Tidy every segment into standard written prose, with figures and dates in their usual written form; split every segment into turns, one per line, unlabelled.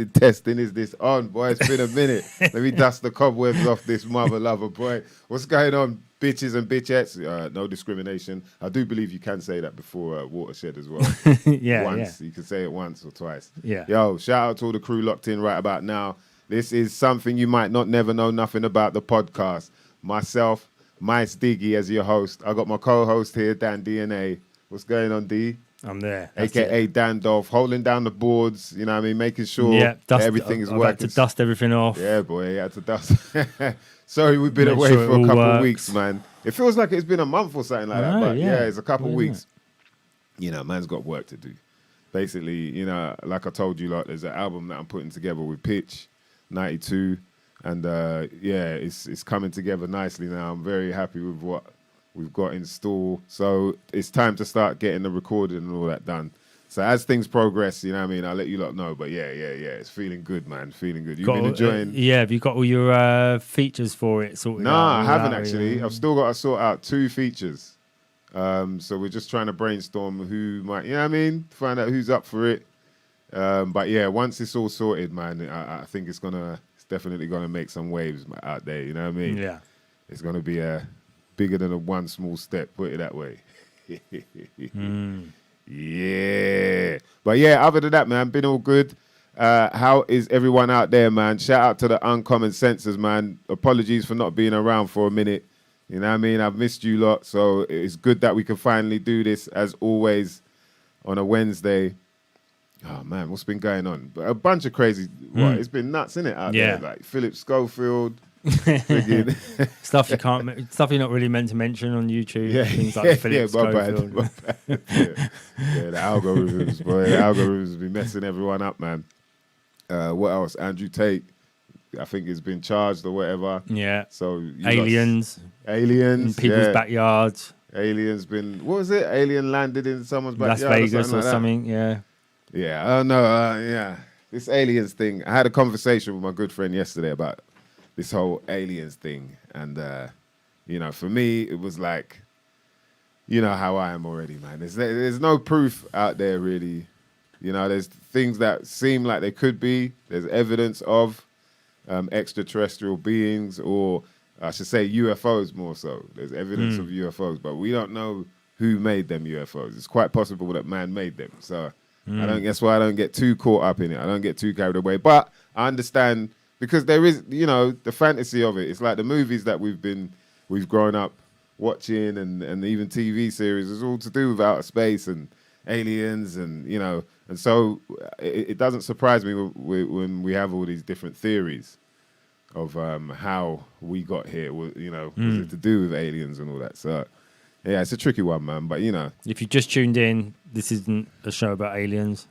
Testing. Is this on, boy? It's been a minute. Let me dust the cobwebs off this mother lover, boy. What's going on, bitches and bitchettes? No discrimination. I do believe you can say that before Watershed as well. Once. You can say it once or twice.
Yeah.
Yo, shout out to all the crew locked in right about now. This is something you might not never know nothing about, the podcast. Myself, MysDiggi as your host. I got my co-host here, Dan DNA. What's going on, D?
I'm there.
AKA Dan Dolph, holding down the boards, you know what I mean, making sure that everything is
I've
working.
had to dust everything off.
Yeah, boy, you had to dust. Sorry, we've been away for a couple of weeks, man. It feels like it's been a month or something like that, but yeah, it's a couple of weeks. You know, man's got work to do. Basically, you know, like I told you, like, there's an album that I'm putting together with Pitch, 92, and it's coming together nicely now. I'm very happy with what we've got in store. So it's time to start getting the recording and all that done. So as things progress, you know what I mean, I'll let you lot know. But yeah, it's feeling good, man. Feeling good. You've been enjoying...
have you got all your features for it sorted out?
No, I haven't actually. I've still got to sort out 2 features. So we're just trying to brainstorm who might, you know what I mean, find out who's up for it. But yeah, once it's all sorted, man, I think it's definitely gonna make some waves out there. You know what I mean?
Yeah.
It's gonna be bigger than a one small step. Put it that way. Yeah. But yeah, other than that, man, been all good. How is everyone out there, man? Shout out to the Uncommon Senses, man. Apologies for not being around for a minute. You know what I mean? I've missed you lot, so it's good that we can finally do this, as always, on a Wednesday. Oh, man, what's been going on? A bunch of crazy... It's been nuts, innit, out there? Like Philip Schofield...
stuff you're not really meant to mention on YouTube. Things like Philip Schofield.
My bad. The algorithms, boy. The algorithms be messing everyone up, man. What else? Andrew Tate, I think, has been charged or whatever.
Yeah.
So
aliens
in
people's backyards.
Aliens been... What was it? Alien landed in someone's backyard.
Las Vegas or something. Yeah.
Yeah. Oh no. Yeah. This aliens thing. I had a conversation with my good friend yesterday about this whole aliens thing, and you know, for me, it was like, you know how I am already, man. There's no proof out there, really. You know, there's things that seem like they could be. There's evidence of extraterrestrial beings, or I should say UFOs more so. There's evidence of UFOs, but we don't know who made them UFOs. It's quite possible that man made them. So that's why I don't get too caught up in it. I don't get too carried away. But I understand, because there is, you know, the fantasy of it. It's like the movies that we've grown up watching, and even TV series is all to do with outer space and aliens, and you know, and so it doesn't surprise me when we have all these different theories of how we got here. You know, was it to do with aliens and all that? So yeah, it's a tricky one, man. But you know,
if you just tuned in, this isn't a show about aliens.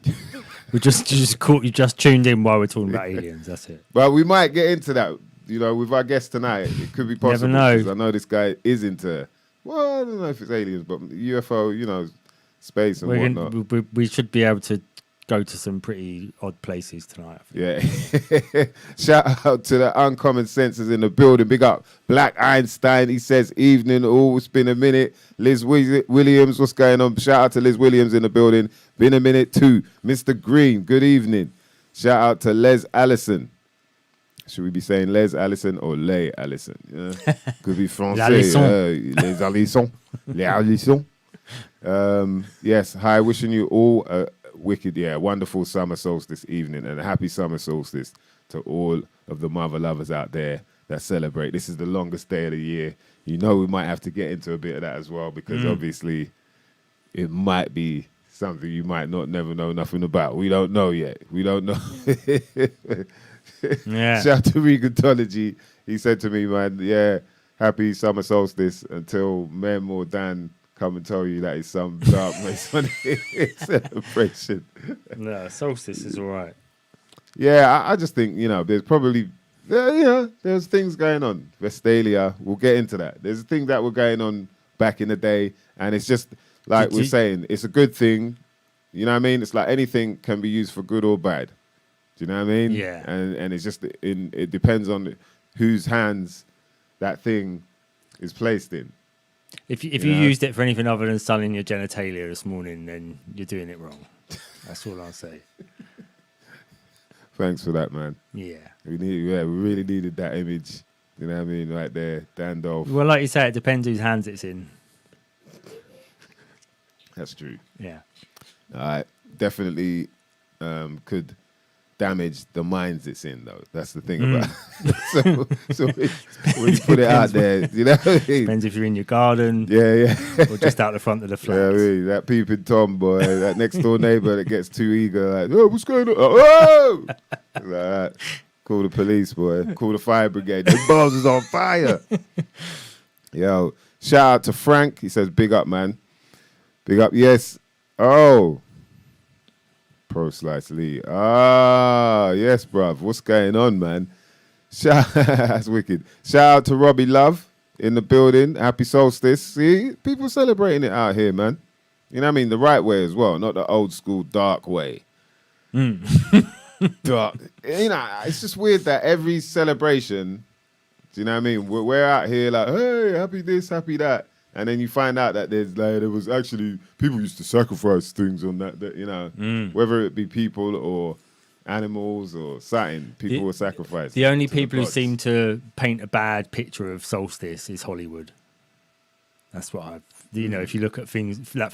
We just caught you just tuned in while we're talking about aliens. That's it.
Well, we might get into that, you know, with our guest tonight. It could be possible.
Never know.
I know this guy is into, well, I don't know if it's aliens, but UFO, you know, space and whatnot.
We should be able to go to some pretty odd places tonight.
Yeah. Shout out to the Uncommon Senses in the building. Big up Black Einstein. He says, evening, all. It's been a minute. Liz Williams, what's going on? Shout out to Liz Williams in the building. Been a minute too. Mr. Green, good evening. Shout out to Les Allison. Should we be saying Les Allison or Les Allison? Yeah. Could be Francais. Les Allison. Les Allison. Yes, hi, wishing you all a wicked, wonderful summer solstice evening, and a happy summer solstice to all of the mother lovers out there that celebrate. This is the longest day of the year. You know, we might have to get into a bit of that as well, because obviously it might be something you might never know nothing about. We don't know yet. We don't know.
Yeah.
Shout out to Regentology. He said to me, man, happy summer solstice until Mem or Dan come and tell you that it's some dark Masonic celebration.
No, solstice is all right.
Yeah, I just think, you know, there's probably, there's things going on. Vestalia, we'll get into that. There's things that were going on back in the day, and it's just, like we're saying, it's a good thing. You know what I mean? It's like anything can be used for good or bad. Do you know what I mean?
Yeah.
And it's just, it depends on whose hands that thing is placed in.
If you used it for anything other than selling your genitalia this morning, then you're doing it wrong. That's all I'll say.
Thanks for that, man.
Yeah.
We really needed that image. You know what I mean? Right there, Dandolf.
Well, like you say, it depends whose hands it's in.
That's true.
Yeah.
Definitely could damage the minds it's in, though. That's the thing about so when you put it out there, you know what I mean?
Depends if you're in your garden.
Yeah.
Or just out the front of the flat.
Yeah, I mean, that peeping Tom boy, that next door neighbor that gets too eager, like, oh, what's going on? Oh! Like that. Call the police, boy. Call the fire brigade. The balls is on fire. Yo, shout out to Frank. He says, big up, man. Big up, yes. Oh. Pro Slice Lee. Ah, yes, bruv. What's going on, man? That's wicked. Shout out to Robbie Love in the building. Happy Solstice. See, people celebrating it out here, man. You know what I mean? The right way as well, not the old school dark way. Dark. You know, it's just weird that every celebration, do you know what I mean? We're out here like, hey, happy this, happy that. And then you find out that there was actually, people used to sacrifice things on that you know, whether it be people or animals or something, people were sacrificing.
The only people who seem to paint a bad picture of Solstice is Hollywood. That's what I've, you know, if you look at things like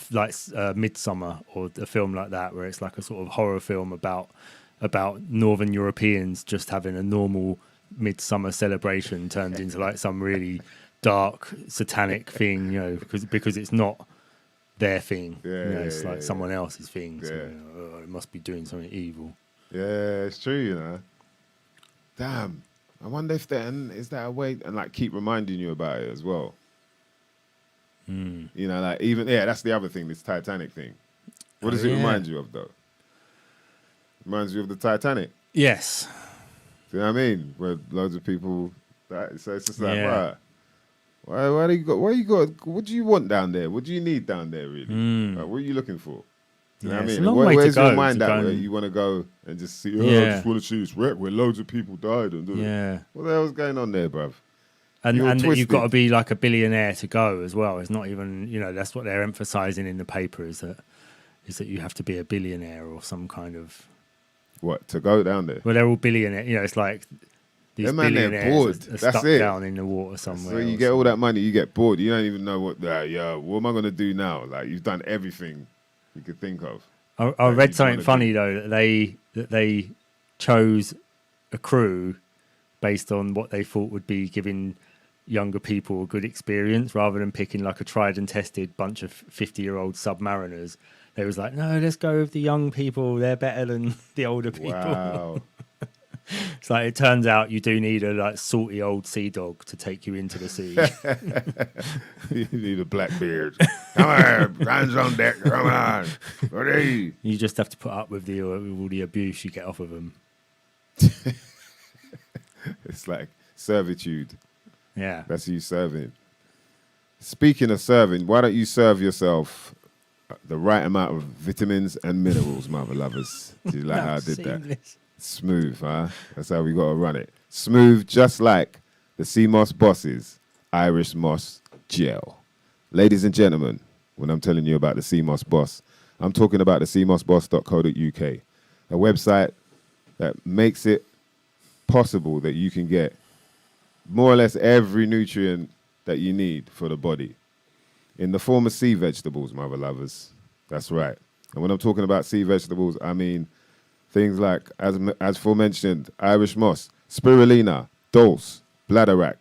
Midsummer or a film like that, where it's like a sort of horror film about Northern Europeans just having a normal midsummer celebration turned into like some really dark satanic thing, you know, because it's not their thing. It's like someone else's thing. So it must be doing something evil. Yeah,
it's true, you know. Damn. I wonder if is that a way and like keep reminding you about it as well. You know, like even that's the other thing, this Titanic thing. What does it remind you of though? Reminds you of the Titanic.
Yes.
Do you know what I mean? Where loads of people died. So it's just like, right. Why do you got? What do you want down there? What do you need down there, really? Like, what are you looking for? Do you know what I mean?
It's a long way
where's
to go.
Your mind at where you want to go and just see, I just want to see this wreck where loads of people died. And what the hell's going on there, bruv?
And you've got to be like a billionaire to go as well. It's not even, you know, that's what they're emphasizing in the paper is that you have to be a billionaire or some kind of...
What, to go down there?
Well, they're all billionaires. You know, it's like these billionaires are stuck down in the water somewhere.
So you get all that money, you get bored. You don't even know what am I going to do now? Like, you've done everything you could think of.
I read something funny, though, that they chose a crew based on what they thought would be giving younger people a good experience rather than picking like a tried and tested bunch of 50-year-old submariners. They was like, no, let's go with the young people. They're better than the older people. Wow. It's like, it turns out you do need a like salty old sea dog to take you into the sea.
You need a black beard. Come on, hands on deck. Come on. Ready?
You just have to put up with all the abuse you get off of them.
It's like servitude.
Yeah.
That's you serving. Speaking of serving, why don't you serve yourself the right amount of vitamins and minerals, mother lovers? Do you like how I did that? Smooth, huh? That's how we got to run it. Smooth, just like the Sea Moss Boss's Irish Moss Gel. Ladies and gentlemen, when I'm telling you about the Sea Moss Boss, I'm talking about the seamossboss.co.uk, a website that makes it possible that you can get more or less every nutrient that you need for the body in the form of sea vegetables, mother lovers. That's right. And when I'm talking about sea vegetables, I mean things like, as aforementioned, Irish moss, spirulina, dulse, bladderwrack,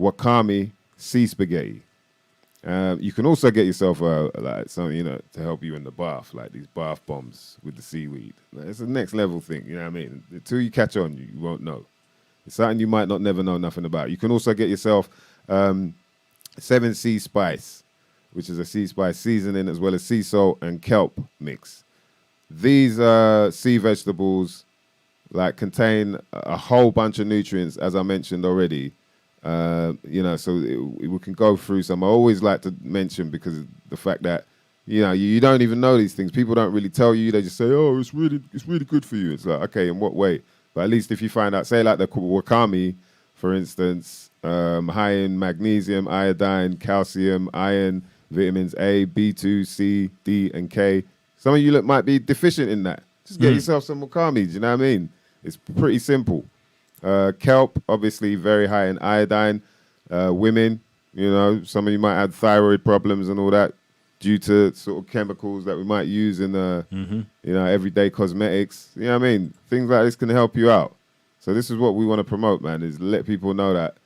wakame, sea spaghetti. You can also get yourself like something, you know, to help you in the bath, like these bath bombs with the seaweed. It's a next level thing, you know what I mean? Until you catch on, you won't know. It's something you might not never know nothing about. You can also get yourself 7 Sea Spice, which is a sea spice seasoning, as well as sea salt and kelp mix. These sea vegetables like contain a whole bunch of nutrients, as I mentioned already. You know, so we can go through some. I always like to mention, because of the fact that, you know, you don't even know these things. People don't really tell you. They just say, oh, it's really good for you. It's like, okay, in what way? But at least if you find out, say like the wakame, for instance, high in magnesium, iodine, calcium, iron, vitamins A, B2, C, D, and K. Some of you might be deficient in that. Just get yourself some wakame, do you know what I mean? It's pretty simple. Kelp, obviously, very high in iodine. Women, some of you might have thyroid problems and all that due to sort of chemicals that we might use in everyday cosmetics. You know what I mean? Things like this can help you out. So this is what we want to promote, man, is let people know that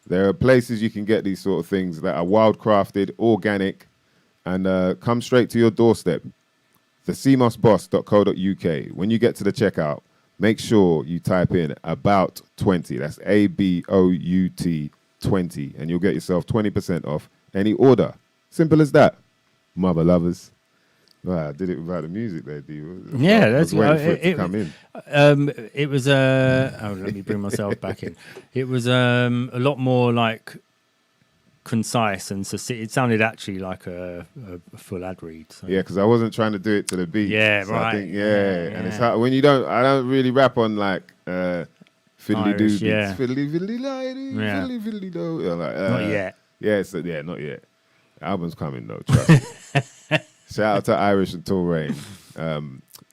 there are places you can get these sort of things that are wildcrafted, organic, and come straight to your doorstep. thecmosboss.co.uk. When you get to the checkout, make sure you type in about 20. That's ABOUT 20, and you'll get yourself 20% off any order. Simple as that. Mother lovers. Wow, I did it without the music there, D.
Yeah,
I was
that's
waiting for it to come in.
It was let me bring myself back in. It was a lot more like concise and succinct. It sounded actually like a full ad read. So.
Yeah, because I wasn't trying to do it to the beat.
Yeah,
so
right.
I think, and it's hard when you don't. I don't really rap on like fiddly doo beats.
Yeah.
Fiddly fiddly lady, fiddly fiddly do.
Not yet.
Yeah, not yet. The album's coming though. Trust me. Shout out to Irish and Touraine.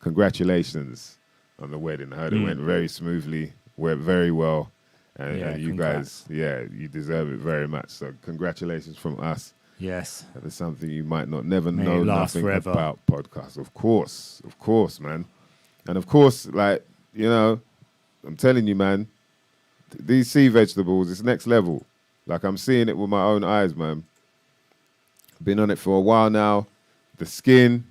Congratulations on the wedding. I heard it went very smoothly, went very well. And you
congrats.
guys, you deserve it very much. So congratulations from us.
Yes.
That is something you might not never
May
know
it last
nothing
forever.
about podcasts. Of course, man. And of course, like, I'm telling you, man, these sea vegetables, it's next level. Like, I'm seeing it with my own eyes, man. Been on it for a while now. The skin,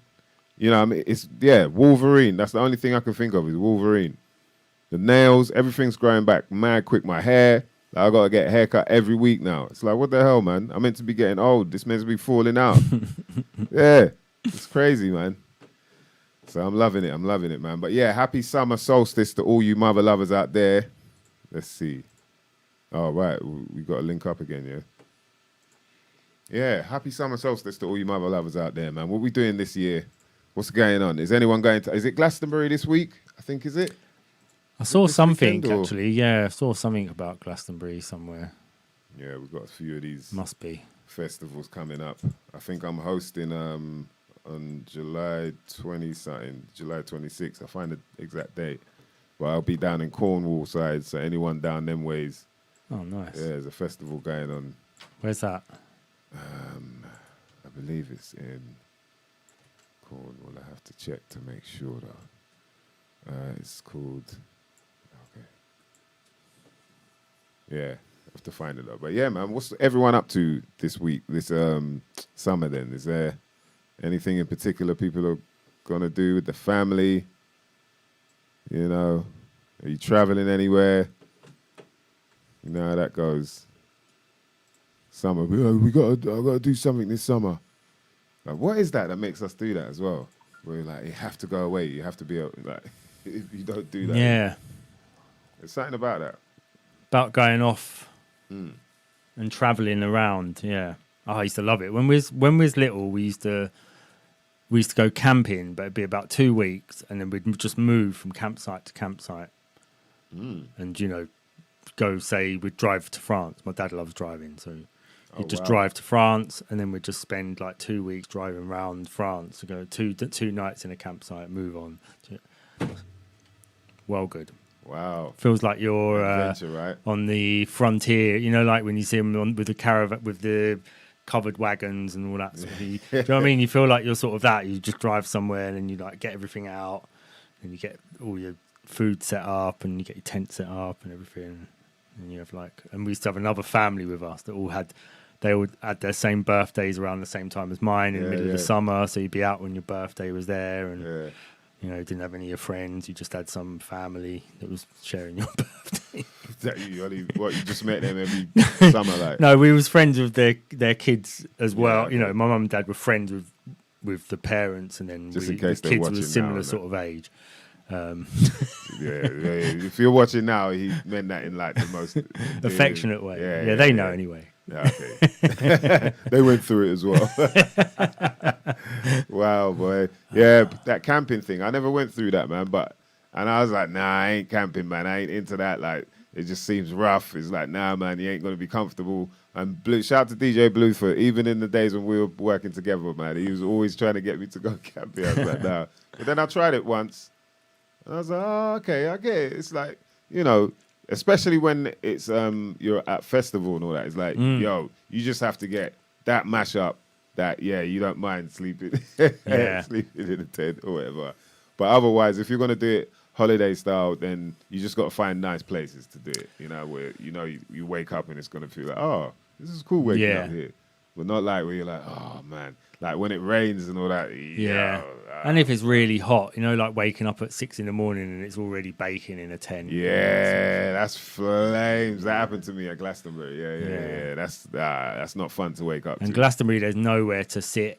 it's Wolverine. That's the only thing I can think of is Wolverine. The nails, everything's growing back mad quick. My hair, like, I got to get a haircut every week now. It's like, what the hell, man? I'm meant to be getting old. This meant to be falling out. Yeah, it's crazy, man. So I'm loving it, man. But yeah, happy summer solstice to all you mother lovers out there. Let's see. Oh, right, we got to link up again, yeah? Yeah, happy summer solstice to all you mother lovers out there, man. What we doing this year? What's going on? Is anyone going to... Is it Glastonbury this week? I think, is it?
I saw something,
weekend,
actually. Yeah, I saw something about Glastonbury somewhere.
Yeah, we've got a few of these
Must be.
festivals coming up. I think I'm hosting on July 20-something, July 26th. I find the exact date. But I'll be down in Cornwall side, so anyone down them ways.
Oh, nice.
Yeah, there's a festival going on.
Where's that?
I believe it's in Cornwall. I have to check to make sure, though. It's called... Okay. Yeah, I have to find it, though. But yeah, man, what's everyone up to this week, this summer then? Is there anything in particular people are going to do with the family? Are you traveling anywhere? You know how that goes. Summer, I gotta do something this summer. Like, what is that makes us do that as well? Where you're like, you have to go away, you have to be like, if you don't do that.
Yeah.
There's something about that.
About going off and travelling around, yeah. Oh, I used to love it. When we was little, we used to go camping, but it'd be about 2 weeks, and then we'd just move from campsite to campsite. And, we'd drive to France. My dad loves driving, so he'd just drive to France, and then we'd just spend like 2 weeks driving around France to go two nights in a campsite, move on. Well good.
Wow.
Feels like you're
Adventure, right?
on the frontier, like when you see them with the caravan, with the covered wagons and all that sort of thing. Do you know what I mean? You feel like you're sort of that. You just drive somewhere and then you like get everything out and you get all your food set up and you get your tent set up and everything. And you have and we used to have another family with us that they all had their same birthdays around the same time as mine in the middle of the summer. So you'd be out when your birthday was there and didn't have any of your friends. You just had some family that was sharing your birthday.
You just met them every summer, like?
No, we was friends with their kids as well.
Okay.
My mum and dad were friends with the parents, and then
Just in case
the
they're
kids were
watching
similar
now,
sort of age.
If you're watching now, he meant that in like the most
affectionate way. Yeah, they know anyway.
Yeah, okay. They went through it as well. Wow, boy. Yeah, that camping thing. I never went through that, man. And I was like, nah, I ain't camping, man. I ain't into that. Like, it just seems rough. It's like, nah, man, you ain't gonna be comfortable. And shout out to DJ Blue for even in the days when we were working together, man. He was always trying to get me to go camping. I was like, nah. But then I tried it once. And I was like, oh, okay, I get it. It's like, you know, especially when it's you're at festival and all that. It's like, yo, you just have to get that mashup that you don't mind sleeping
Yeah.
sleeping in a tent or whatever. But otherwise, if you're gonna do it holiday style, then you just got to find nice places to do it. You know, where you wake up and it's gonna feel like, oh, this is cool waking up
Yeah.
here. But not like where you're like, oh man, like when it rains and all that.
Yeah. And if it's really hot, you know, like waking up at 6 a.m. and it's already baking in a tent.
Yeah, that's flames. That happened to me at Glastonbury. Yeah. That's not fun to wake up
And
to.
Glastonbury, there's nowhere to sit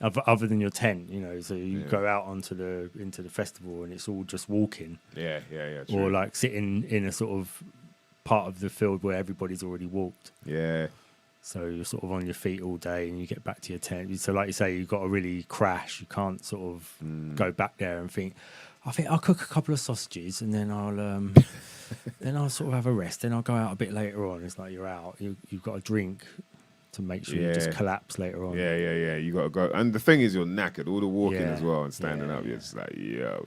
other than your tent, you know. So you go out into the festival and it's all just walking.
Yeah. True.
Or like sitting in a sort of part of the field where everybody's already walked.
Yeah.
So you're sort of on your feet all day and you get back to your tent. So like you say, you've got to really crash. You can't sort of go back there and think, I think I'll cook a couple of sausages and then I'll sort of have a rest. Then I'll go out a bit later on. It's like you're out. You've got a drink to make sure you just collapse later on.
Yeah. You got to go. And the thing is, you're knackered. All the walking as well and standing up. You're just like,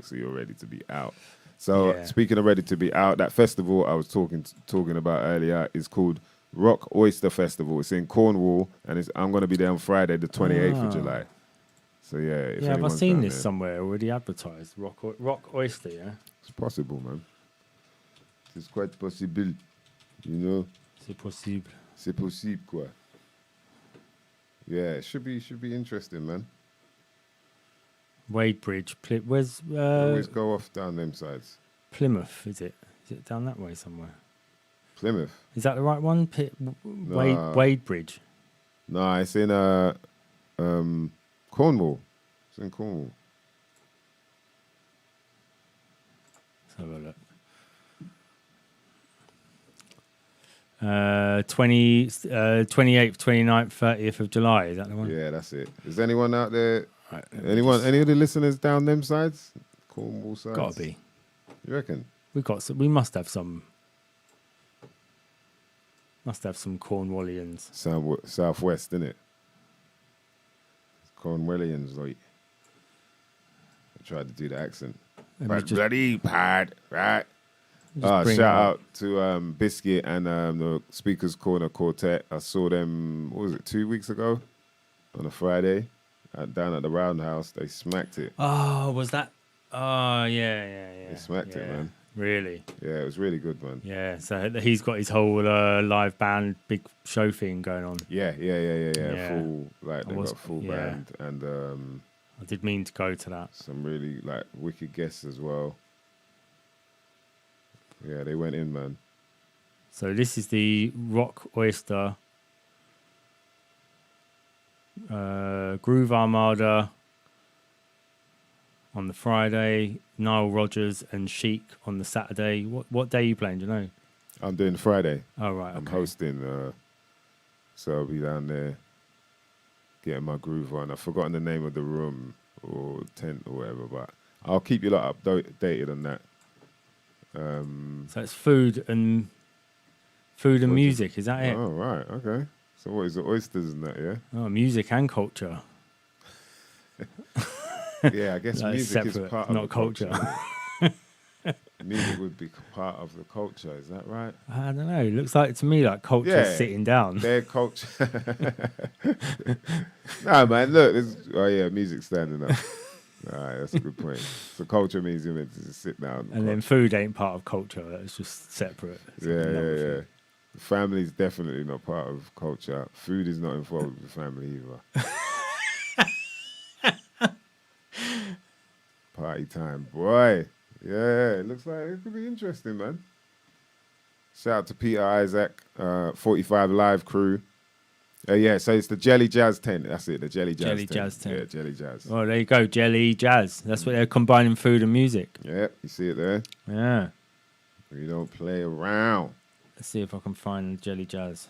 so you're ready to be out. So speaking of ready to be out, that festival I was talking about earlier is called Rock Oyster Festival. It's in Cornwall, and I'm going to be there on Friday, the 28th of July. So
have I seen this somewhere already advertised? Rock Oyster, yeah.
It's possible, man. It's quite possible, you know.
C'est possible.
C'est possible, quoi. Yeah, it should be interesting, man.
Wadebridge. Where's
always go off down them sides.
Plymouth? Is it down that way somewhere?
Plymouth.
Is that the right one? Wadebridge.
No, it's in Cornwall. It's in Cornwall.
Let's have a look. 28th, 29th, 30th of July. Is that the one?
Yeah, that's it. Is anyone out there? Any of the listeners down them sides? Cornwall sides?
Gotta be.
You reckon?
We must have some. Must have some Cornwallians.
Southwest, innit? Cornwallians, like. I tried to do the accent. But bloody pad, right? Shout out to Biscuit and the Speakers Corner Quartet. I saw them, what was it, 2 weeks ago? On a Friday. Down at the Roundhouse. They smacked it.
Oh, was that? Oh, yeah.
They smacked it, man.
Really?
Yeah, it was really good, man.
Yeah, so he's got his whole live band, big show thing going on.
Yeah. Full, like, they got full band. And
I did mean to go to that.
some really, like, wicked guests as well. Yeah, they went in, man.
So this is the Rock Oyster Groove Armada on the Friday, Nile Rodgers and Chic on the Saturday. What day are you playing? Do you know?
I'm doing Friday.
Oh, right.
I'm hosting, so I'll be down there getting my groove on. I've forgotten the name of the room or tent or whatever, but I'll keep you lot updated on that.
So it's food and music. Is that it?
Oh, right. Okay. So what is it? Oysters and that, yeah?
Oh, music and culture.
Yeah, I guess
Like
music is
separate,
part of
not
the
culture.
Music would be part of the culture. Is that right?
I don't know. It looks like to me like culture's sitting down.
Their culture. No, man. Look. Music standing up. All right, that's a good point. So culture means you're meant to just sit down.
And then food ain't part of culture. It's just separate. It's
Yeah. Family's definitely not part of culture. Food is not involved with family either. Party time, boy. Yeah, it looks like it could be interesting, man. Shout out to Peter Isaac, 45 Live crew. So it's the Jelly Jazz tent. That's it, the Jelly Jazz tent. Yeah, Jelly Jazz.
Oh, there you go, Jelly Jazz. That's what they're combining food and music.
Yeah, you see it there?
Yeah.
We don't play around.
Let's see if I can find Jelly Jazz.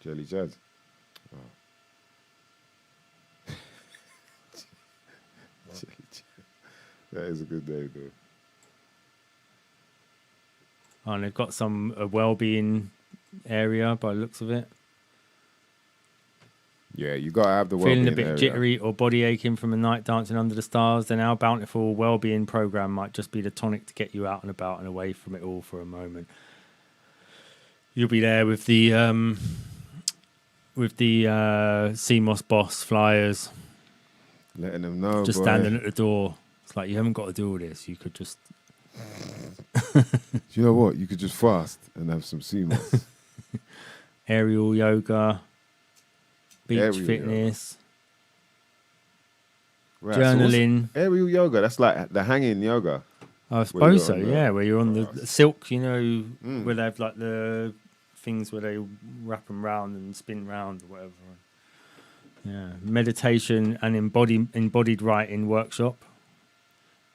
Jelly Jazz. Oh. Jelly Jazz. That is a good name, though.
Oh, and they've got some well-being area by the looks of it.
Yeah, you got to have the
Feeling a
well-being
bit
area.
jittery or body aching from a night dancing under the stars, then our bountiful well-being program might just be the tonic to get you out and about and away from it all for a moment. You'll be there with the CMOS boss flyers,
Letting them know,
just
boy.
standing at the door. It's like, you haven't got to do all this. You could just...
You know what? You could just fast and have some CMOS.
Aerial yoga, beach
Aerial
fitness,
Right, so
journaling.
aerial yoga, that's like the hanging yoga.
I suppose so,
on the-
yeah, where you're on the silk, you know,
Mm.
where they have like the things where they wrap them round and spin round or whatever. Yeah, meditation and embodied writing workshop.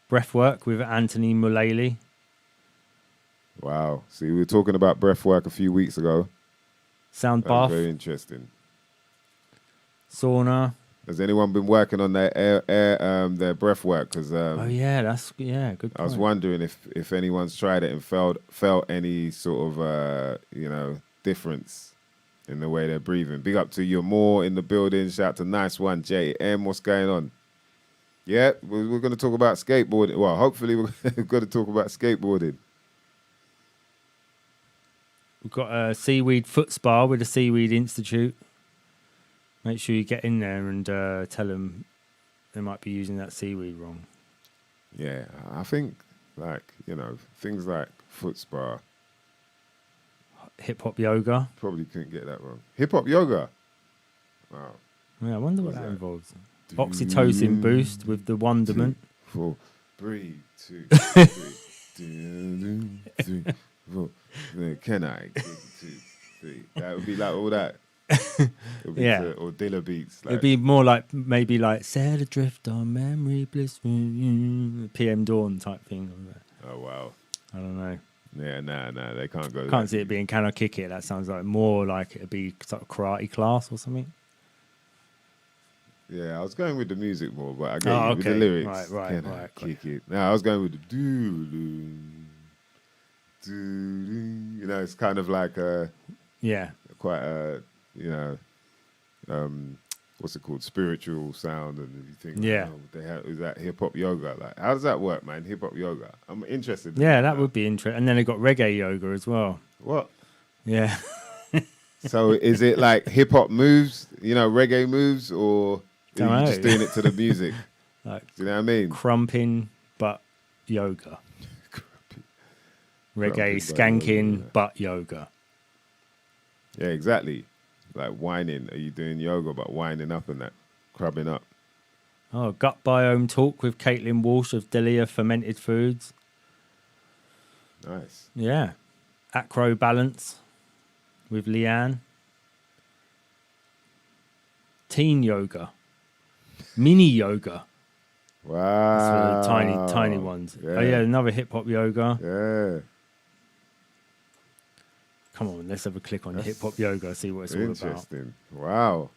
Breath work with Anthony Mullally.
Wow. See, we were talking about breath work a few weeks ago.
Sound
That was
bath,
very interesting.
sauna.
Has anyone been working on their breath work? Because
Oh yeah, good.
I was
point.
wondering if anyone's tried it and felt any sort of difference in the way they're breathing. Big up to you, more in the building. Shout to Nice One, JM. What's going on? Yeah, we're going to talk about skateboarding. Well, hopefully we're going to talk about skateboarding.
We've got a seaweed foot spa with the Seaweed Institute. Make sure you get in there and tell them they might be using that seaweed wrong.
Yeah, I think things like foot spa
Hip hop yoga.
probably couldn't get that wrong. Hip hop yoga. Wow.
Yeah, I wonder what
What's
that
that?
involves. Oxytocin boost with the wonderment.
2, 4, breathe, 2, 3, 3, 4. Can I? 2, 3. That would be like all that.
Yeah.
Or Dilla beats. Like,
It'd be more like maybe like sail adrift on memory bliss, PM Dawn type thing.
oh wow.
I don't know.
Yeah, nah, they can't go.
Can't see it being Can I Kick It? That sounds like more like it'd be sort of karate class or something.
Yeah, I was going with the music more, but I get
Oh,
you with the
okay.
lyrics.
Right,
Can I
right.
kick it? No, I was going with the doo-doo. You know, it's kind of like
Yeah.
quite a, what's it called? Spiritual sound. And if you think,
Yeah.
is that hip hop yoga? Like, how does that work, man? Hip hop yoga. I'm interested.
Yeah, that would be interesting. And then they got reggae yoga as well.
What?
Yeah.
So is it like hip hop moves, reggae moves, or
Don't
are you
know.
just doing it to the music?
Like
Do you know what I mean?
crumping but yoga. Reggae
Crumping but
skanking
yoga.
but yoga.
Yeah, exactly. Like whining. Are you doing yoga but winding up and that? Crubbing up.
Oh, gut biome talk with Caitlin Walsh of Delia Fermented Foods.
Nice.
Yeah. Acro balance with Leanne. Teen yoga. Mini yoga.
Wow.
That's for the tiny ones.
Yeah.
Oh yeah, another hip hop yoga.
Yeah.
Come on, let's have a click on
That's
hip hop yoga, see what it's all about.
Interesting. Wow.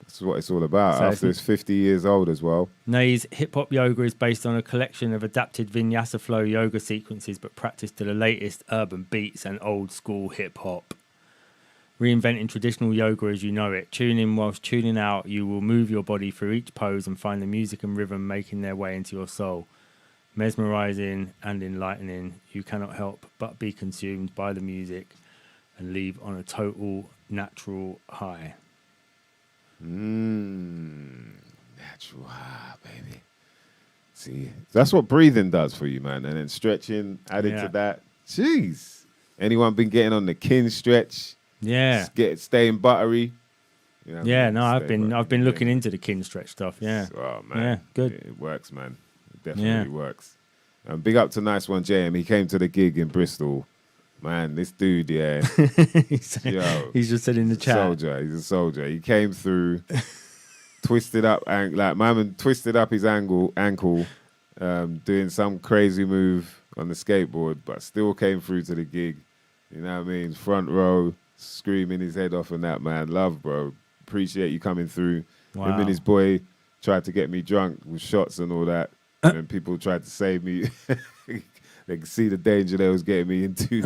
That's what it's all about.
So
After it's 50 years old as well.
Nay's hip hop yoga is based on a collection of adapted vinyasa flow yoga sequences, but practiced to the latest urban beats and old school hip hop. Reinventing traditional yoga as you know it. Tune in whilst tuning out. You will move your body through each pose and find the music and rhythm making their way into your soul. Mesmerizing and enlightening. You cannot help but be consumed by the music and leave on a total natural high.
Natural high, baby. See, that's what breathing does for you, man. And then stretching added
Yeah.
to that. Jeez. Anyone been getting on the kin stretch?
Yeah.
Staying buttery? You know what I
Yeah,
mean?
no, I've
Stay
been
buttery,
looking
yeah.
into the kin stretch stuff. Yeah.
Oh, man.
Yeah, good.
It works, man. It definitely
Yeah.
works. Big up to Nice One JM. He came to the gig in Bristol. Man, this dude, yeah. Yo,
He's just said in the
he's a
chat.
soldier. He's a soldier. He came through, twisted up, like my man twisted up his ankle, doing some crazy move on the skateboard, but still came through to the gig. You know what I mean? Front row, screaming his head off and that, man. Love, bro. Appreciate you coming through.
Wow.
Him and his boy tried to get me drunk with shots and all that. And people tried to save me. They could see the danger they was getting me into.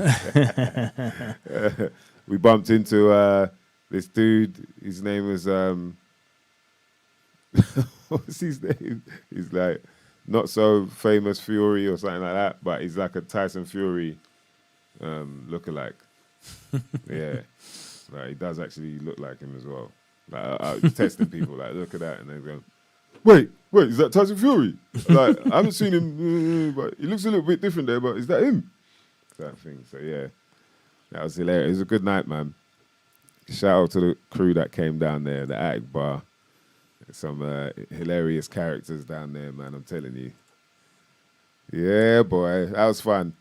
We bumped into this dude, his name was what's his name? He's like not so famous Fury or something like that, but he's like a Tyson Fury lookalike. Yeah, like he does actually look like him as well. Like I was testing people, like look at that, and they go, wait, is that Tyson Fury? Like I haven't seen him, but he looks a little bit different there. But is that him? That thing. So yeah, that was hilarious. It was a good night, man. Shout out to the crew that came down there, the Attic Bar. Some hilarious characters down there, man. I'm telling you. Yeah, boy, that was fun.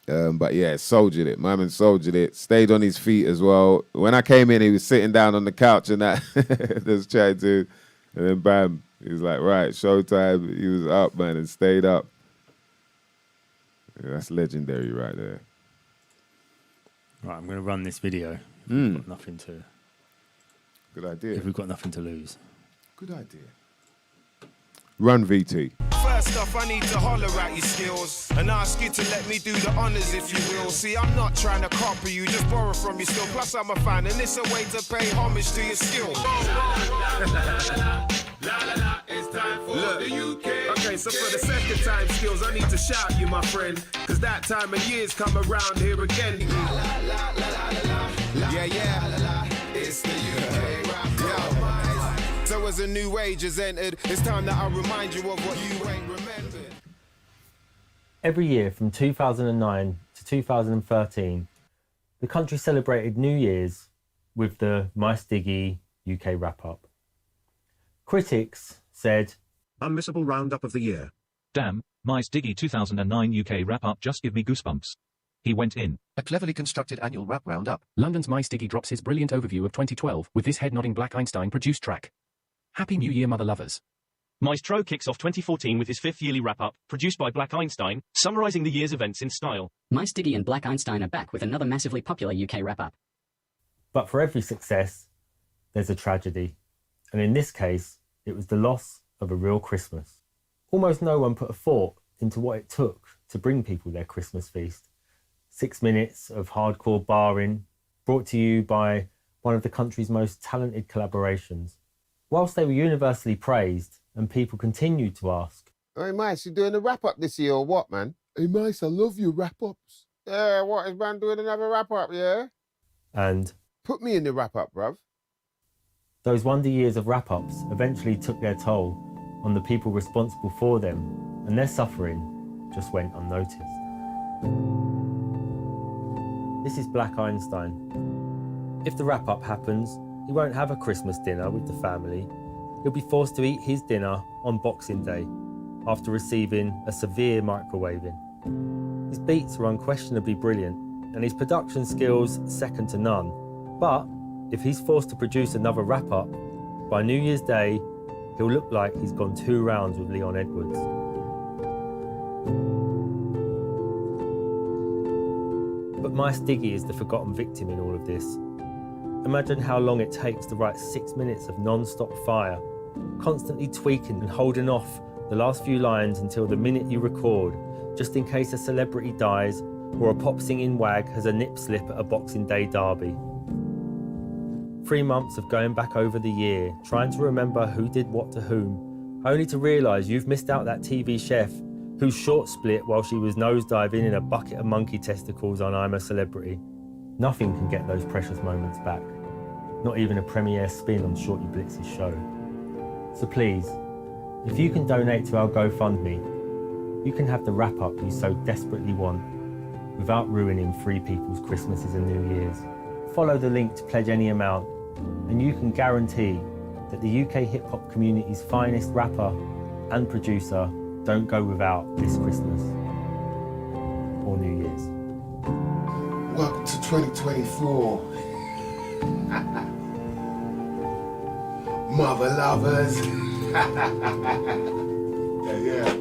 But yeah, soldiered it. My man soldiered it. Stayed on his feet as well. When I came in, he was sitting down on the couch and that. Just chatting to him. And then bam, he was like, right, showtime. He was up, man, and stayed up. Yeah, that's legendary right there.
Right, I'm going to run this video. We've got nothing to.
Good idea.
If we've got nothing to lose.
Good idea. Run, VT.
First off, I need to holler at your skills and ask you to let me do the honors, if you will. See, I'm not trying to copy you, just borrow from you still. Plus, I'm a fan, and it's a way to pay homage to your skill. It's time for the UK. Okay, so for the second time, skills, I need to shout you, my friend, because that time of year's come around here again. Yeah. It's the UK rap. So as a new age has entered, it's time that I remind you of what you ain't remembered.
Every year from 2009 to 2013, the country celebrated New Year's with the MysDiggi UK wrap-up. Critics said,
unmissable roundup of the year.
Damn, MysDiggi 2009 UK wrap-up just give me goosebumps. He went in.
A cleverly constructed annual rap roundup. London's MysDiggi drops his brilliant overview of 2012 with this head-nodding Black Einstein-produced track. Happy New Year, mother lovers.
Maestro kicks off 2014 with his 5th yearly wrap-up, produced by Black Einstein, summarizing the year's events in style.
MysDiggi and Black Einstein are back with another massively popular UK wrap-up.
but for every success, there's a tragedy. And in this case, it was the loss of a real Christmas. Almost no one put a thought into what it took to bring people their Christmas feast. 6 minutes of hardcore barring, brought to you by one of the country's most talented collaborations. Whilst they were universally praised, and people continued to ask,
"Hey, Mice, you doing a wrap-up this year or what, man?" "Hey, Mice, I love your wrap-ups." "Yeah, what, is man doing another wrap-up, yeah?"
and
"Put me in the wrap-up, bruv."
those wonder years of wrap-ups eventually took their toll on the people responsible for them, and their suffering just went unnoticed. This is Black Einstein. If the wrap-up happens, he won't have a Christmas dinner with the family. He'll be forced to eat his dinner on Boxing Day after receiving a severe microwaving. His beats are unquestionably brilliant and his production skills second to none. But if he's forced to produce another wrap-up, by New Year's Day, he'll look like he's gone 2 rounds with Leon Edwards. But MysDiggi is the forgotten victim in all of this. Imagine how long it takes to write 6 minutes of non-stop fire, constantly tweaking and holding off the last few lines until the minute you record, just in case a celebrity dies or a pop singing wag has a nip slip at a Boxing Day derby. 3 months of going back over the year, trying to remember who did what to whom, only to realise you've missed out that TV chef whose short split while she was nosediving in a bucket of monkey testicles on I'm a Celebrity. Nothing can get those precious moments back, not even a premiere spin on Shorty Blitz's show. So please, if you can donate to our GoFundMe, you can have the wrap-up you so desperately want, without ruining free people's Christmases and New Year's. Follow the link to pledge any amount, and you can guarantee that the UK hip-hop community's finest rapper and producer don't go without this Christmas or New Year's.
Welcome to 2024. Mother lovers. Yeah.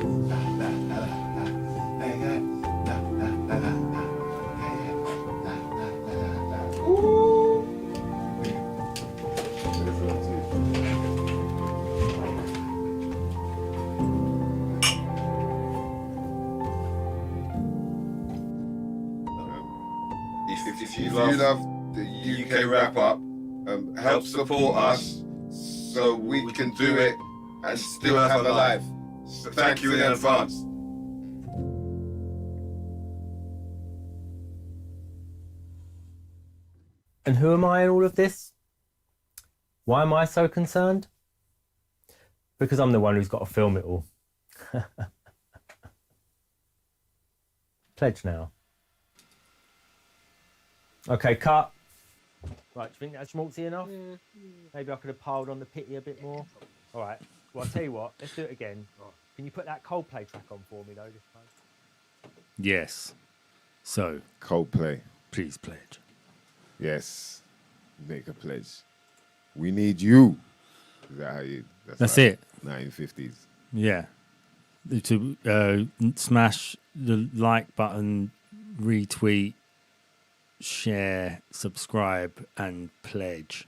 If you love the UK wrap up. Help support us so we can do it and still have a life. So thank you in advance.
And who am I in all of this? Why am I so concerned? Because I'm the one who's got to film it all. Pledge now. Okay, cut. Right, do you think that's schmaltzy enough? Maybe I could have piled on the pity a bit more. All right, well, I'll tell you what, let's do it again. Can you put that Coldplay track on for me, though, this time?
Yes. So,
Coldplay.
please pledge.
Yes. Make a pledge. We need you. Is that how you...
That's
like
it.
1950s.
Yeah. To smash the like button, retweet, share, subscribe, and pledge.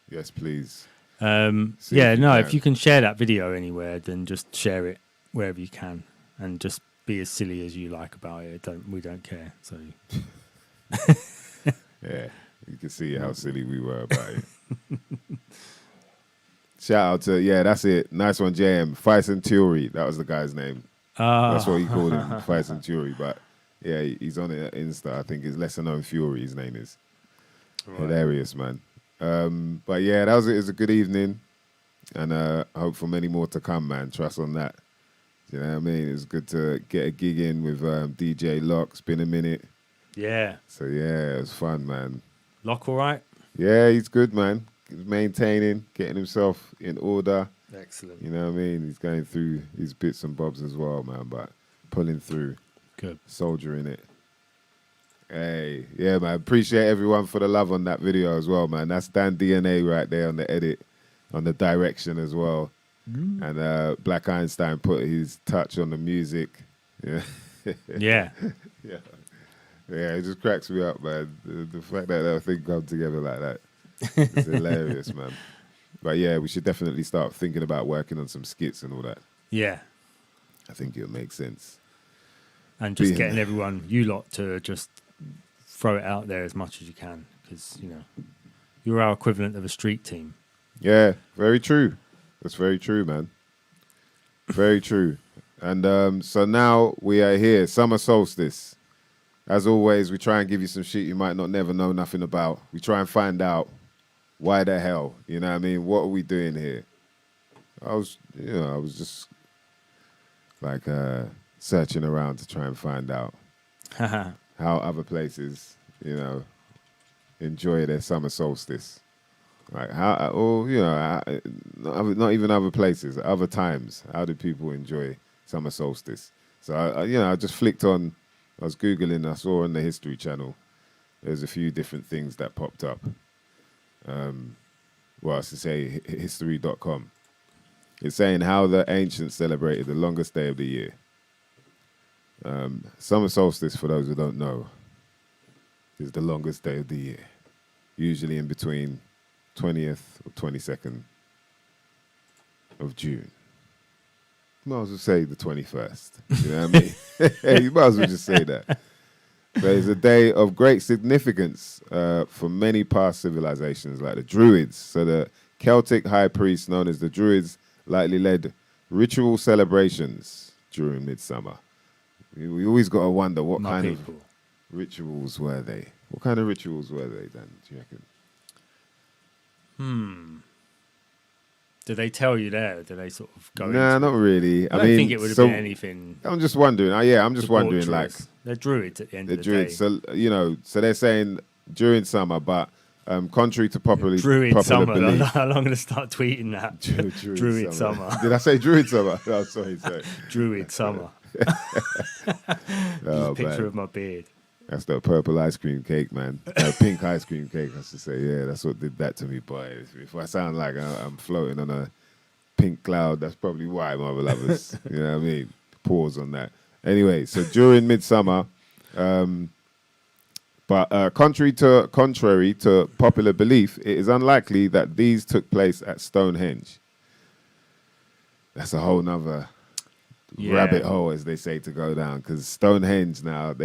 Yes, please.
Yeah,
if you
no,
can.
if you can share that video anywhere, then just share it wherever you can, and just be as silly as you like about it. We don't care. So
Yeah, you can see how silly we were about it. Shout out to, that's it. Nice one, JM. Faison Theory, that was the guy's name. That's what he called him, Faison Theory. But yeah, he's on it at Insta. I think it's Lesser Known Fury, his name is. Right. Hilarious, man. But yeah, that was it. It was a good evening. And I hope for many more to come, man. Trust on that. You know what I mean? It's good to get a gig in with DJ Locke. It's been a minute.
yeah,
So yeah, it was fun, man.
Lock all right.
Yeah, he's good, man. He's maintaining, getting himself in order.
Excellent.
You know what I mean? He's going through his bits and bobs as well, man, but pulling through.
Good.
Soldiering it. Hey, yeah, man. Appreciate everyone for the love on that video as well, man. That's Dan DNA right there on the edit, on the direction as well. And Black Einstein put his touch on the music. Yeah.
Yeah.
Yeah. Yeah, it just cracks me up, man. The fact that thing come together like that. It's hilarious, man. But yeah, we should definitely start thinking about working on some skits and all that.
Yeah.
I think it'll make sense.
And just getting everyone, you lot, to just throw it out there as much as you can, because, you know, you're our equivalent of a street team.
Yeah, very true. That's very true, man. Very true. And so now we are here, summer solstice. As always, we try and give you some shit you might not never know nothing about. We try and find out why the hell, you know what I mean? What are we doing here? I was just like searching around to try and find out how other places, you know, enjoy their summer solstice. Like how, or you know, not even other places, other times. How do people enjoy summer solstice? So I just flicked on. I was Googling, I saw on the History Channel, there's a few different things that popped up. Well, I should say history.com. It's saying how the ancients celebrated the longest day of the year. Summer solstice, for those who don't know, is the longest day of the year, usually in between 20th or 22nd of June. Might as well say the 21st. You know what I mean? You might as well just say that. But it's a day of great significance for many past civilizations, like the Druids. So the Celtic high priests, known as the Druids, likely led ritual celebrations during midsummer. We always got to wonder what kind of rituals were they? What kind of rituals were they then, do you reckon?
Did they tell you there? Did they sort of go
Nah,
into
not really.
I don't think it would have been anything.
I'm just wondering. I'm just wondering, like...
They're Druids at the end of the
Druids,
day.
so, you know, so they're saying during summer, but contrary to popular
summer.
belief...
I'm going to start tweeting that. Druid summer.
Did I say Druid summer? Oh, sorry.
Druid summer.
Oh,
picture of my beard.
That's the purple ice cream cake, man. Pink ice cream cake, I should say. Yeah, that's what did that to me, boy. If I sound like I'm floating on a pink cloud, that's probably why, my beloveds. You know what I mean? Pause on that. Anyway, so during midsummer, but contrary to popular belief, it is unlikely that these took place at Stonehenge. That's a whole nother rabbit hole, as they say, to go down, because Stonehenge now,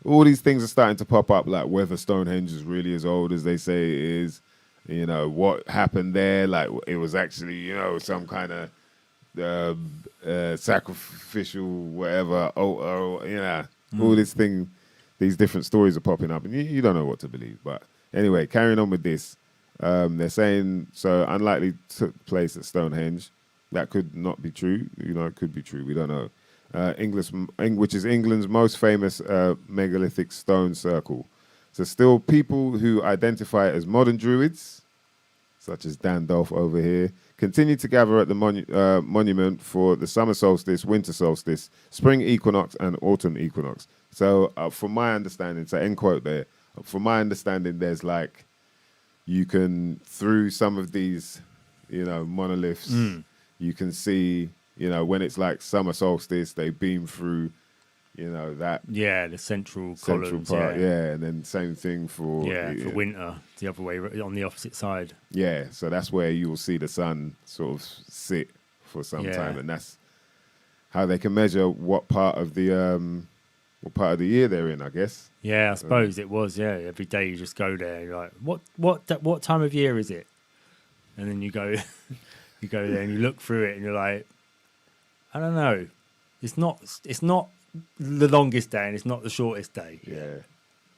all these things are starting to pop up, like whether Stonehenge is really as old as they say it is. You know, what happened there, like it was actually, you know, some kind of sacrificial whatever, all this thing, these different stories are popping up, and you don't know what to believe. But anyway, carrying on with this, they're saying, so unlikely took place at Stonehenge. That could not be true. You know, it could be true. We don't know. Which is England's most famous megalithic stone circle. So still people who identify as modern druids, such as Dan Dolph over here, continue to gather at the monument for the summer solstice, winter solstice, spring equinox, and autumn equinox. So from my understanding, so end quote there, from my understanding, there's like, you can, through some of these, you know, monoliths, you can see, you know, when it's like summer solstice, they beam through, you know, that.
Yeah, the central columns,
part, yeah. And then same thing for...
for winter, the other way, on the opposite side.
Yeah, so that's where you will see the sun sort of sit for some time, and that's how they can measure what part of the year they're in, I guess.
Yeah, I suppose it was. Yeah, every day you just go there. You're like, what time of year is it? And then you go, you go there and you look through it, and you're like, I don't know. It's not the longest day, and it's not the shortest day.
Yeah.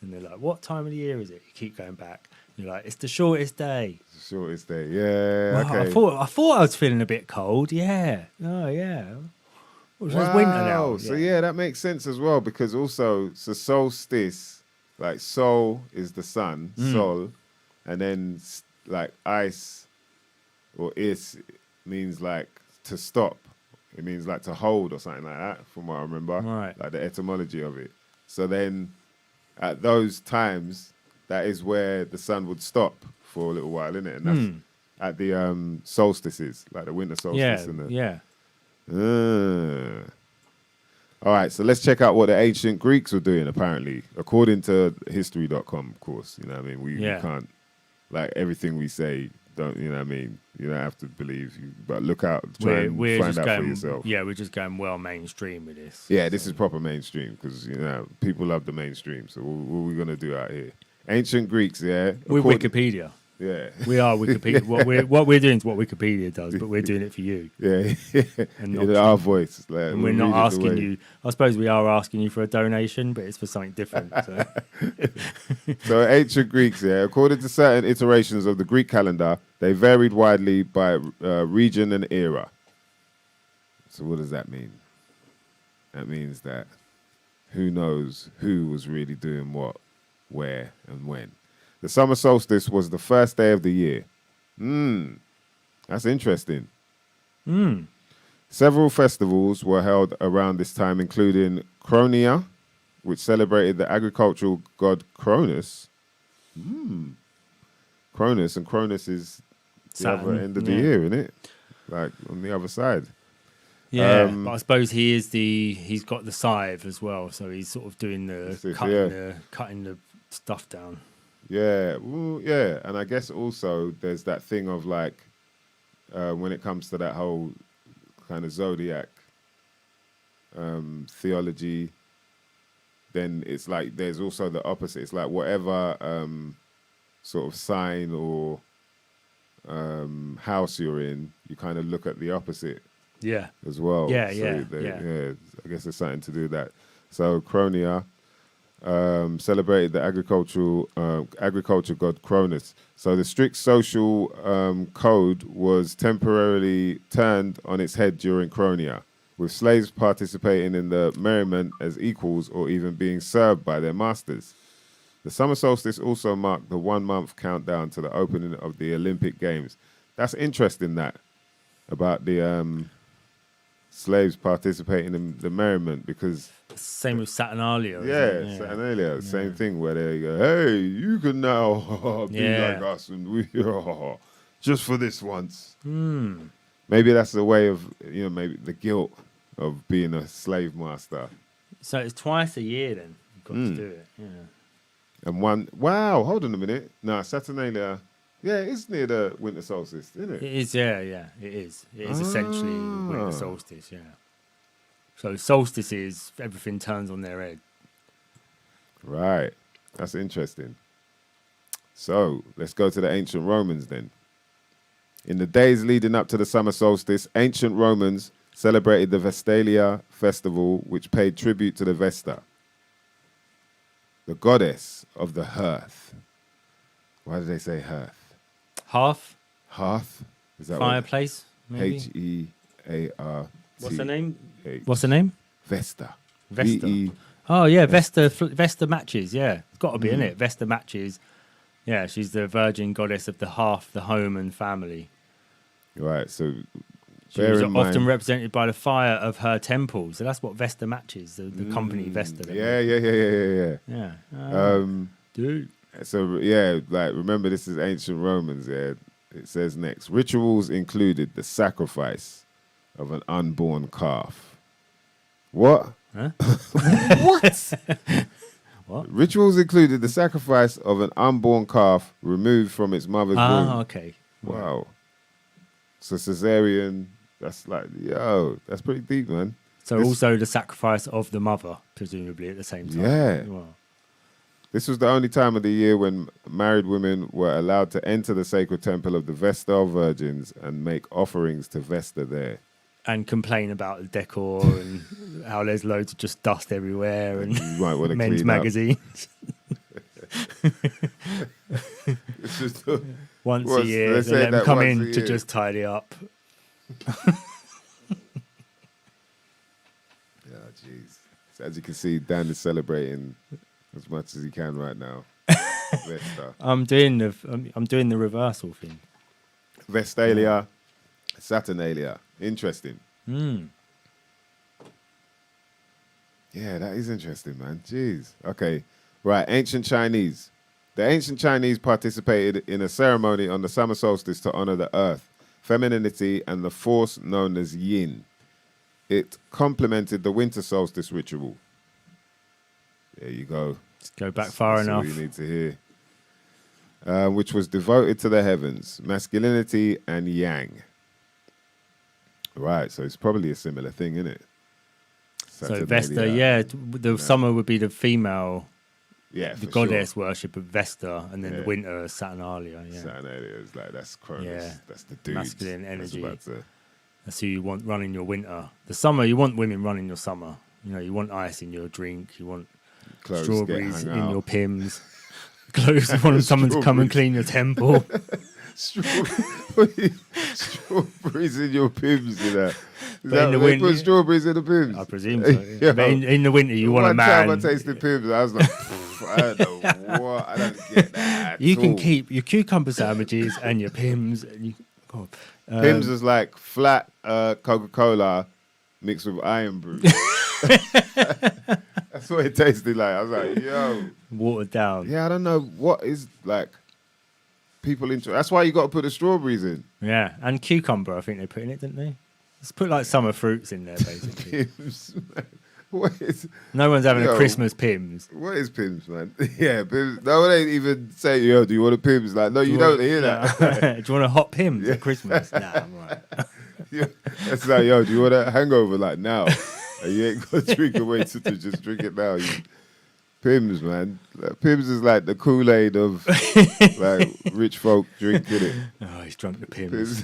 And they're like, what time of the year is it? You keep going back. You're like, it's the shortest day.
It's the shortest day. Yeah.
Wow,
okay.
I thought I was feeling a bit cold. Yeah. Oh, yeah. Well, it's winter now.
So yeah, that makes sense as well, because also, so solstice, like sol is the sun, sol, and then like ice or is means like to stop. It means like to hold or something like that, from what I remember.
Right.
Like the etymology of it. So then at those times, that is where the sun would stop for a little while, isn't it? And that's at the solstices, like the winter solstice. All right, so let's check out what the ancient Greeks were doing, apparently, according to history.com, of course. You know what I mean? We can't, like, everything we say, don't, you know what I mean? You don't have to believe, but look out, try and find out for yourself.
Yeah, we're just going well mainstream with this.
Yeah, this is proper mainstream, because, you know, people love the mainstream, so what are we going to do out here? Ancient Greeks, yeah?
We're Wikipedia.
Yeah.
We are Wikipedia. what we're doing is what Wikipedia does, but we're doing it for you.
Yeah.
And
in our voice. Like,
and we're not asking you. I suppose we are asking you for a donation, but it's for something different. So,
so ancient Greeks, yeah, according to certain iterations of the Greek calendar, they varied widely by region and era. So what does that mean? That means that who knows who was really doing what, where, and when. The summer solstice was the first day of the year. That's interesting. Several festivals were held around this time, including Cronia, which celebrated the agricultural god Cronus. Cronus, and Cronus is the
Saturn,
other end of the year, isn't it? Like on the other side.
yeah, but I suppose he's got the scythe as well, so he's sort of doing cutting the stuff down.
Yeah, well, yeah, and I guess also there's that thing of like when it comes to that whole kind of zodiac theology, then it's like there's also the opposite. It's like whatever sort of sign or house you're in, you kind of look at the opposite.
Yeah.
As well.
Yeah.
I guess there's something to do with that. So Cronia celebrated the agriculture god Cronus. So the strict social code was temporarily turned on its head during Cronia, with slaves participating in the merriment as equals or even being served by their masters. The summer solstice also marked the 1 month countdown to the opening of the Olympic Games. That's interesting, that about the slaves participating in the merriment, because
same with Saturnalia.
Yeah, Saturnalia, same thing, where they go, hey, you can now be like us, and we just for this once. Maybe that's the way of, you know, maybe the guilt of being a slave master.
So it's twice a year then. You've got to do it. Yeah.
And hold on a minute. No, Saturnalia, yeah, it's near the winter solstice, isn't it?
It is, yeah. It is. It is essentially winter solstice, yeah. So solstice is everything turns on their head.
Right. That's interesting. So let's go to the ancient Romans then. In the days leading up to the summer solstice, ancient Romans celebrated the Vestalia festival, which paid tribute to the Vesta, the goddess of the hearth. Why do they say hearth?
Hearth,
Hearth? Is that
fireplace, maybe.
H-E-A-R-T.
What's her name?
H-
What's her name?
Vesta.
Vesta.
V-E-
Oh yeah, Vesta matches. Yeah, it's got to be in it. Vesta matches. Yeah, she's the virgin goddess of the hearth, the home and family.
Right, so
She
bear
was
in
often
mind.
represented by the fire of her temple. So that's what Vesta matches. The company Vesta. they
Yeah.
make. Yeah. Dude.
So yeah, like remember this is ancient Romans. Yeah, it says next rituals included the sacrifice of an unborn calf. What?
Huh?
What?
What?
Rituals included the sacrifice of an unborn calf removed from its mother's womb.
Okay.
Wow. So cesarean. That's like that's pretty deep, man.
So also the sacrifice of the mother, presumably at the same time.
Yeah.
Wow.
This was the only time of the year when married women were allowed to enter the sacred temple of the Vestal Virgins and make offerings to Vesta there.
And complain about the decor and how there's loads of just dust everywhere and
You might want to
men's
clean up.
magazines.
It's just
Once a
What's-
year,
they
and
say
let them
that
come
once
in
a
to
year.
just tidy up.
jeez. So as you can see, Dan is celebrating as much as he can right now. Vesta.
I'm doing the reversal thing.
Vestalia, Saturnalia. Interesting. Yeah, that is interesting, man. Jeez. Okay. Right. Ancient Chinese. The ancient Chinese participated in a ceremony on the summer solstice to honor the earth, femininity, and the force known as yin. It complemented the winter solstice ritual. There you go.
Let's go back far
That's all
enough.
you need to hear. Which was devoted to the heavens, masculinity and yang. Right, so it's probably a similar thing, isn't it?
So Vesta, the summer would be the female,
yeah,
the
for
goddess
sure.
worship of Vesta, and then
Yeah.
the winter Saturnalia. Yeah,
Saturnalia is like that's Cronus.
Yeah.
That's the dude.
Masculine energy.
That's about to,
that's who you want running your winter. The summer, you want women running your summer. You know, you want ice in your drink. You want
clothes
strawberries
get
in
hung
your
out.
Pims. Clothes. You want someone to come and clean your temple.
Strawberries in your Pims, you know. Is
But
that
in the
what they
winter-
put strawberries in the Pims?
I presume so. Yeah.
Yo,
But in the winter, you want a
one
man.
time I tasted Pims, I was like, I don't know what. I don't get that.
You
at
can
all.
keep your cucumber sandwiches and your Pims. And you, God.
Pims is like flat Coca-Cola mixed with iron brew. That's what it tasted like. I was like, yo.
Watered down.
Yeah, I don't know what is like people into. That's why you got to put the strawberries in.
Yeah, and cucumber, I think they put in it, didn't they? Let's put like summer fruits in there, basically.
Pims, man. What is?
No one's having
Yo.
a Christmas Pims.
What is Pims, man? Yeah, Pims. No one ain't even say, yo, do you want a Pims? Like, no, you don't hear that.
Do you want a hot Pims at Christmas? Nah, I'm all right.
Yeah, that's like, yo, do you want a hangover? Like, now. And you ain't got to drink away to just drink it now. Pims, man. Like, Pims is like the Kool-Aid of like rich folk drinking it.
Oh, he's drunk the Pims.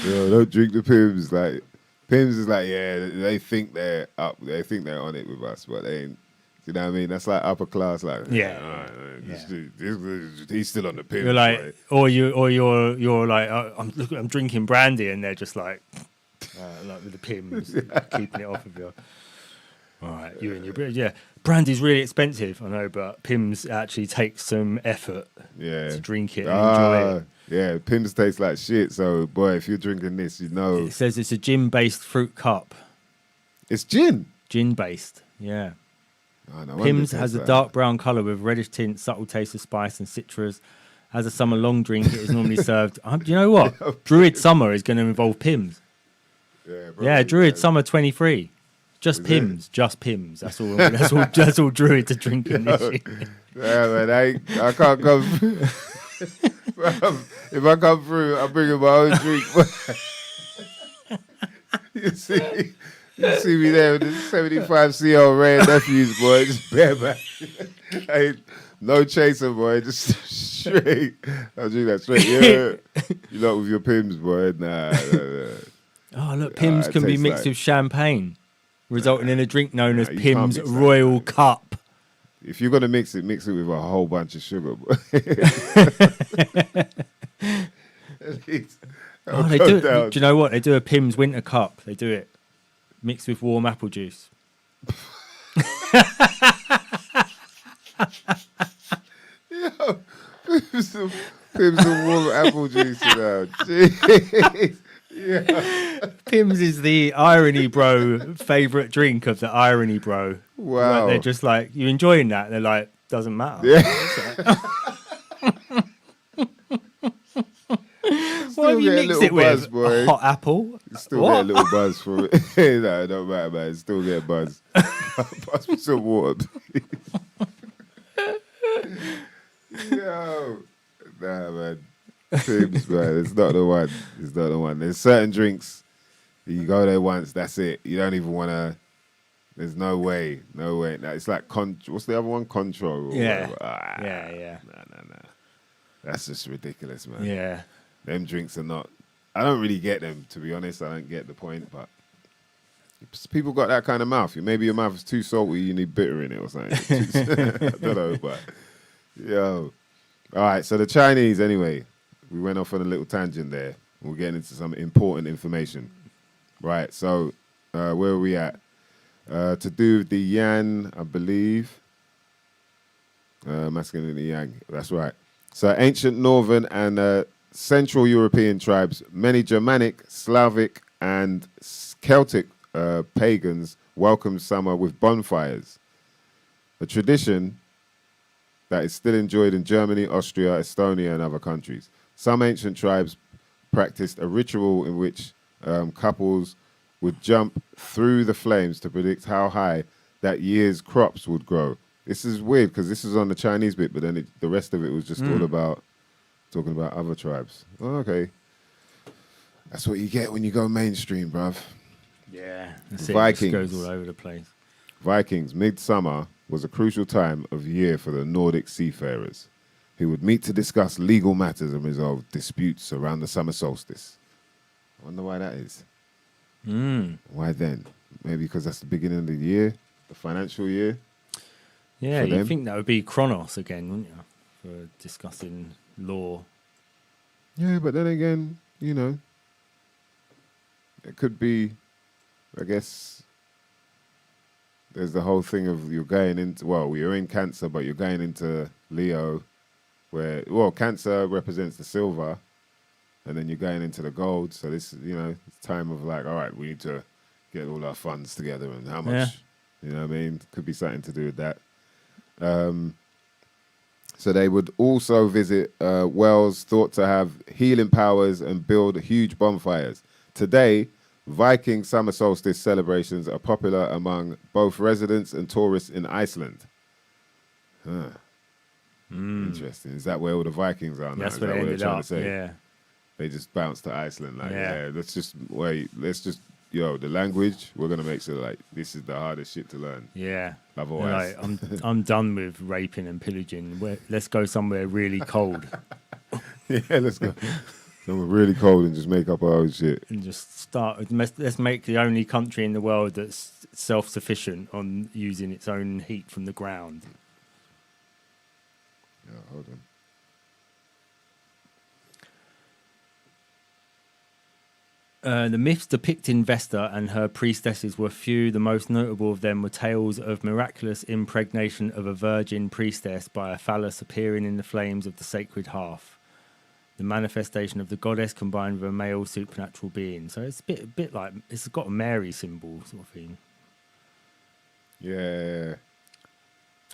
Yo, don't drink the Pims. Like, Pims is like, yeah, they think they're up. They think they're on it with us, but they ain't. You know what I mean? That's like upper class. Like,
Yeah.
all right, he's still on the Pims.
You're like,
right?
or you're like, I'm drinking brandy, and they're just like with the Pims, keeping it off of you. All right, you and your yeah. Brandy's really expensive, I know, but Pims actually takes some effort to drink it and enjoy it.
Yeah, Pims taste like shit. So, boy, if you're drinking this, you know.
It says it's a gin-based fruit cup.
It's gin?
Gin-based, yeah.
Oh, no wonder it
Pims
tastes
has a
like
dark brown colour with reddish tint, subtle taste of spice and citrus. As a summer long drink, it is normally served. You know what? Druid Summer is going to involve Pims. Yeah, Druid Summer 23. Just
Is
Pims, just Pims. That's all. That's all Druids are drinking this year.
Yeah, man, I can't come. If I come through, I'm bringing my own drink. You see, You see me there with the 75 CO Ray nephews, boy. Just bareback. Hey, no chaser, boy. Just straight. I'll do that straight. Yeah. You lot with your Pims, boy. Nah.
Oh, look, Pims
it
can be
tastes
mixed
like-
with champagne, resulting in a drink known as
you can't
Pims
mix that,
Royal
man.
Cup.
If you're gonna mix it with a whole bunch of sugar, boy. At least
Oh,
it'll
they
go
do.
down.
Do you know what? They do a Pims Winter Cup. They do it mixed with warm apple juice.
Pims and warm apple juice now. Jeez. Yeah.
Pims is the Irony Bro favorite drink of the Irony Bro.
Wow.
Like, they're just like, you enjoying that? They're like, doesn't matter.
Yeah.
What have you
get a
mixed
little
it
buzz,
with?
boy.
A hot apple?
Still
What?
get a little buzz from it. No, it don't matter, man. Still get buzz. Pass me some water, please. Yo. Nah, man. Pims, man. It's not the one. It's not the one. There's certain drinks, you go there once, that's it. You don't even want to. There's no way. No way. Nah, it's like, what's the other one? Control. Or
Yeah.
whatever.
Yeah.
Nah. That's just ridiculous, man.
Yeah.
Them drinks are not. I don't really get them, to be honest. I don't get the point, but people got that kind of mouth. Maybe your mouth is too salty. You need bitter in it or something. I don't know, but yo. All right, so the Chinese, anyway. We went off on a little tangent there. We're getting into some important information. Right, so where are we at? To do with the Yan, I believe. Masculine and the Yang, that's right. So ancient Northern and Central European tribes, many Germanic, Slavic, and Celtic pagans welcomed summer with bonfires. A tradition that is still enjoyed in Germany, Austria, Estonia, and other countries. Some ancient tribes practiced a ritual in which couples would jump through the flames to predict how high that year's crops would grow. This is weird because this is on the Chinese bit, but then the rest of it was just all about talking about other tribes. Oh, okay. That's what you get when you go mainstream, bruv.
Yeah.
Vikings.
It just goes all over the place.
Vikings, midsummer was a crucial time of year for the Nordic seafarers, who would meet to discuss legal matters and resolve disputes around the summer solstice. I wonder why that is. Why then? Maybe because that's the beginning of the year, the financial year.
Yeah,
for
you'd
them.
think that would be Kronos again, wouldn't you? For discussing law.
Yeah, but then again, you know, it could be, I guess, there's the whole thing of you're going into, well, you're in Cancer, but you're going into Leo, where, well, Cancer represents the silver, and then you're going into the gold. So this, you know, it's time of like, all right, we need to get all our funds together and how much,
Yeah.
you know what I mean? Could be something to do with that. So they would also visit wells thought to have healing powers and build huge bonfires. Today, Viking summer solstice celebrations are popular among both residents and tourists in Iceland. Huh. Interesting. Is that where all the Vikings are now?
That's
Is
where
that
they
what they're
ended
trying
up.
to say?
Yeah.
They just bounced to Iceland. Like,
Yeah.
yeah, let's just wait. Let's just, the language, we're going to make sure, like, this is the hardest shit to learn.
Yeah.
Otherwise.
Like, I'm done with raping and pillaging. Let's go somewhere really cold
Yeah, let's go. Somewhere really cold and just make up our own shit.
and just start. Let's make the only country in the world that's self-sufficient on using its own heat from the ground.
Yeah, hold on.
The myths depicting Vesta and her priestesses were few. The most notable of them were tales of miraculous impregnation of a virgin priestess by a phallus appearing in the flames of the sacred hearth. The manifestation of the goddess combined with a male supernatural being. So it's a bit like, it's got a Mary symbol sort of thing.
Yeah.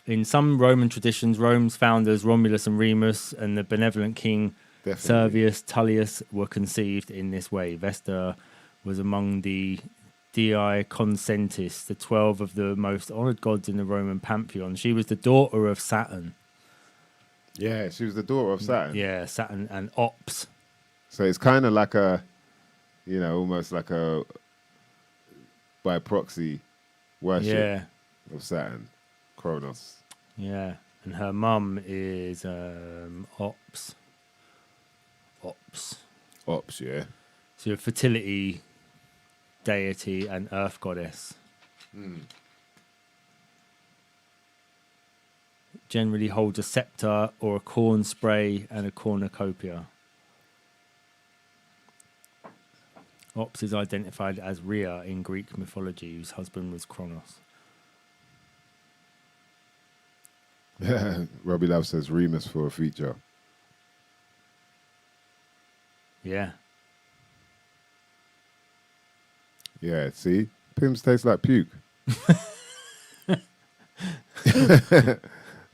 In some Roman traditions, Rome's founders Romulus and Remus and the benevolent king
Definitely.
Servius Tullius were conceived in this way. Vesta was among the Dii Consentis, the 12 of the most honoured gods in the Roman pantheon. She was the daughter of Saturn.
Yeah, she was the daughter of Saturn.
Yeah, Saturn and Ops.
So it's kind of like a, almost like a by proxy worship
Yeah.
of Saturn, Kronos.
Yeah. And her mum is Ops.
Ops, yeah.
So a fertility deity and earth goddess. Generally holds a scepter or a corn spray and a cornucopia. Ops is identified as Rhea in Greek mythology, whose husband was Kronos.
Robbie Love says Remus for a feature.
Yeah.
Yeah, see? Pims taste like puke.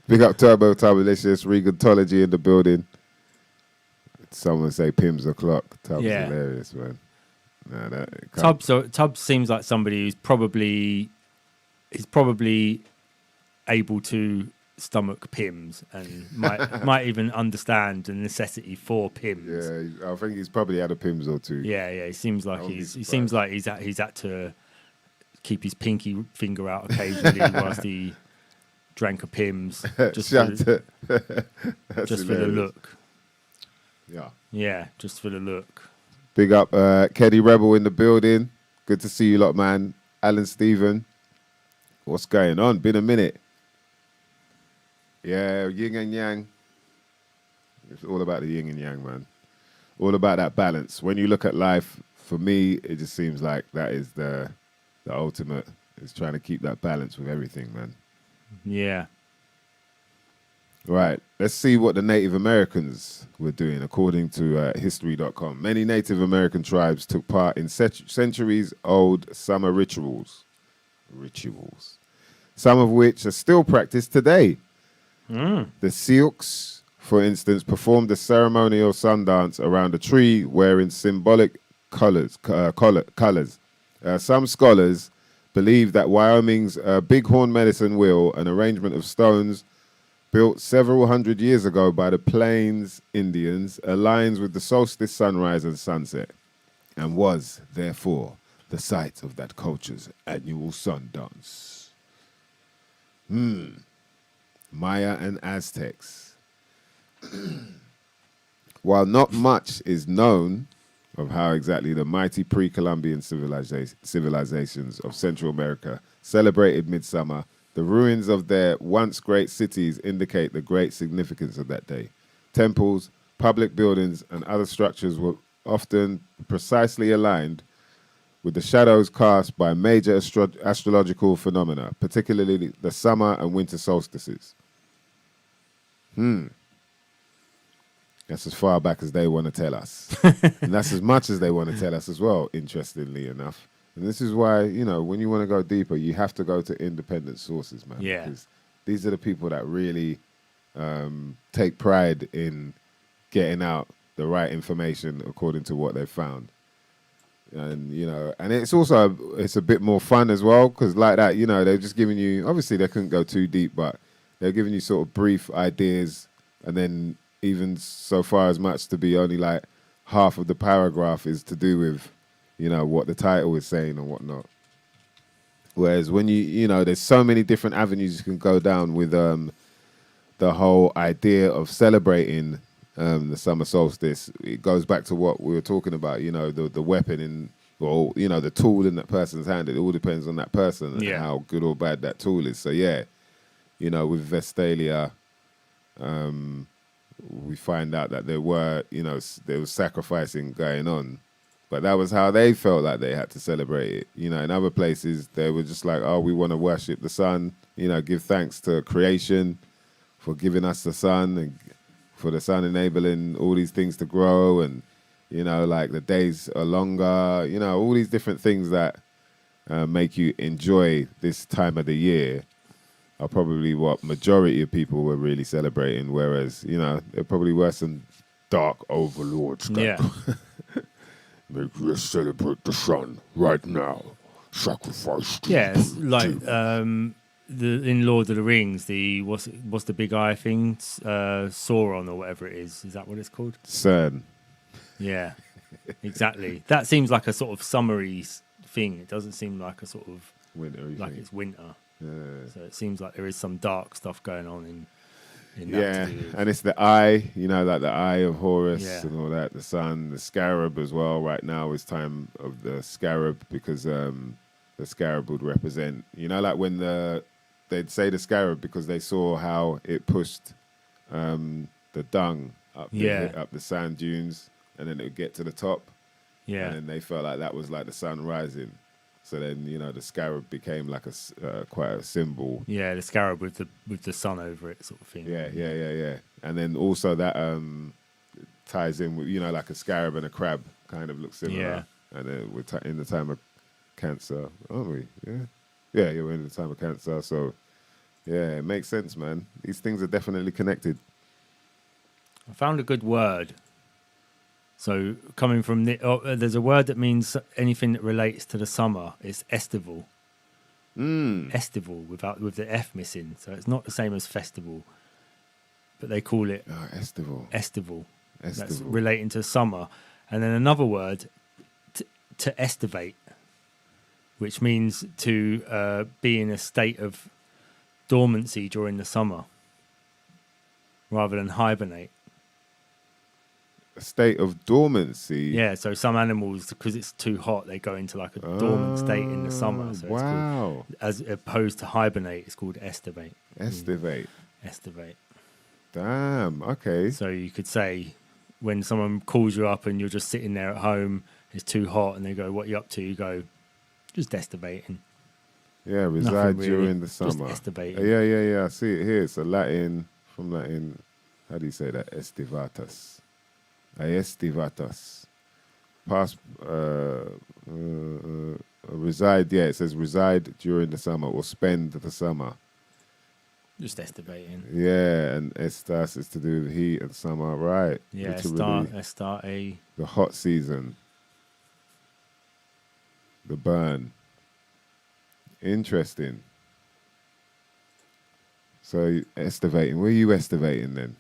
Big up Turbo Turbulicious, Regantology in the building. Someone say Pims o'clock. Tubbs
Yeah.
hilarious, man. Nah, that can't-
Tubbs seems like somebody who's probably able to stomach Pims and might even understand the necessity for Pims.
Yeah, I think he's probably had a Pims or two.
Yeah. He seems like
he's
he's had to keep his pinky finger out occasionally whilst he drank a Pims just for the look.
Yeah.
Yeah, just for the look.
Big up Keddy Rebel in the building. Good to see you lot, man. Alan Stephen. What's going on? Been a minute. Yeah, yin and yang. It's all about the yin and yang, man. All about that balance. When you look at life, for me, it just seems like that is the ultimate. Is trying to keep that balance with everything, man.
Yeah.
Right, let's see what the Native Americans were doing, according to History.com. Many Native American tribes took part in centuries-old summer rituals, some of which are still practiced today. The Sioux, for instance, performed a ceremonial sundance around a tree wearing symbolic colors. Some scholars believe that Wyoming's bighorn medicine wheel, an arrangement of stones built several hundred years ago by the Plains Indians, aligns with the solstice sunrise and sunset, and was, therefore, the site of that culture's annual sun dance. Maya and Aztecs. While not much is known of how exactly the mighty pre-Columbian civilizations of Central America celebrated midsummer, the ruins of their once great cities indicate the great significance of that day. Temples, public buildings, and other structures were often precisely aligned with the shadows cast by major astrological phenomena, particularly the summer and winter solstices. That's as far back as they want to tell us. And that's as much as they want to tell us as well, interestingly enough. And this is why, you know, when you want to go deeper, you have to go to independent sources, man.
Yeah.
Because these are the people that really take pride in getting out the right information according to what they've found. And, you know, and it's also, it's a bit more fun as well, because like that, you know, they're just giving you, obviously they couldn't go too deep, but they're giving you sort of brief ideas, and then even so far as much to be only like half of the paragraph is to do with, you know, what the title is saying and whatnot. Whereas when you know, there's so many different avenues you can go down with the whole idea of celebrating the summer solstice. It goes back to what we were talking about, you know, the weapon in, or, you know, the tool in that person's hand. It all depends on that person and how good or bad that tool is. So, yeah, you know, with Vestalia, we find out that there were, you know, there was sacrificing going on. But that was how they felt like they had to celebrate it. You know, in other places, they were just like, oh, we want to worship the sun, you know, give thanks to creation for giving us the sun and for the sun enabling all these things to grow. And, you know, like the days are longer, you know, all these different things that make you enjoy this time of the year are probably what majority of people were really celebrating. Whereas, you know, there probably were some dark overlords that let's celebrate the sun right now. Sacrifice.
Yeah, it's like in Lord of the Rings, what's the big eye thing? Sauron or whatever it is. Is that what it's called?
CERN.
Yeah, exactly. That seems like a sort of summary thing. It doesn't seem like a sort of
Winter,
like it's winter.
Yeah.
So it seems like there is some dark stuff going on in that.
Yeah,
to do with-
and it's the eye, like the eye of Horus
Yeah.
and all that. The sun, the scarab as well. Right now is time of the scarab because the scarab would represent, like when they'd say the scarab because they saw how it pushed the dung up the sand dunes, and then it would get to the top.
Yeah.
And then they felt like that was like the sun rising. So then, the scarab became like quite a symbol.
Yeah, the scarab with the sun over it, sort of thing.
Yeah. And then also that ties in with, like a scarab and a crab kind of look similar.
Yeah.
And then we're in the time of Cancer, aren't we? Yeah. Yeah, we're in the time of Cancer. So, yeah, it makes sense, man. These things are definitely connected.
I found a good word. So coming from there's a word that means anything that relates to the summer. It's estival. Estival with the F missing. So it's not the same as festival, but they call it
estival.
Estival. That's
Estival.
relating to summer. And then another word, to estivate, which means to be in a state of dormancy during the summer, rather than hibernate.
A state of dormancy.
Yeah, so some animals, because it's too hot, they go into like a dormant state in the summer. So it's called, as opposed to hibernate, it's called estivate.
Estivate.
Estivate.
Damn. Okay.
So you could say when someone calls you up and you're just sitting there at home, it's too hot, and they go, "What are you up to?" You go, "Just estivating."
Yeah, reside
really,
during the
just
summer.
estivating.
Yeah. I see it here. It's from Latin. How do you say that? Estivatus. Estivatus. Past reside. Yeah, it says reside during the summer or spend the summer.
Just estivating.
Yeah, and estas is to do with heat and summer, right?
Yeah,
Literally
start a
the hot season. The burn. Interesting. So estivating. Where are you estivating then?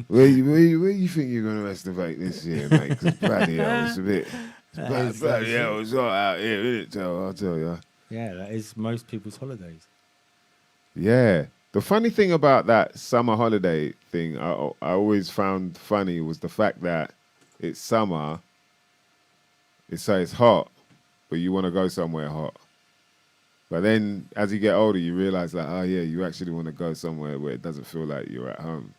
where you think you're going to estivate this year, mate? Because bloody hell, it's a bit... Bloody hell, it's hot out here, isn't it? I'll tell you.
Yeah, that is most people's holidays.
Yeah. The funny thing about that summer holiday thing, I always found funny was the fact that it's summer, it's hot, but you want to go somewhere hot. But then as you get older, you realize like, oh yeah, you actually want to go somewhere where it doesn't feel like you're at home.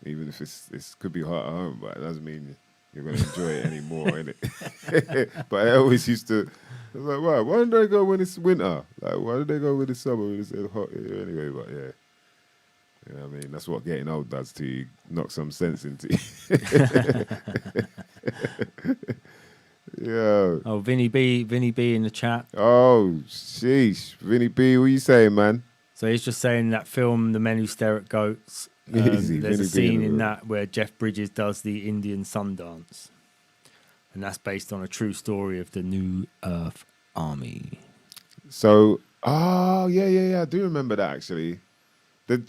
Even if it could be hot at home, but it doesn't mean you're going to enjoy it anymore, innit? But I always used to, I was like, wow, why don't they go when it's winter? Like, why don't they go when it's summer when it's hot here anyway? But yeah. You know what I mean? That's what getting old does to you. Knock some sense into you. Yo.
Oh, Vinny B in the chat.
Oh, sheesh. Vinny B, what you saying, man?
So he's just saying that film, The Men Who Stare at Goats.
Easy,
there's a
Vinny B
scene
in
in
the
that where Jeff Bridges does the Indian sun dance. And that's based on a true story of the New Earth Army.
So, yeah, I do remember that actually.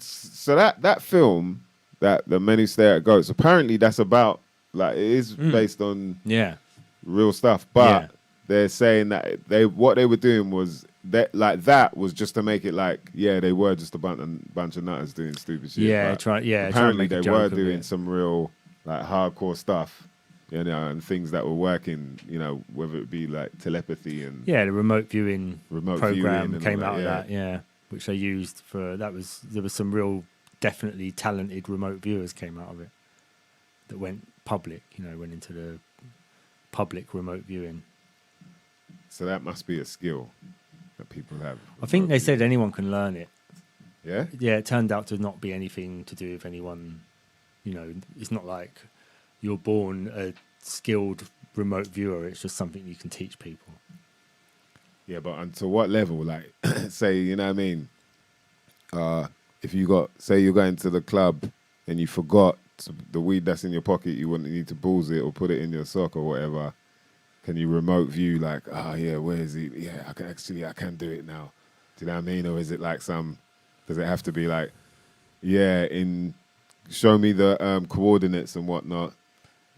So that film, that The Men Who Stare at Goats, apparently that's about, like, it is based on real stuff, but they're saying that what they were doing was that was just to make it like, yeah, they were just a bunch of nutters doing stupid shit. Apparently they were doing some real like hardcore stuff, and things that were working, whether it be like telepathy and
the remote viewing program came out of that, which they used for there was some real definitely talented remote viewers came out of it that went public, went into the public remote viewing.
So that must be a skill that people have.
I think they said anyone can learn it.
Yeah?
Yeah, it turned out to not be anything to do with anyone. It's not like you're born a skilled remote viewer. It's just something you can teach people.
Yeah, but unto what level? Like, say, you know what I mean? If say you're going to the club and you forgot the weed that's in your pocket, you wouldn't need to balls it or put it in your sock or whatever. Can you remote view like, where is he? Yeah, I can do it now. Do you know what I mean? Or is it like does it have to be like, show me the coordinates and whatnot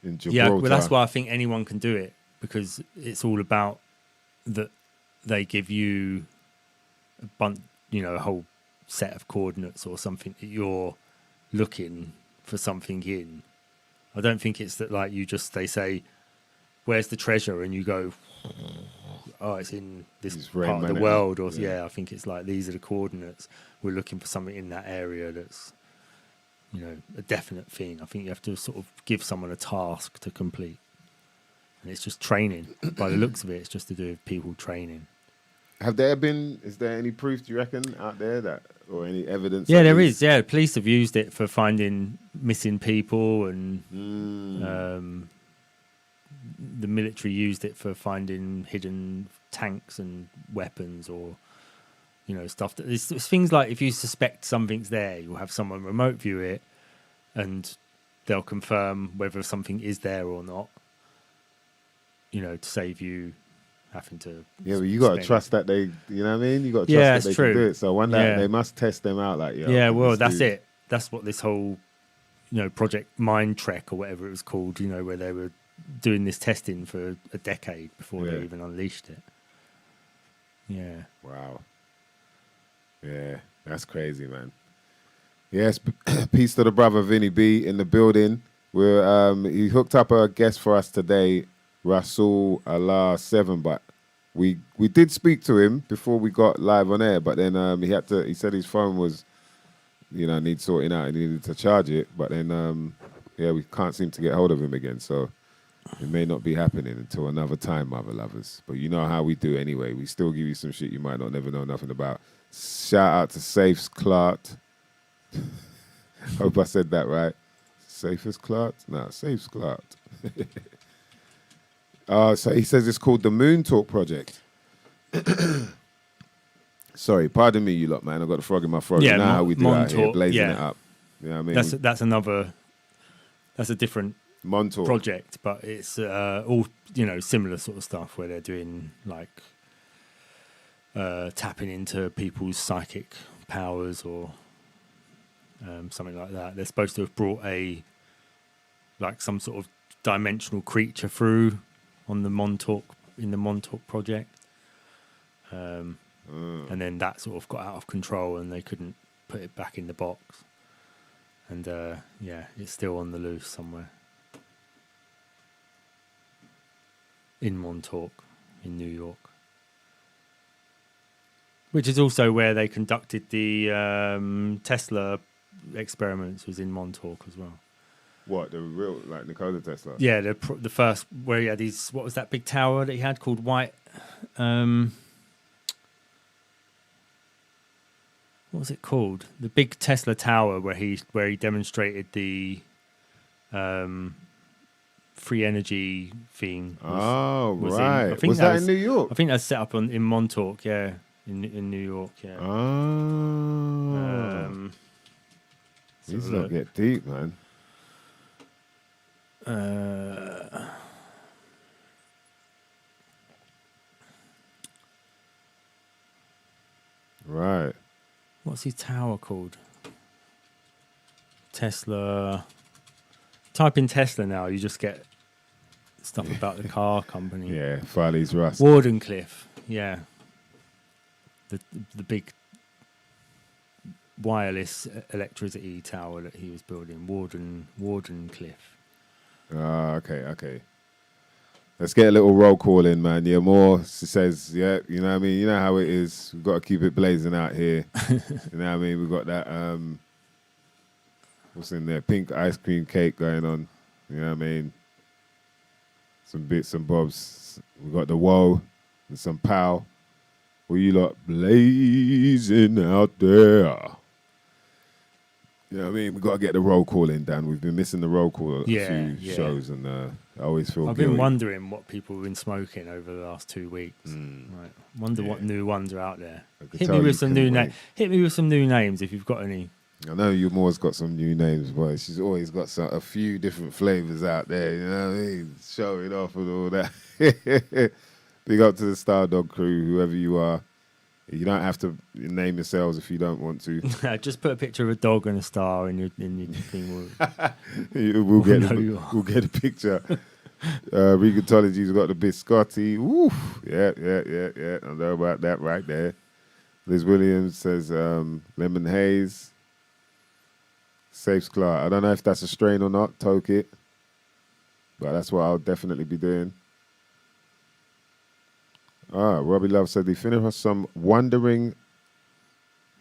in Gibraltar?
Yeah, well, that's why I think anyone can do it, because it's all about that they give you a whole set of coordinates or something that you're looking for something in. I don't think it's that like they say, where's the treasure? And you go, oh, it's in this part of the world. Or yeah, I think it's like, these are the coordinates. We're looking for something in that area that's, a definite thing. I think you have to sort of give someone a task to complete. And it's just training. By the looks of it, it's just to do with people training.
Is there any proof, do you reckon, out there or any evidence?
Yeah, there is. Yeah, police have used it for finding missing people, and the military used it for finding hidden tanks and weapons, or stuff. It's things like, if you suspect something's there, you'll have someone remote view it, and they'll confirm whether something is there or not. To save you having to.
Yeah, but you got to trust that they, you know what I mean? You got to trust that they can do it. So one day they must test them out. Like,
yeah, well, that's it. That's what this whole, Project Mind Trek or whatever it was called. Where they were doing this testing for a decade before they even unleashed it. Yeah.
Wow. Yeah, that's crazy, man. Yes, peace to the brother Vinny B in the building. He hooked up a guest for us today, Rasul Allah 7, but we did speak to him before we got live on air, but then he said his phone was needs sorting out and he needed to charge it, but then we can't seem to get hold of him again, so it may not be happening until another time, mother lovers. But you know how we do anyway. We still give you some shit you might not never know nothing about. Shout out to Safes Clark. Hope I said that right. Safest Clark? No, Safes Clark. So he says it's called the Moon Talk Project. Sorry, pardon me, you lot, man. I've got a frog in my throat.
Yeah,
you know how we do out here, blazing
it
up. You know what I mean?
That's a different
Montauk
project, but it's all similar sort of stuff where they're doing like tapping into people's psychic powers or something like that. They're supposed to have brought some sort of dimensional creature through on the Montauk project, and then that sort of got out of control and they couldn't put it back in the box, and it's still on the loose somewhere in Montauk in New York, which is also where they conducted the Tesla experiments, was in Montauk as well.
What, the real, like Nikola Tesla?
Yeah, the first, where he had his, what was that big tower that he had called White? What was it called? The big Tesla tower where he was the free energy thing.
Right. Was that in New York?
I think that's set up in Montauk, yeah. In New York, yeah.
These not get deep, man. Right.
What's his tower called? Tesla. Type in Tesla now, you just get stuff about the car company.
Yeah, Farley's Rust.
Wardenclyffe, yeah. The big wireless electricity tower that he was building, Wardenclyffe.
Okay. Let's get a little roll call in, man. Yeah, Moore says, yeah, you know what I mean? You know how it is. We've got to keep it blazing out here. You know what I mean? We've got that, what's in there? Pink ice cream cake going on. You know what I mean? Some bits and bobs. We've got the woe and some pow. What you lot blazing out there? You know what I mean? We've got to get the roll call in, Dan. We've been missing the roll call at a few shows, and I always feel guilty.
I've been wondering what people have been smoking over the last 2 weeks. Right. Wonder what new ones are out there. Hit me with some new names. Hit me with some new names if you've got any.
I know you've always got some new names, but she's always got a few different flavors out there. You know what I mean? Showing off and all that. Big up to the Star Dog crew, whoever you are. You don't have to name yourselves if you don't want to.
Just put a picture of a dog and a star in your thing.
We'll get a picture. Regantology's got the biscotti. Woo. Yeah. I know about that right there. Liz Williams says lemon haze. Safes Clark. I don't know if that's a strain or not. Toke it. But that's what I'll definitely be doing. Robbie Love said he finished us some Wandering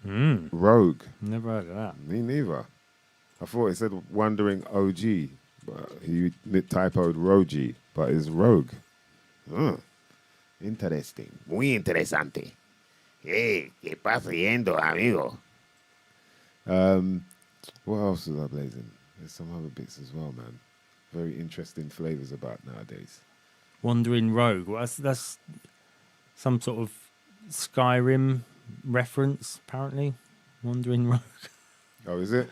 Rogue.
Never heard of that.
Me neither. I thought it said Wandering OG, but he typoed Rogi, but it's Rogue. Interesting.
Muy interesante. Hey, ¿qué pasa yendo, amigo?
What else was I blazing? There's some other bits as well, man. Very interesting flavors about nowadays.
Wandering Rogue. Well, that's some sort of Skyrim reference, apparently. Wandering Rogue.
Oh, is it?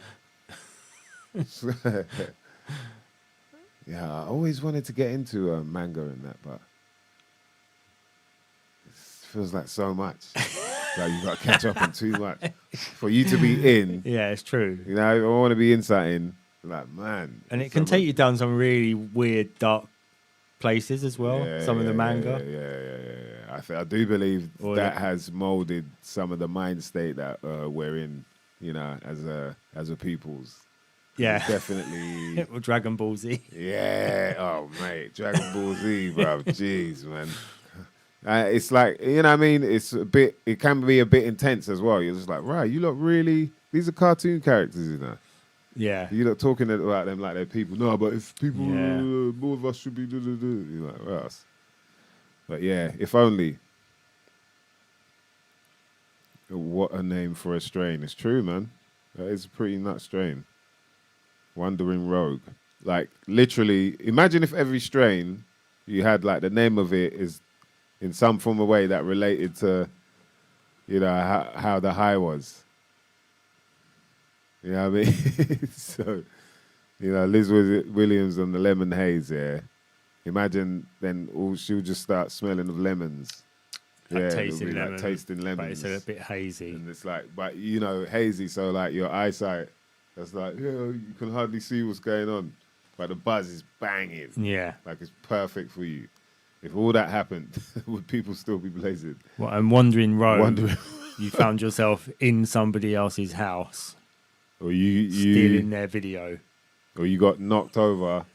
Yeah, I always wanted to get into manga and that, but it feels like so much. Like you got to catch up on too much for you to be in.
Yeah, it's true.
You know, I want to be inside in. Like, man.
And it can take you down some really weird, dark places as well. Some of the manga.
Yeah. I do believe that has molded some of the mind state that we're in, you know, as a peoples.
Yeah.
It's definitely.
Or Dragon Ball Z.
Yeah. Oh, mate. Dragon Ball Z, bro. Jeez, man. It's like, you know what I mean? It can be a bit intense as well. You're just like, right, you lot really, these are cartoon characters, you know?
Yeah.
You're not talking about them like they're people. No, but if people, more of us should be, you're like, Ross. But yeah, if only. What a name for a strain. It's true, man. That is a pretty nut strain. Wandering Rogue. Like, literally, imagine if every strain you had, like, the name of it is in some form of way that related to, you know, how the high was. You know what I mean? So, you know, Liz Williams on the lemon haze, yeah. Imagine then she'll just start smelling of lemons.
Like tasting lemon,
like tasting lemons.
but it's a bit hazy.
And it's like, but you know, hazy, so like your eyesight, that's like, you can hardly see what's going on. But the buzz is banging.
Yeah.
Like it's perfect for you. If all that happened, would people still be blazing?
Well, I'm Wandering Rogue. You found yourself in somebody else's house.
Or you
stealing their video.
Or you got knocked over,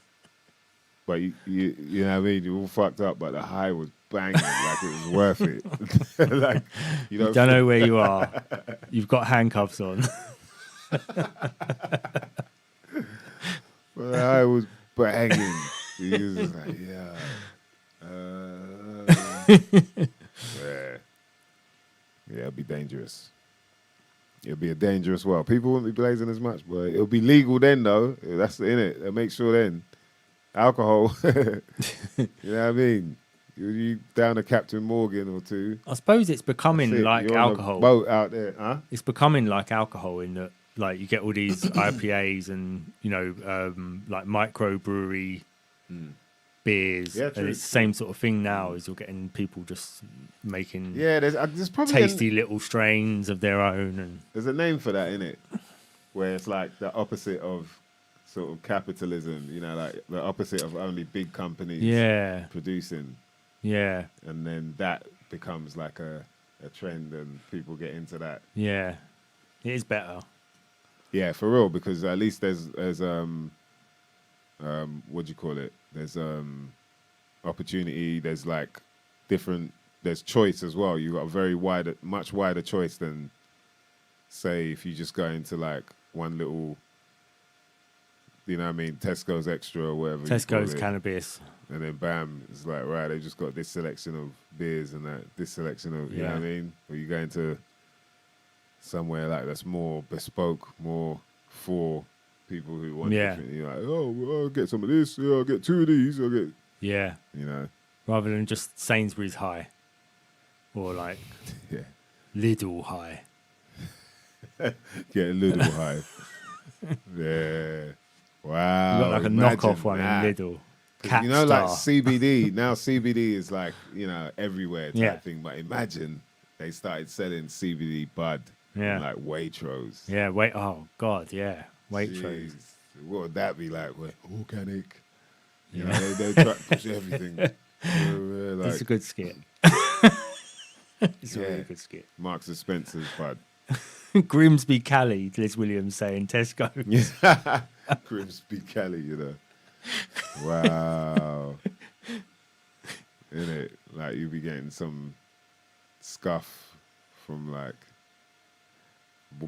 but you know what I mean? You're all fucked up, but the high was banging, like it was worth it. Like you
don't know where you are. You've got handcuffs on.
But the high was banging. He was just like, yeah, it'd be dangerous. It'll be a dangerous world. People won't be blazing as much, but it'll be legal then, though. That's in it. They'll make sure then. Alcohol. You know what I mean? You down a Captain Morgan or two.
I suppose it's becoming like
You're
alcohol.
On a boat out there, huh?
It's becoming like alcohol in that, like, you get all these IPAs and, you know, like microbrewery beers.
Yeah,
and it's the same sort of thing now as you're getting people just making
there's probably
tasty little strains of their own. And
there's a name for that, innit? Where it's like the opposite of sort of capitalism, you know, like the opposite of only big companies producing.
Yeah.
And then that becomes like a trend and people get into that.
Yeah. It is better.
Yeah, for real, because at least there's what do you call it? There's opportunity, there's like there's choice as well. You got a much wider choice than, say, if you just go into like one little, you know what I mean, Tesco's Extra or whatever.
Tesco's Cannabis.
And then bam, it's like, right, they just got this selection of beers and this selection of, you know what I mean? Or you go into somewhere like that's more bespoke, more for people who want different. You're like, I'll get some of this, I'll get two of these, I'll get...
Yeah.
You know?
Rather than just Sainsbury's High. Or like Lidl High.
Get a Lidl High. Yeah. Wow.
You got like a knockoff one in Lidl.
You know, like CBD, now CBD is like, you know, everywhere type thing. But imagine they started selling CBD bud in like Waitrose.
Yeah, oh God, yeah. Waitrose.
What would that be like? Organic. You know, they try to push everything. Like,
It's a good skit. It's a really good skit.
Marks and Spencer's, bud.
Grimsby Cali, Liz Williams saying Tesco.
Grimsby Cali, you know. Wow. Innit? Like, you be getting some scuff from, like,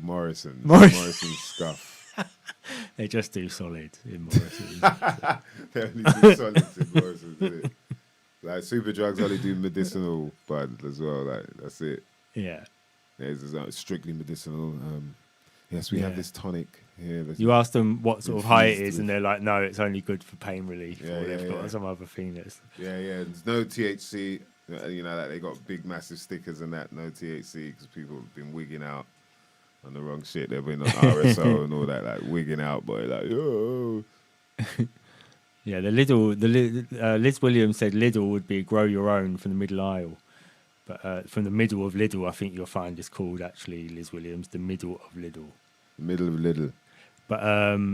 Morrison's scuff.
They just do solid in Morrison's.
They only do solids in Morrison's, innit? Like, super drugs only do medicinal, bud, as well. Like, that's it.
Yeah.
It's strictly medicinal. Yes, we have this tonic here.
You ask them what sort of high it is, and they're like, no, it's only good for pain relief.
Yeah,
or they've got some other thing that's...
Yeah. There's no THC. You know, like they got big, massive stickers and that, no THC, because people have been wigging out on the wrong shit. They've been on RSO and all that, like wigging out, boy, like, oh.
Yeah, Liz Williams said Lidl would be grow your own from the middle aisle. But from the middle of Lidl, I think you'll find it's called, actually, Liz Williams, the middle of Lidl.
Middle of Lidl.
But,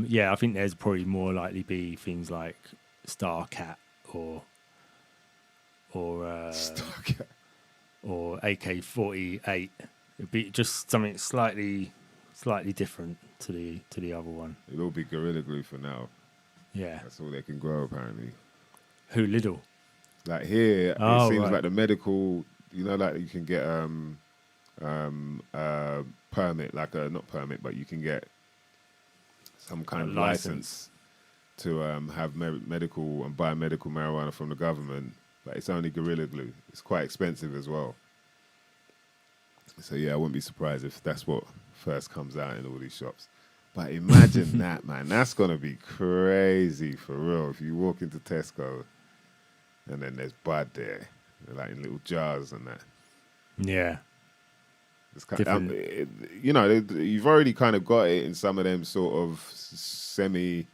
yeah, I think there's probably more likely be things like Star Cat or
Starcat.
Or AK-48. It'd be just something slightly different to the other one.
It'll all be Gorilla Glue for now.
Yeah.
That's all they can grow, apparently.
Who, Lidl?
Like here, it seems like the medical, you know, like you can get permit, like not permit, but you can get some kind of license to have medical and biomedical marijuana from the government, but it's only Gorilla Glue. It's quite expensive as well. So yeah, I wouldn't be surprised if that's what first comes out in all these shops. But imagine that, man. That's going to be crazy for real. If you walk into Tesco and then there's bud there, like in little jars and that.
Yeah.
It's kind of, you know, you've already kind of got it in some of them sort of semi,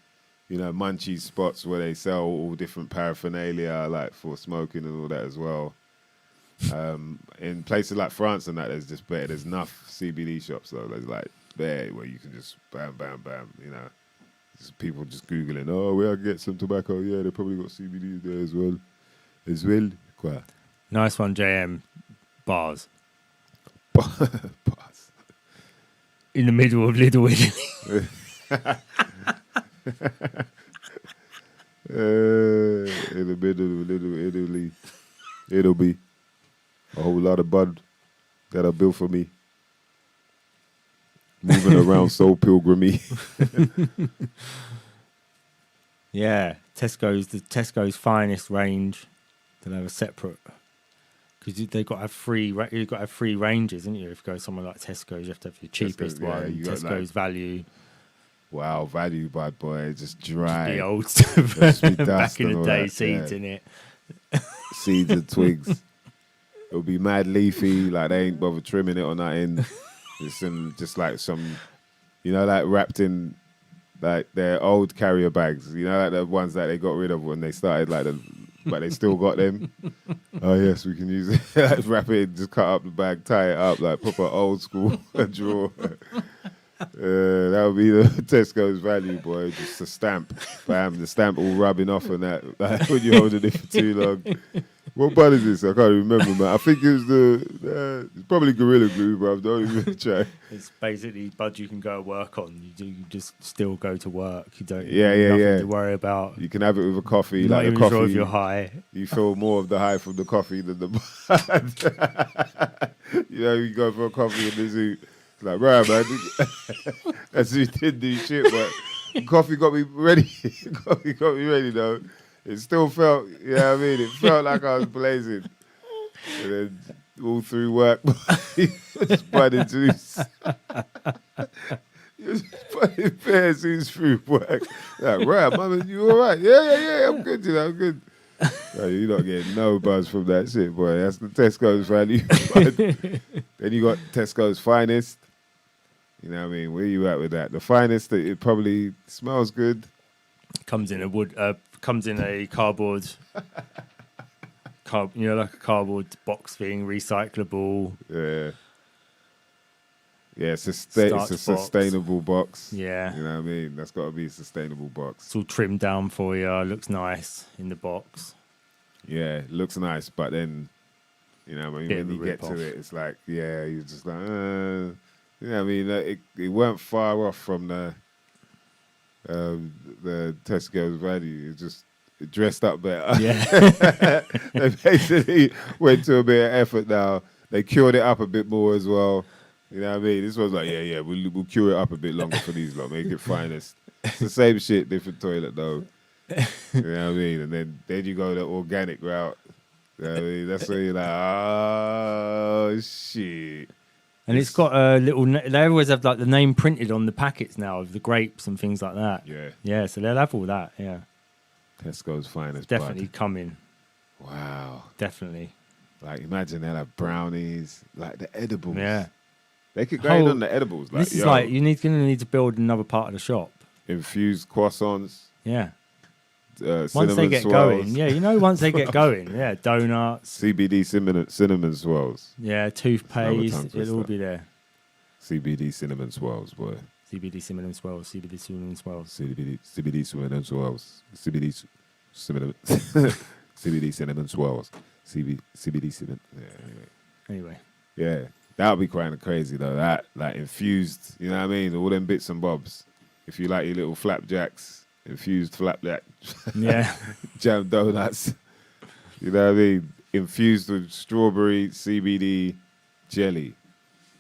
you know, munchie spots where they sell all different paraphernalia, like for smoking and all that as well. In places like France and that, there's enough CBD shops though. There's like there where you can just bam, you know, just people just Googling, oh, where I get some tobacco? Yeah, they probably got CBD there as well. Quoi?
Nice one, JM. Bars.
Bars.
In the middle of Little Italy.
In the middle of Little Italy, it'll be a whole lot of bud that are built for me. Moving around so pilgrimy.
Yeah, the Tesco's finest range. They'll have a separate, because they've got to have free. You've got to have free ranges, haven't you? If you go somewhere like Tesco's, you have to have the cheapest one. Tesco's like, value.
Wow, value, bad boy. Just dry.
Just the old stuff. Back in the day,
that,
seeds in it.
Seeds and twigs. It'll be mad leafy, like they ain't bothered trimming it on that end. It's in just like some, you know, like wrapped in like their old carrier bags. You know, like the ones that they got rid of when they started, like but they still got them. Oh yes, we can use it. Like, wrap it, just cut up the bag, tie it up, like proper old school drawer. That would be the Tesco's value, boy. Just a stamp, bam, the stamp all rubbing off on that. Like when you're holding it for too long. What bud is this? I can't remember, man. I think it was it's probably Gorilla Glue, but I don't even try.
It's basically bud you can go to work on. You just still go to work. You don't.
Nothing
to worry about.
You can have it with a coffee.
Not
like
even
the coffee,
sure if you're high.
You feel more of the high from the coffee than the bud. You know, you go for a coffee in the zoo. It's like, right, man. That's who did do shit, but coffee got me ready. Coffee got me ready, though. It still felt, you know what I mean? It felt like I was blazing. And then all through work, just budding juice. Just budding pear juice through work. Like, right, mama, you all right? Yeah, I'm good, you know, I'm good. Right, you're not getting no buzz from that shit, boy. That's the Tesco's value. Then you got Tesco's finest. You know what I mean? Where you at with that? The finest, it probably smells good.
Comes in a cardboard, like a cardboard box thing, recyclable.
Yeah. Yeah, it's a
Starch box.
sustainable box.
Yeah.
You know what I mean? That's got to be a sustainable box.
It's all trimmed down for you. Looks nice in the box.
Yeah, it looks nice, but then, you know what I mean?
Bit
When
of a
you get to
rip-off.
it, it's like, yeah, you're just like, you know what I mean? It weren't far off from the Tesco's value. It just dressed up better.
Yeah.
They basically went to a bit of effort now. They cured it up a bit more as well. You know what I mean? This was like, yeah, we'll cure it up a bit longer for these lot, make it finest. It's the same shit, different toilet though. You know what I mean? And then you go the organic route. You know what I mean? That's where you're like, oh shit.
And it's got a little. They always have like the name printed on the packets now of the grapes and things like that.
Yeah.
Yeah. So they'll have all that. Yeah.
Tesco's finest.
Definitely coming.
Wow.
Definitely.
Like imagine they'll have brownies, like the edibles.
Yeah.
They could go in on the edibles. Like,
This is like you're gonna need to build another part of the shop.
Infused croissants.
Yeah.
Once
they get
swirls.
going, yeah, once they get going, yeah, donuts,
CBD cinnamon swirls.
yeah, toothpaste, it'll all be there.
CBD cinnamon swirls, boy.
CBD cinnamon swirls, CBD cinnamon swirls.
CBD cinnamon swirls. CBD cinnamon CBD cinnamon swirls. CBD cinnamon. Yeah,
Anyway.
Yeah, that would be kind of crazy though. That like infused, you know what I mean? All them bits and bobs. If you like your little flapjacks. Infused flapjack,
Yeah.
jam donuts. You know what I mean? Infused with strawberry, CBD, jelly.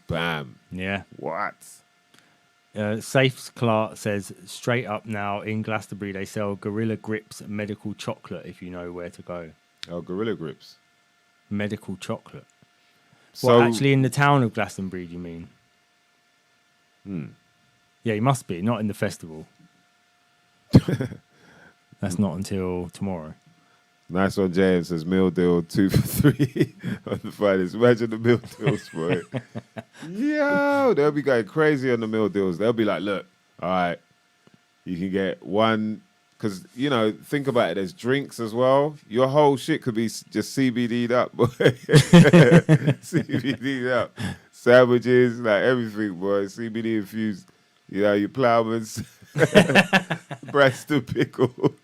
Bam.
Yeah.
What?
Safes Clark says, straight up now in Glastonbury, they sell Gorilla Grips medical chocolate if you know where to go.
Oh, Gorilla Grips.
Medical chocolate.
So,
Well, actually in the town of Glastonbury, do you mean? Yeah, you must be, not in the festival. That's not until tomorrow.
Nice one, James says meal deal 2 for 3 on the Fridays. Imagine the meal deals, boy. Yo, they'll be going crazy on the meal deals. They'll be like, look, all right, you can get one, because, you know, think about it, there's drinks as well. Your whole shit could be just CBD'd up, boy. CBD'd up. Sandwiches, like everything, boy. CBD infused. You know, your ploughman's Braston pickle.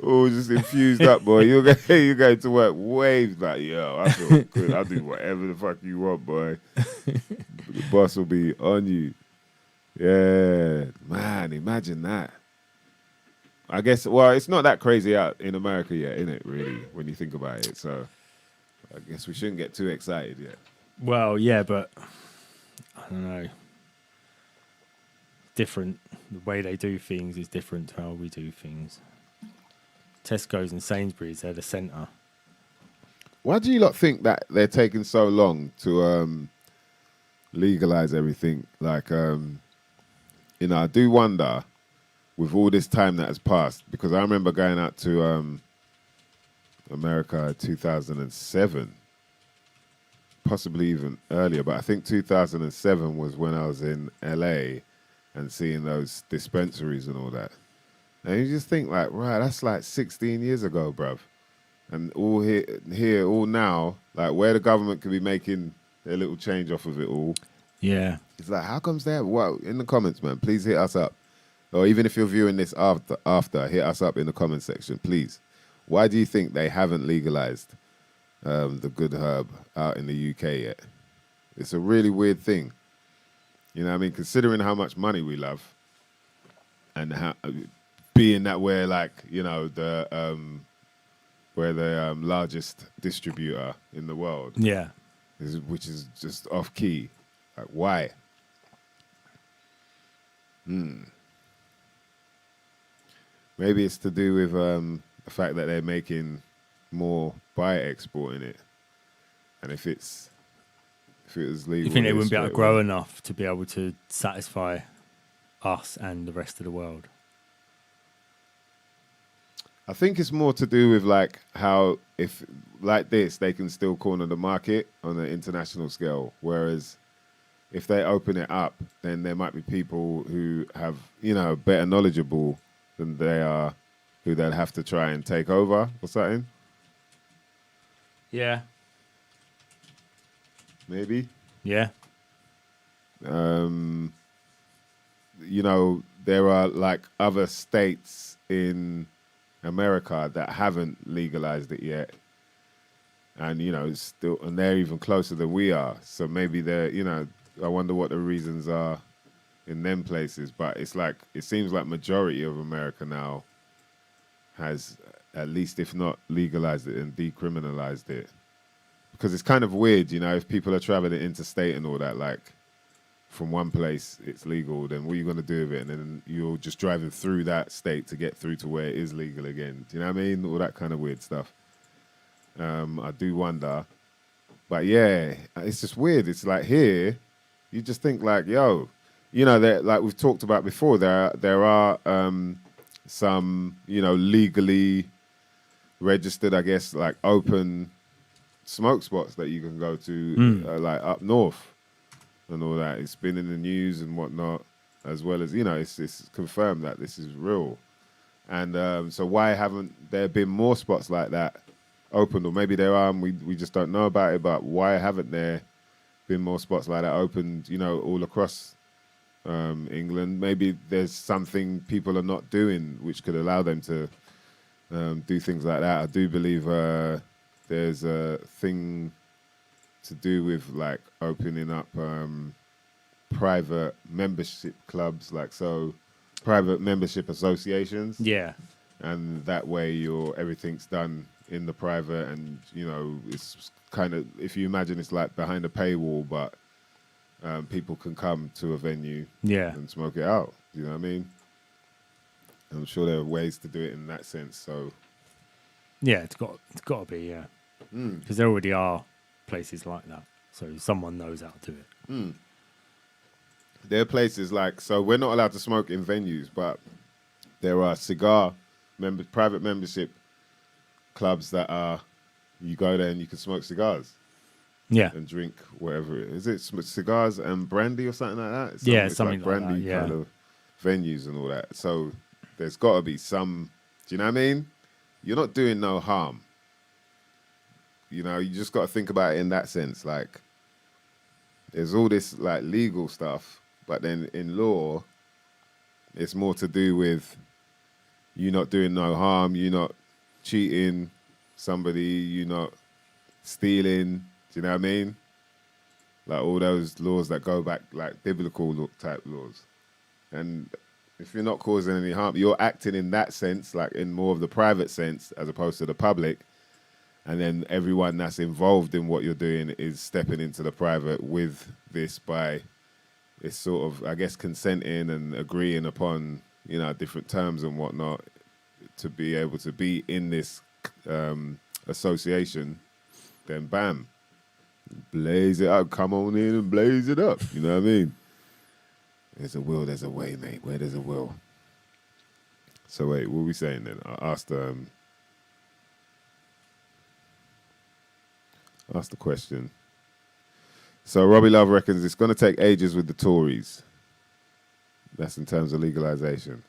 Oh, just infused up, boy. You're going to work waves like, yo, I feel good. I'll do whatever the fuck you want, boy. The boss will be on you. Yeah. Man, imagine that. I guess, well, it's not that crazy out in America yet, isn't it, really, when you think about it? So I guess we shouldn't get too excited yet.
Well, yeah, but I don't know. Different. The way they do things is different to how we do things. Tesco's and Sainsbury's, they're the centre.
Why do you lot think that they're taking so long to legalize everything? Like, you know, I do wonder with all this time that has passed, because I remember going out to America 2007, possibly even earlier, but I think 2007 was when I was in LA and seeing those dispensaries and all that. And you just think like, right, that's like 16 years ago, bruv. And all here, all now, like where the government could be making their little change off of it all.
Yeah.
It's like, how comes they well, in the comments, man, please hit us up. Or even if you're viewing this after, hit us up in the comment section, please. Why do you think they haven't legalized the good herb out in the UK yet? It's a really weird thing. You know what I mean? Considering how much money we love and how being that we're like, you know, we're the largest distributor in the world.
Yeah.
Which is just off key. Like, why? Maybe it's to do with the fact that they're making more by exporting it. And if it was legal,
You think they wouldn't be able to
straight
grow
away.
enough to be able to satisfy us and the rest of the world?
I think it's more to do with like how if like this they can still corner the market on an international scale, whereas if they open it up, then there might be people who have, you know, better knowledgeable than they are, who they'll have to try and take over or something.
Yeah.
Maybe.
Yeah.
Um, you know, there are like other states in America that haven't legalized it yet. And, you know, it's still, and they're even closer than we are. So maybe they're, you know, I wonder what the reasons are in them places. But it's like, it seems like majority of America now has at least, if not legalized it and decriminalized it. Because it's kind of weird, you know, if people are traveling interstate and all that, like from one place it's legal, then what are you going to do with it? And then you're just driving through that state to get through to where it is legal again. Do you know what I mean? All that kind of weird stuff. I do wonder. But yeah, it's just weird. It's like here, you just think like, yo, you know, like we've talked about before, there are some, you know, legally registered, I guess, like open smoke spots that you can go to, like up north and all that. It's been in the news and whatnot, as well as, you know, it's confirmed that this is real. And so why haven't there been more spots like that opened? Or maybe there are and we just don't know about it, but why haven't there been more spots like that opened, you know, all across England? Maybe there's something people are not doing which could allow them to do things like that. I do believe there's a thing to do with like opening up private membership clubs, like so private membership associations.
Yeah.
And that way everything's done in the private, and you know, it's kind of, if you imagine it's like behind a paywall, but people can come to a venue and smoke it out. You know what I mean? I'm sure there are ways to do it in that sense. So
yeah, it's got to be, because there already are places like that, so someone knows how to do it.
There are places like, so we're not allowed to smoke in venues, but there are private membership clubs that are, you go there and you can smoke cigars.
Yeah.
And drink whatever it is. Is it cigars and brandy or something like that?
Something
like brandy
that,
kind of venues and all that. So there's got to be some, do you know what I mean? You're not doing no harm. You know, you just got to think about it in that sense. Like, there's all this like legal stuff, but then in law, it's more to do with you not doing no harm, you not cheating somebody, you not stealing. Do you know what I mean? Like all those laws that go back, like biblical type laws. And if you're not causing any harm, you're acting in that sense, like in more of the private sense as opposed to the public. And then everyone that's involved in what you're doing is stepping into the private with this by, it's sort of, I guess, consenting and agreeing upon, you know, different terms and whatnot to be able to be in this association. Then bam, blaze it up. Come on in and blaze it up. You know what I mean? There's a will, there's a way, mate. Where there's a will. So wait, what are we saying then? I asked the question. So Robbie Love reckons it's going to take ages with the Tories. That's in terms of legalization.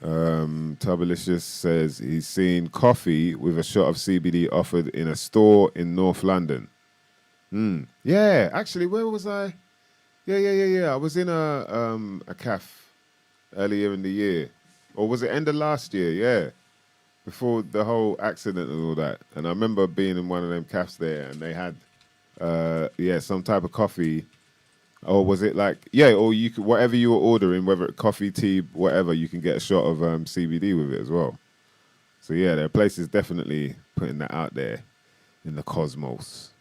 Tubalicious says he's seen coffee with a shot of CBD offered in a store in North London. Yeah, actually, where was I? Yeah. I was in a cafe earlier in the year. Or was it end of last year? Yeah. Before the whole accident and all that. And I remember being in one of them cafes there and they had, some type of coffee. Or was it like, or you could, whatever you were ordering, whether it's coffee, tea, whatever, you can get a shot of CBD with it as well. So yeah, there are places definitely putting that out there in the cosmos.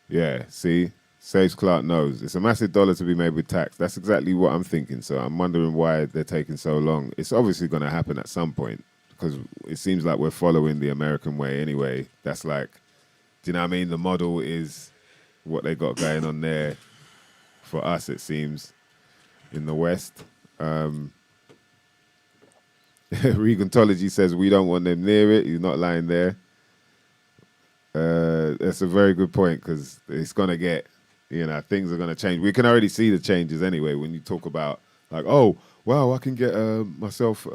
Yeah, see? Saves Clark knows. It's a massive dollar to be made with tax. That's exactly what I'm thinking. So I'm wondering why they're taking so long. It's obviously going to happen at some point because it seems like we're following the American way anyway. That's like, do you know what I mean? The model is what they got going on there for us, it seems, in the West. Regantology says we don't want them near it. He's not lying there. That's a very good point because it's going to get, things are going to change. We can already see the changes anyway when you talk about like, oh, wow, I can get myself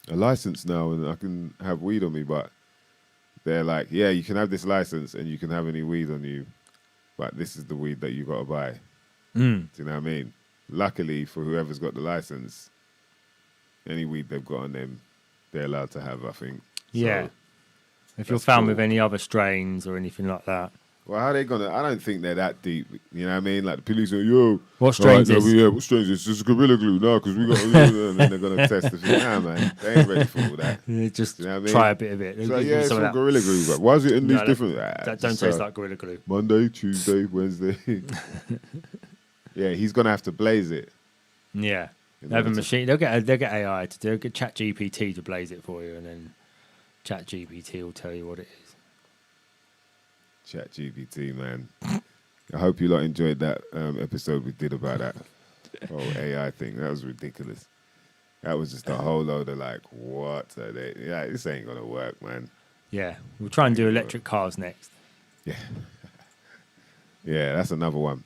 a license now and I can have weed on me, but they're like, yeah, you can have this license and you can have any weed on you, but this is the weed that you got to buy.
Mm.
Do you know what I mean? Luckily for whoever's got the license, any weed they've got on them, they're allowed to have, I think.
Yeah.
So,
if you're
that's
found
cool.
with any other strains or anything like that.
Well, how they gonna? I don't think they're that deep. You know what I mean? Like the police are, yo,
What strains
all right,
is?
yeah, what strains is? This is Gorilla Glue, no, because we got, and then they're gonna test the thing. Nah, man, they ain't ready for all that.
Just
You know what I mean?
try a bit of it.
It's like, yeah, it's
Some
all
of that.
Gorilla Glue, but why is it in these
No,
different?
That don't taste like Gorilla Glue.
Monday, Tuesday, Wednesday. Yeah, he's gonna have to blaze it.
Yeah.
You
They have a
know,
machine. They'll get AI to do. They'll get Chat GPT to blaze it for you, and then Chat GPT will tell you what it is.
Chat GPT, man. I hope you lot enjoyed that episode we did about that whole AI thing. That was ridiculous. That was just a whole load of like, what are they? Yeah, this ain't gonna work, man.
Yeah, we'll try and do electric cars next.
Yeah. Yeah, that's another one.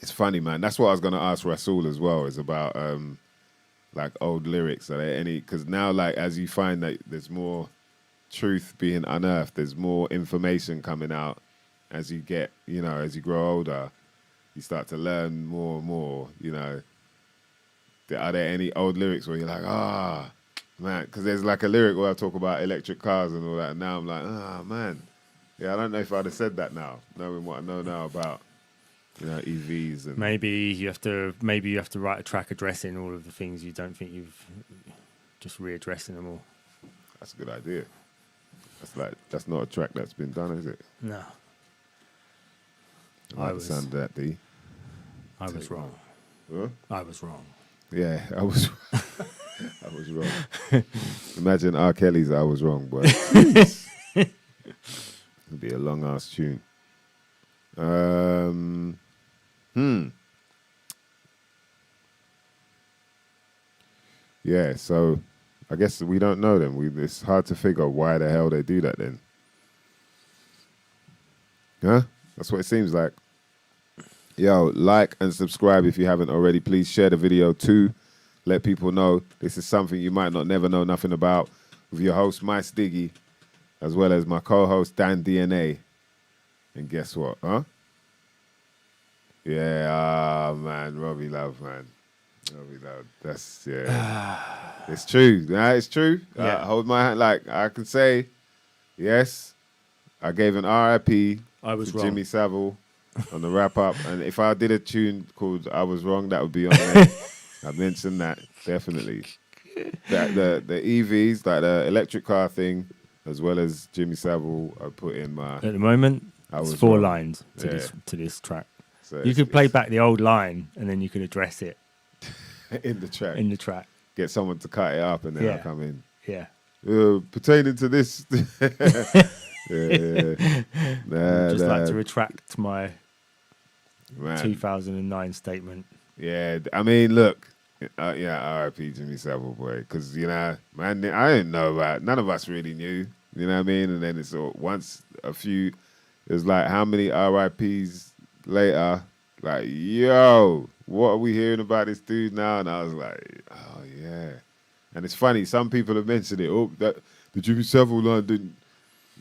It's funny, man. That's what I was gonna ask Rasul as well, is about like old lyrics. Are there any? Because now, like, as you find that there's more truth being unearthed, there's more information coming out as you get, you know, as you grow older, you start to learn more and more, you know. Are there any old lyrics where you're like, man, because there's like a lyric where I talk about electric cars and all that, and now I'm like, man. Yeah, I don't know if I'd have said that now, knowing what I know now about, you know, EVs. And
Maybe you have to write a track addressing all of the things you don't think you've just readdressing them all.
That's a good idea. That's not a track that's been done, is it?
No.
I like the sound of that, D.
I was wrong.
Huh?
I was wrong.
Yeah, I was I was wrong. Imagine R. Kelly's I Was Wrong, boy. It'd be a long ass tune. Yeah, so I guess we don't know then. It's hard to figure why the hell they do that then. Huh? That's what it seems like. Yo, like and subscribe if you haven't already. Please share the video too. Let people know this is something you might not never know nothing about, with your host, MysDiggi, as well as my co-host, Dan DNA. And guess what, huh? Yeah, man, Robbie Love, man. Robbie Love, that's, yeah. It's true, nah, it's true.
Yeah.
Hold my hand, like, I can say, yes, I gave an RIP
I was
to
wrong.
Jimmy Savile on the wrap-up, and if I did a tune called I Was Wrong, that would be on there. I mentioned that, definitely. The EVs, like the electric car thing, as well as Jimmy Savile, I put in my...
At the moment,
I
it's
was
4
wrong.
lines to
Yeah.
this track.
So
You
it's-
could play
it's
back the old line and then you could address it
in the track.
in the track.
Get someone to cut it up and then
Yeah.
I'll come in.
Yeah.
Pertaining to this... yeah.
Just like to retract my
Man.
2009 statement.
Yeah, I mean, look, R.I.P. Jimmy Savile, boy, because, you know, man, I didn't know about, none of us really knew, you know what I mean? And then it's once it was like, how many R.I.P.s later, like, yo, what are we hearing about this dude now? And I was like, oh, yeah. And it's funny, some people have mentioned it, that the Jimmy Savile line didn't,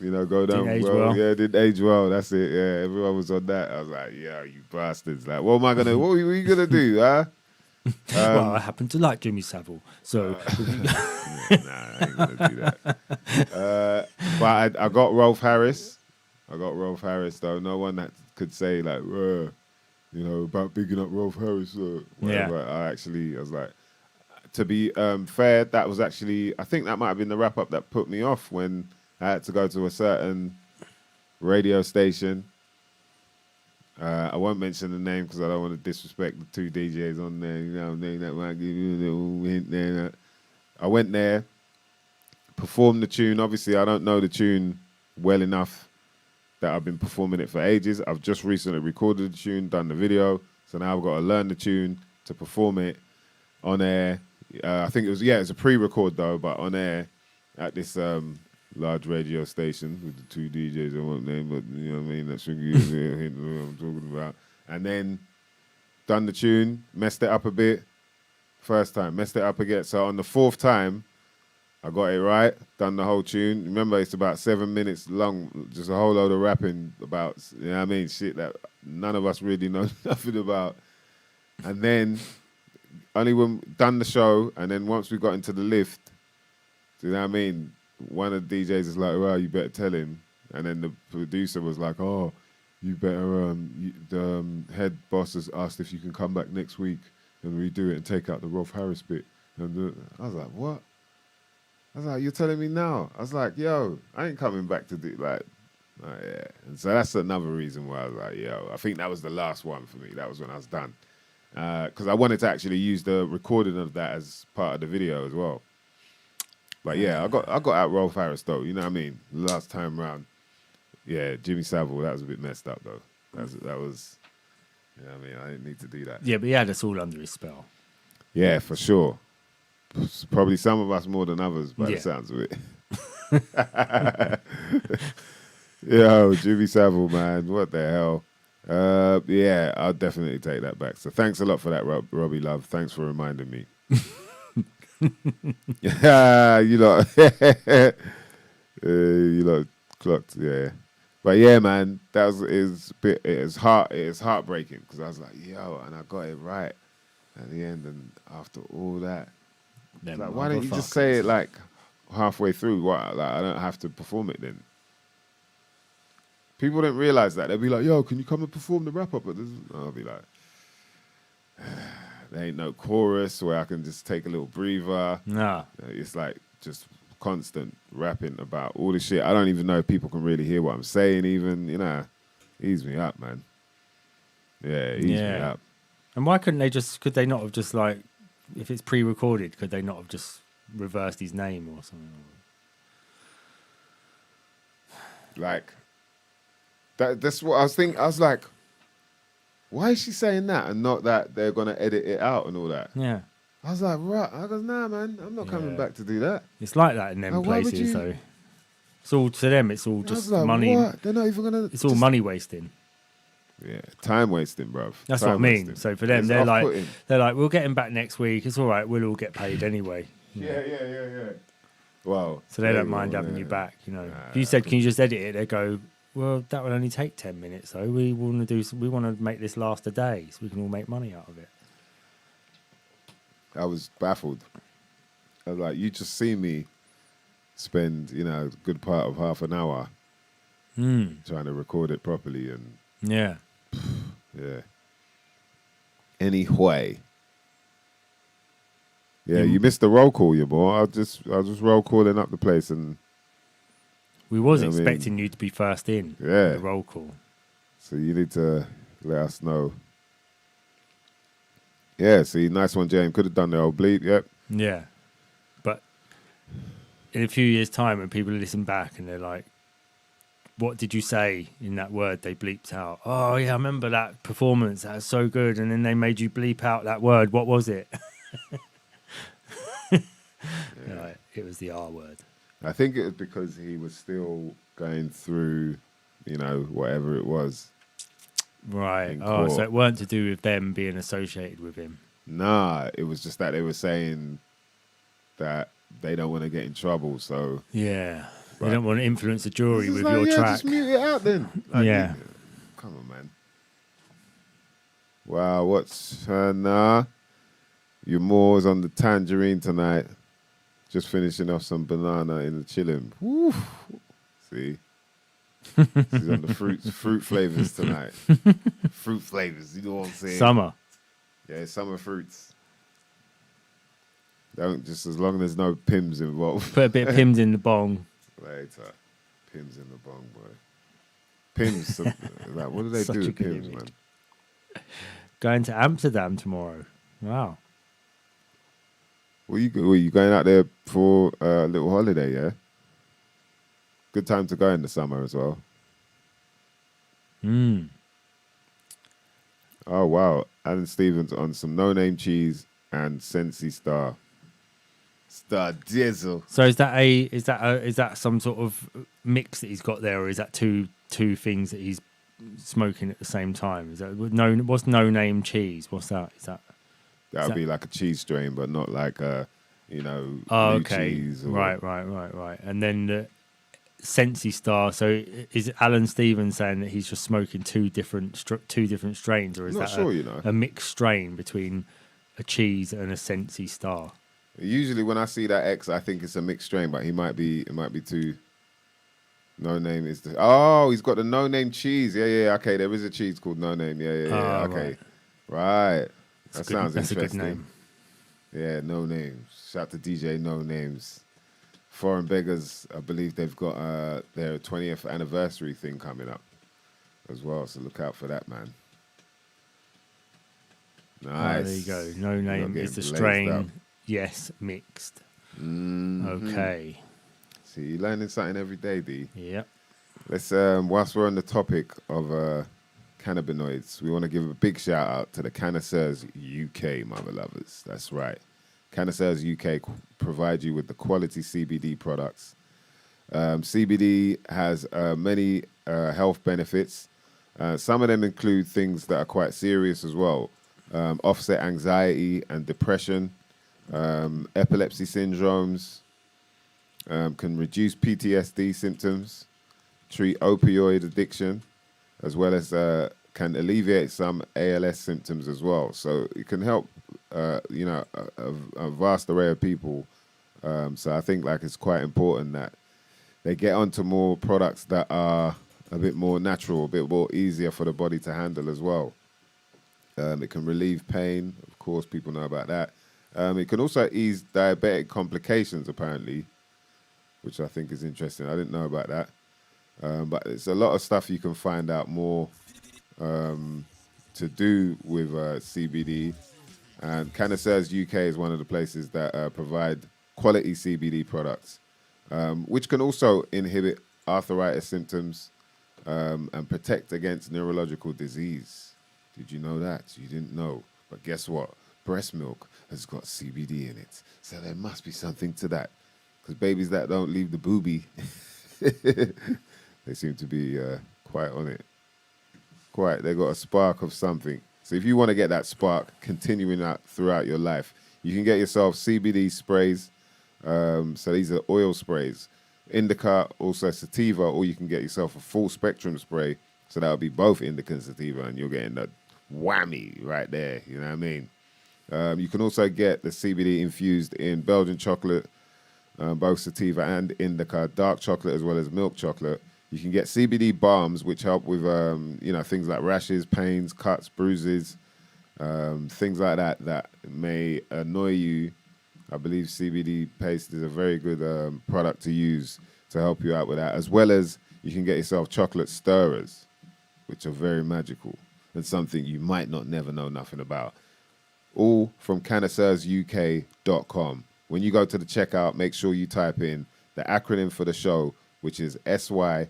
you know, go down
Didn't age
well.
well.
Yeah, it didn't age well. That's it. Yeah, everyone was on that. I was like, yeah, you bastards. Like, what are you gonna do, huh?
Well, I happen to like Jimmy Savile, so
Nah, I ain't gonna do that. But I got Rolf Harris. Though. No one that could say like, you know, about bigging up Rolf Harris or whatever.
Yeah.
I was like, to be fair, that was actually, I think that might have been the wrap up that put me off when I had to go to a certain radio station. I won't mention the name because I don't want to disrespect the 2 DJs on there. You know what I mean? That might give you a little hint there. I went there, performed the tune. Obviously, I don't know the tune well enough that I've been performing it for ages. I've just recently recorded the tune, done the video. So now I've got to learn the tune to perform it on air. I think it was a pre-record though, but on air at this large radio station with the 2 DJs. I won't name, but you know what I mean. That should give you a hint of what I'm talking about. And then done the tune, messed it up a bit. First time, messed it up again. So on the 4th time, I got it right, done the whole tune. Remember, it's about 7 minutes long, just a whole load of rapping about, you know what I mean, shit that none of us really know nothing about. And then, only when done the show, and then once we got into the lift, do you know what I mean? One of the DJs is like, well, you better tell him. And then the producer was like, oh, you better, the head boss has asked if you can come back next week and redo it and take out the Rolf Harris bit. And I was like, what? I was like, you're telling me now? I was like, yo, I ain't coming back to do like, oh, yeah. And so that's another reason why I was like, yo, I think that was the last one for me. That was when I was done. Because I wanted to actually use the recording of that as part of the video as well. But yeah, I got out Rolf Harris though, you know what I mean? Last time round. Yeah, Jimmy Savile, that was a bit messed up though. That was, you know what I mean? I didn't need to do that.
Yeah, but he had us all under his spell.
Yeah, for sure. Probably some of us more than others by the sounds of it. Yo, Jimmy Savile, man, what the hell? Yeah, I'll definitely take that back. So thanks a lot for that, Robbie Love. Thanks for reminding me. You lot, you lot clocked, yeah. But yeah, man, it was heartbreaking because I was like, yo, and I got it right at the end, and after all that, like, why don't you just say it like halfway through? What, like I don't have to perform it then? People don't realize that. They'll be like, yo, can you come and perform the wrap up? I'll be like, there ain't no chorus where I can just take a little breather.
Nah.
It's like just constant rapping about all this shit. I don't even know if people can really hear what I'm saying even, you know. Ease me up, man. Yeah, ease me up.
And why could they not have just like, if it's pre-recorded, could they not have just reversed his name or something?
Like, that's what I was thinking. I was like, why is she saying that and not that they're going to edit it out and all that?
Yeah.
I was like, right. I goes, nah, man, I'm not coming back to do that.
It's like that in them places, though. It's all, to them, it's all just
like,
money.
What? They're not even going to...
It's all money wasting.
Yeah, time wasting, bruv.
That's what I mean. So for them, they're like, we'll get him back next week. It's all right. We'll all get paid anyway.
Yeah. Wow.
So they don't mind having you back, you know. If you said, can you just edit it? They go, well, that will only take 10 minutes, though. We want to make this last a day so we can all make money out of it.
I was baffled. I was like, you just see me spend, a good part of half an hour trying to record it properly and...
Yeah.
Yeah. Anyway. Yeah, you missed the roll call, you boy. I was just roll calling up the place and...
We was expecting you to be first in.
Yeah.
The roll call.
So you need to let us know. Yeah, see, nice one, James. Could have done the old bleep, yep.
Yeah. But in a few years' time, when people listen back and they're like, what did you say in that word they bleeped out? Oh, yeah, I remember that performance. That was so good. And then they made you bleep out that word. What was it? Like, it was the R word.
I think it was because he was still going through, whatever it was.
Right. Oh, so it weren't to do with them being associated with him.
Nah, it was just that they were saying that they don't want to get in trouble. So
yeah, they don't want to influence the jury with
like,
your track.
Just mute it out then. Like,
yeah.
Come on, man. Wow, what's nah? Your more's on the tangerine tonight. Just finishing off some banana in the chillin'. Woo. See. She's on the fruit flavors tonight. Fruit flavors, you know what I'm saying?
Summer.
Yeah, summer fruits. Don't just as long as there's no Pims involved.
Put a bit of Pims in the bong.
Later. Pims in the bong, boy. Pims. Like, what do they do with Pims, man?
Going to Amsterdam tomorrow. Wow.
Were you going out there for a little holiday, yeah? Good time to go in the summer as well. Oh, wow. Alan Stevens on some no-name cheese and Sensi Star Diesel.
So is that some sort of mix that he's got there, or is that two things that he's smoking at the same time? Is that what's no-name cheese? What's that? That
would be like a cheese strain, but not like a you know,
Oh,
blue
okay.
cheese. Or,
Right. And then the Sensi Star. So is Alan Stevens saying that he's just smoking two different strains, or is
I'm not
that
sure, you know.
a mixed strain between a cheese and a Sensi Star?
Usually when I see that X, I think it's a mixed strain, but it might be too. No Name is the. Oh, he's got the No Name cheese. Yeah. Okay, there is a cheese called No Name. Yeah. Okay, right. That sounds
that's
interesting.
a good name.
Yeah, No Names. Shout to DJ No Names. Foreign Beggars, I believe they've got their 20th anniversary thing coming up as well. So look out for that, man. Nice.
Oh, there you go. No Name is the
blazed
strain.
up.
Yes, mixed.
Mhm.
Okay.
See, you're learning something every day, D.
Yep.
Let's, whilst we're on the topic of cannabinoids, we want to give a big shout out to the Cannasseurs UK, mother lovers. That's right. Cannasseurs UK provide you with the quality CBD products. CBD has many health benefits. Some of them include things that are quite serious as well. Offset anxiety and depression, epilepsy syndromes, can reduce PTSD symptoms, treat opioid addiction, as well as can alleviate some ALS symptoms as well. So it can help, a vast array of people. So I think like it's quite important that they get onto more products that are a bit more natural, a bit more easier for the body to handle as well. It can relieve pain, of course, people know about that. It can also ease diabetic complications, apparently, which I think is interesting. I didn't know about that. But it's a lot of stuff you can find out more to do with CBD. And Cannasseurs UK is one of the places that provide quality CBD products, which can also inhibit arthritis symptoms and protect against neurological disease. Did you know that? You didn't know. But guess what? Breast milk has got CBD in it. So there must be something to that. Because babies that don't leave the boobie, they seem to be quite on it. They got a spark of something. So if you want to get that spark continuing out throughout your life, you can get yourself CBD sprays. So these are oil sprays. Indica, also sativa, or you can get yourself a full spectrum spray. So that would be both indica and sativa, and you're getting the whammy right there. You know what I mean? You can also get the CBD infused in Belgian chocolate, both sativa and indica, dark chocolate as well as milk chocolate. You can get CBD balms, which help with things like rashes, pains, cuts, bruises, things like that may annoy you. I believe CBD paste is a very good product to use to help you out with that, as well as you can get yourself chocolate stirrers, which are very magical and something you might not never know nothing about. All from cannasseursuk.com. When you go to the checkout, make sure you type in the acronym for the show, which is SYMNNKNA.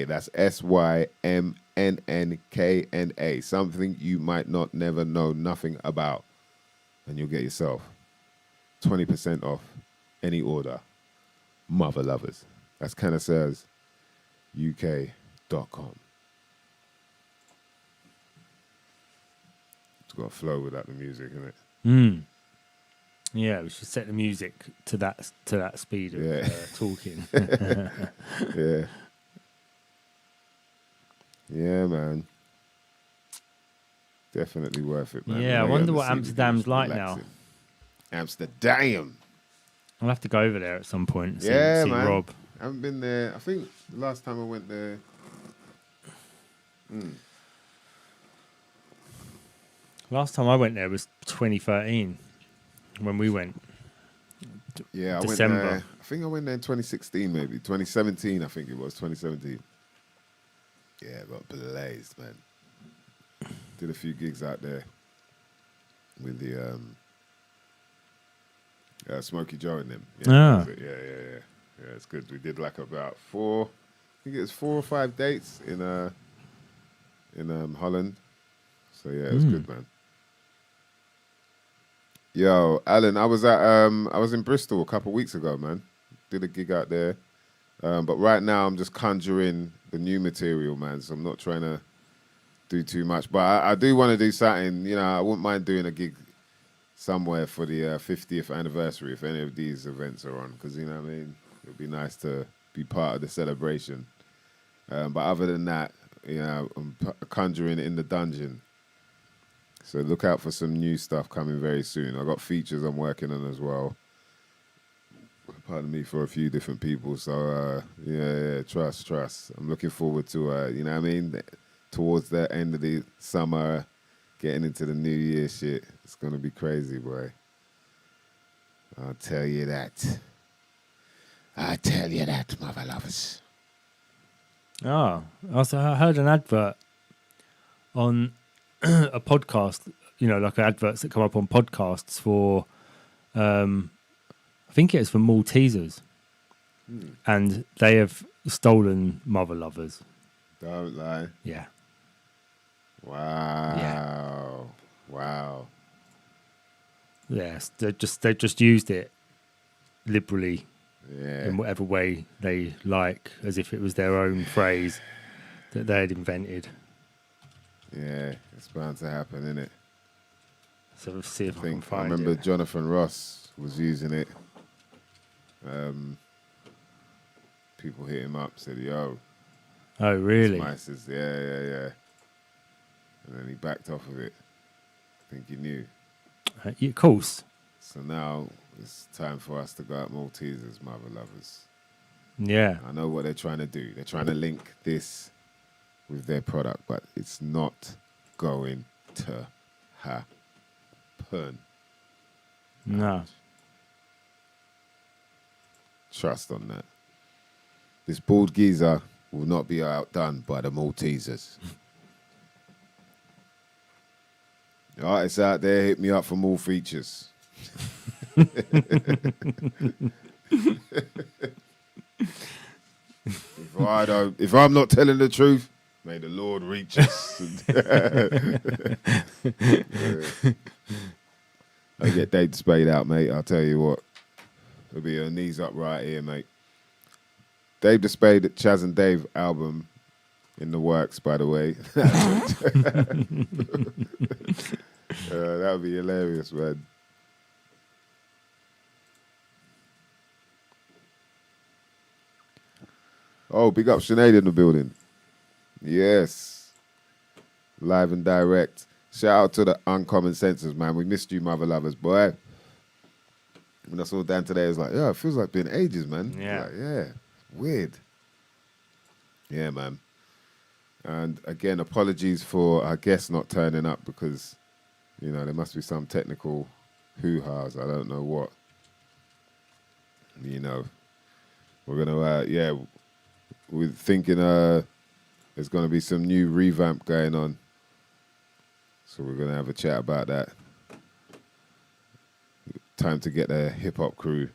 That's SYMNNKNA. Something you might not never know nothing about. And you'll get yourself 20% off any order. Mother lovers. That's cannasseursuk.com. It's got a flow without the music, isn't it?
Yeah, we should set the music to that speed of talking.
Yeah, man. Definitely worth it, man.
Yeah, I wonder what Amsterdam's like now.
Amsterdam.
I'll have to go over there at some point and see
man.
Rob.
I haven't been there. I think the last time I went there.
Last time I went there was 2013 when we went.
Yeah,
December.
I went there. I think I went there in 2016, maybe 2017. I think it was 2017. Yeah, got blazed, man. Did a few gigs out there with the Smokey Joe and them. Yeah, yeah, it's good. We did like about 4 or 5 dates in Holland. So yeah, it was good, man. Yo, Alan, I was in Bristol a couple of weeks ago, man. Did a gig out there. But right now I'm just conjuring the new material, man. So I'm not trying to do too much. But I do want to do something, I wouldn't mind doing a gig somewhere for the 50th anniversary if any of these events are on, because you know what I mean. It would be nice to be part of the celebration. But other than that, you know, I'm conjuring in the dungeon. So look out for some new stuff coming very soon. I've got features I'm working on as well. Pardon me, for a few different people. So yeah, trust. I'm looking forward to you know what I mean, towards the end of the summer, getting into the new year shit. It's gonna be crazy, boy. I'll tell you that. Mother lovers.
Oh, also I heard an advert on a podcast, you know, like adverts that come up on podcasts for, I think it's for Maltesers. And they have stolen mother lovers.
Don't lie.
Yeah.
Wow.
Yeah.
Wow.
Yes, they've just used it liberally
Yeah.
in whatever way they like, as if it was their own phrase that they had invented.
Yeah, it's bound to happen, isn't it?
So we'll see if I can
I
find
remember
it.
Jonathan Ross was using it. People hit him up, said, yo.
Oh, really?
Says, yeah. And then he backed off of it. I think he knew.
Yeah, of course.
So now it's time for us to go out Maltesers, mother lovers.
Yeah.
I know what they're trying to do. They're trying to link this with their product, but it's not going to happen.
No.
Trust on that. This bald geezer will not be outdone by the Maltesers. Artists out there, hit me up for more features. If I'm not telling the truth, may the Lord reach us. I get Dave Spade out, mate. I'll tell you what. There'll be your knees up right here, mate. Dave the Spade, Chaz and Dave album in the works, by the way. That would be hilarious, man. Oh, big up Sinead in the building. Yes. Live and direct. Shout out to the Uncommon Senses, man. We missed you, mother lovers, boy. When I saw Dan today, I was like, yeah, it feels like been ages, man.
Yeah.
Like, yeah. Weird. Yeah, man. And again, apologies for our guests not turning up because, you know, there must be some technical hoo-has. I don't know what. You know, we're going to, we're thinking there's going to be some new revamp going on. So we're going to have a chat about that. Time to get the hip-hop crew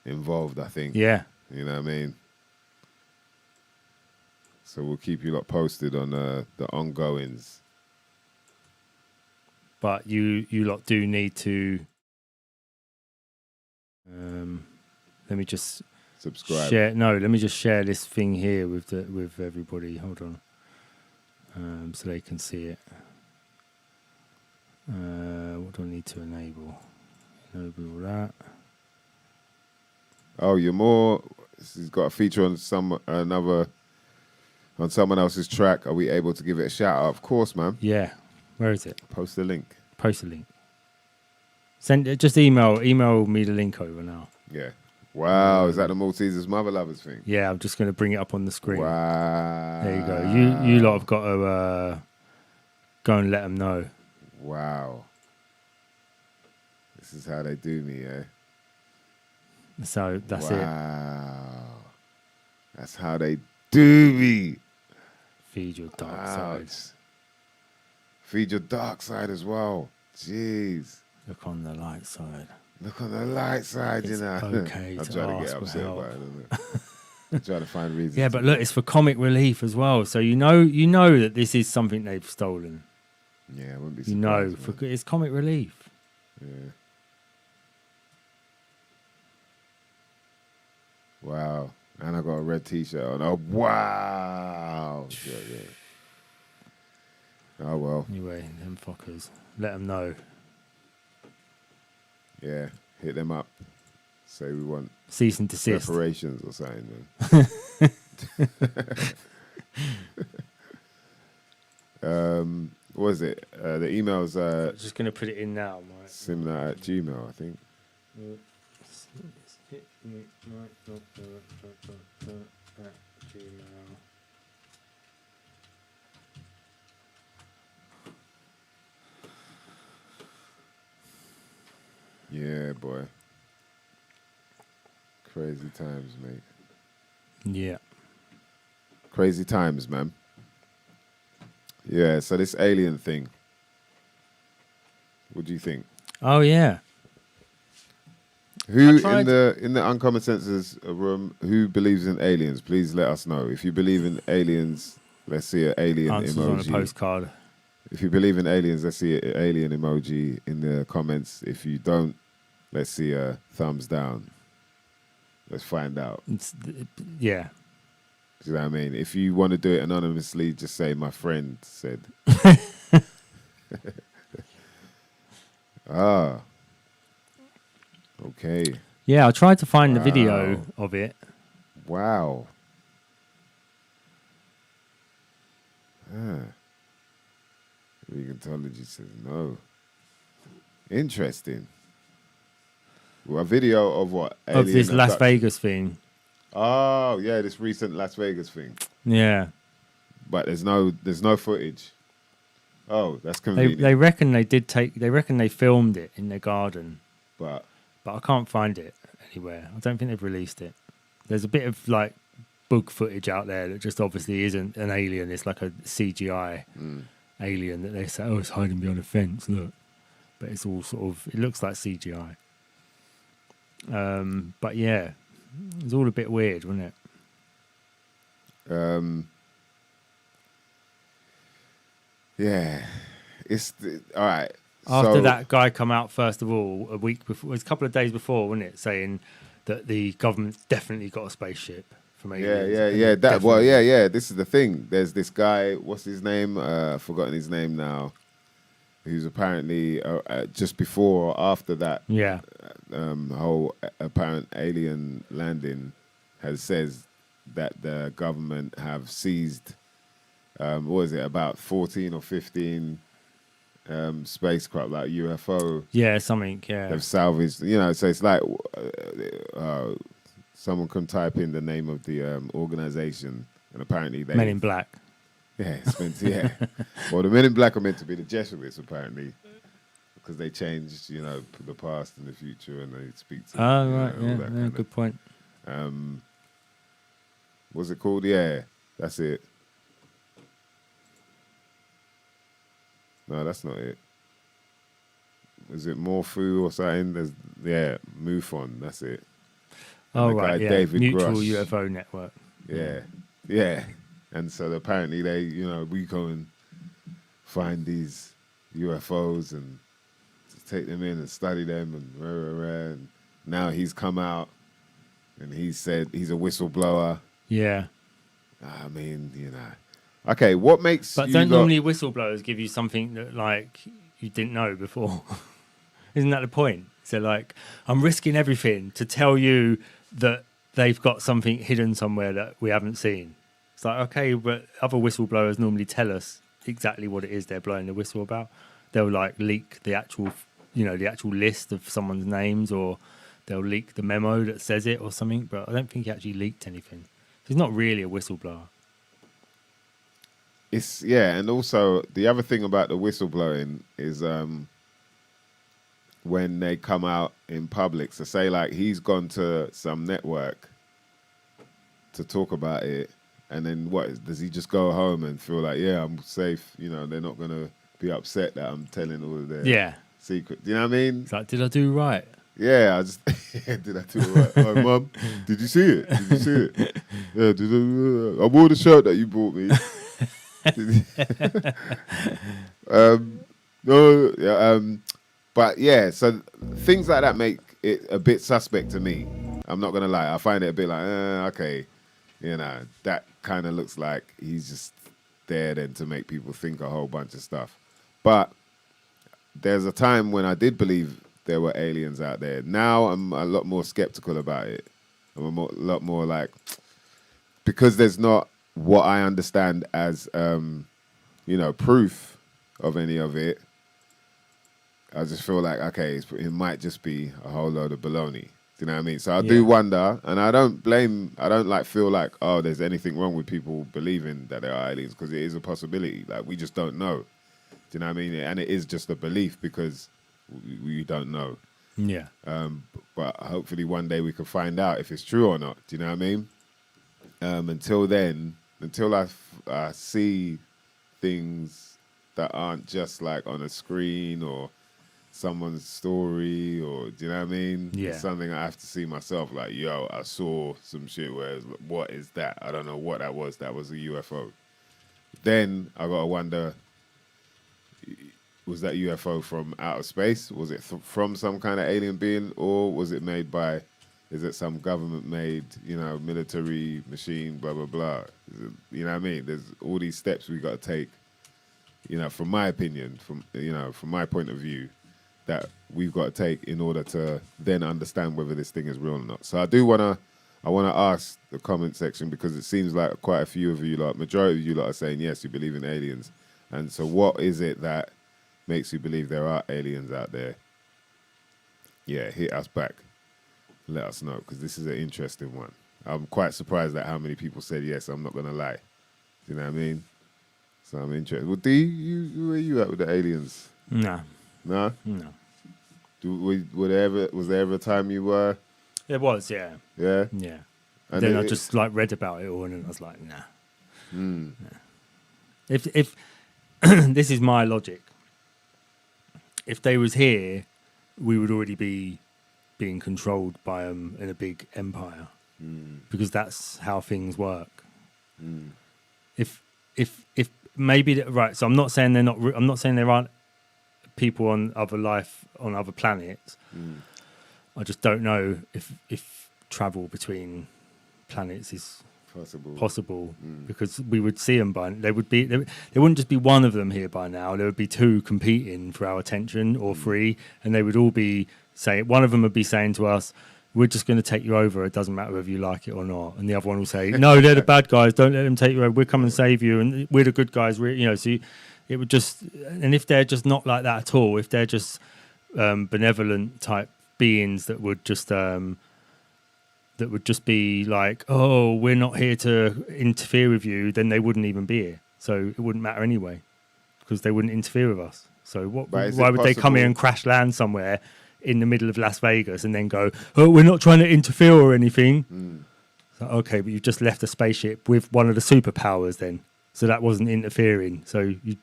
involved, I think.
Yeah.
You know what I mean? So we'll keep you lot posted on the ongoings.
But you lot do need to let me just
subscribe.
Let me just share this thing here with everybody. Hold on. So they can see it. What do I need to enable? Enable that.
Oh, you're more. He's got a feature on someone else's track. Are we able to give it a shout out? Of course, man.
Yeah. Where is it?
Post the link.
Post the link. Send it. Just email me the link over now.
Yeah. Wow. Is that the Maltesers Mother Lovers thing?
Yeah. I'm just going to bring it up on the screen.
Wow.
There you go. You lot have got to go and let them know.
Wow. This is how they do me, eh?
So that's it.
Wow. That's how they do me.
Feed your dark side.
Feed your dark side as well. Jeez.
Look on the light side.
Look on the light side,
it's
you know.
Okay
I'm
to
trying to
ask
get upset
for help.
about it. I'm trying to find reasons.
Yeah, but look, it's for comic relief as well. So you know that this is something they've stolen.
Yeah, I wouldn't be surprised.
You know, it's comic relief.
Yeah. Wow. And I got a red t-shirt on. Oh, wow. Yeah. Oh, well.
Anyway, them fuckers. Let them know.
Yeah, hit them up. Say we want
Cease and desist.
reparations or something, man. What was it? The email's
I'm just going to put it in now, Mike.
similar at Gmail, I think. Yeah, boy. Crazy times, mate.
Yeah.
Crazy times, man. Yeah, so this alien thing. What do you think?
Oh, yeah.
Who
I
in the Uncommon Senses room, who believes in aliens? Please let us know. If you believe in aliens, let's see an alien
Answers
emoji.
on a postcard.
If you believe in aliens, let's see an alien emoji in the comments. If you don't, let's see a thumbs down. Let's find out.
Yeah.
Do you know what I mean? If you want to do it anonymously, just say my friend said. Ah. Okay.
Yeah, I tried to find the video of it.
Wow. Veganology says no. Interesting. Well, a video of what?
Of this
Alien
Las
abduction.
Vegas thing.
Oh, yeah, this recent Las Vegas thing.
Yeah.
But there's no footage. Oh, that's convenient.
They reckon they filmed it in their garden.
But
I can't find it anywhere. I don't think they've released it. There's a bit of like bug footage out there that just obviously isn't an alien. It's like a CGI alien that they say, oh, it's hiding behind a fence. Look, but it's all sort of. It looks like CGI. But yeah, it's all a bit weird, wasn't it?
Yeah, all right.
After that guy come out, first of all, a week before, it was a couple of days before, wasn't it, saying that the government's definitely got a spaceship from aliens.
Yeah. This is the thing. There's this guy. What's his name? I've forgotten his name now. Who's apparently just before or after that.
Yeah.
Whole apparent alien landing says that the government have seized. What was it? About 14 or 15. Spacecraft like UFO,
something,
they've salvaged. So it's like someone can type in the name of the organization, and apparently they
Men in Black.
Yeah, well, the Men in Black are meant to be the Jesuits, apparently, because they changed, the past and the future, and they speak to.
Oh right, yeah, good point.
What's it called? Yeah, that's it. No, that's not it. Is it Morphu or something? MUFON, that's it.
Oh,
the
right,
guy,
yeah.
David
Mutual
Grush.
UFO Network.
Yeah. And so apparently we go and find these UFOs and take them in and study them and now he's come out and he said he's a whistleblower.
Yeah.
I mean, Okay, what makes
But don't normally whistleblowers give you something that, like, you didn't know before? Isn't that the point? So, like, I'm risking everything to tell you that they've got something hidden somewhere that we haven't seen. It's like, okay, but other whistleblowers normally tell us exactly what it is they're blowing the whistle about. They'll, like, leak the actual, the actual list of someone's names, or they'll leak the memo that says it or something, but I don't think he actually leaked anything. He's not really a whistleblower.
And also the other thing about the whistleblowing is when they come out in public. So say like he's gone to some network to talk about it, and then does he just go home and feel like, yeah, I'm safe? They're not gonna be upset that I'm telling all of their secrets. You know what I mean?
It's like, did I do right?
Yeah, I just did I do right? Oh, Mum, did you see it? Did you see it? Yeah, I wore the shirt that you bought me. But yeah, so things like that make it a bit suspect to me. I'm not gonna lie, I find it a bit like, okay, that kind of looks like he's just there then to make people think a whole bunch of stuff. But there's a time when I did believe there were aliens out there. Now I'm a lot more skeptical about it. I'm a lot more like, because there's not what I understand as, proof of any of it. I just feel like, okay, it might just be a whole load of baloney. Do you know what I mean? So I do wonder, and I don't feel like, oh, there's anything wrong with people believing that there are aliens, because it is a possibility. Like, we just don't know. Do you know what I mean? And it is just a belief because we don't know.
Yeah.
But hopefully one day we can find out if it's true or not. Do you know what I mean? Until then, until I see things that aren't just like on a screen or someone's story, or do you know what I mean?
Yeah.
It's something I have to see myself. Like, yo, I saw some shit where it's like, what is that? I don't know what that was. That was a UFO. Then I gotta wonder, was that UFO from outer space? Was it from some kind of alien being, or was it made by? Is it some government-made, military machine? Blah blah blah. You know what I mean? There's all these steps we got to take. From my opinion, from my point of view, that we've got to take in order to then understand whether this thing is real or not. So I wanna ask the comment section, because it seems like quite a few of you lot, majority of you lot, are saying yes, you believe in aliens. And so, what is it that makes you believe there are aliens out there? Yeah, hit us back. Let us know, because this is an interesting one. I'm quite surprised at how many people said yes. I'm not gonna lie. Do you know what I mean? So I'm interested. Well, D, where you at with the aliens?
No.
No?
No.
Was there ever a time you were?
It was, yeah.
Yeah?
Yeah.
And
then I just read about it all, and I was like, nah.
Mm.
Nah. If this is my logic, if they was here, we would already be being controlled by them in a big empire, because that's how things work. If maybe right, so I'm not saying they're not. I'm not saying there aren't people on other planets. I just don't know if travel between planets is possible, because we would see them there wouldn't just be one of them here by now. There would be two competing for our attention, or three, and they would all be saying, one of them would be saying to us, we're just going to take you over, it doesn't matter whether you like it or not, and the other one will say, no, they're the bad guys, don't let them take you over, we'll come and save you, and we're the good guys. So it would just, and if they're just not like that at all, if they're just benevolent type beings that would just be like, oh, we're not here to interfere with you, then they wouldn't even be here. So it wouldn't matter anyway, because they wouldn't interfere with us. So why would they come here and crash land somewhere in the middle of Las Vegas and then go, oh, we're not trying to interfere or anything? So, okay, but you've just left a spaceship with one of the superpowers then. So that wasn't interfering. So you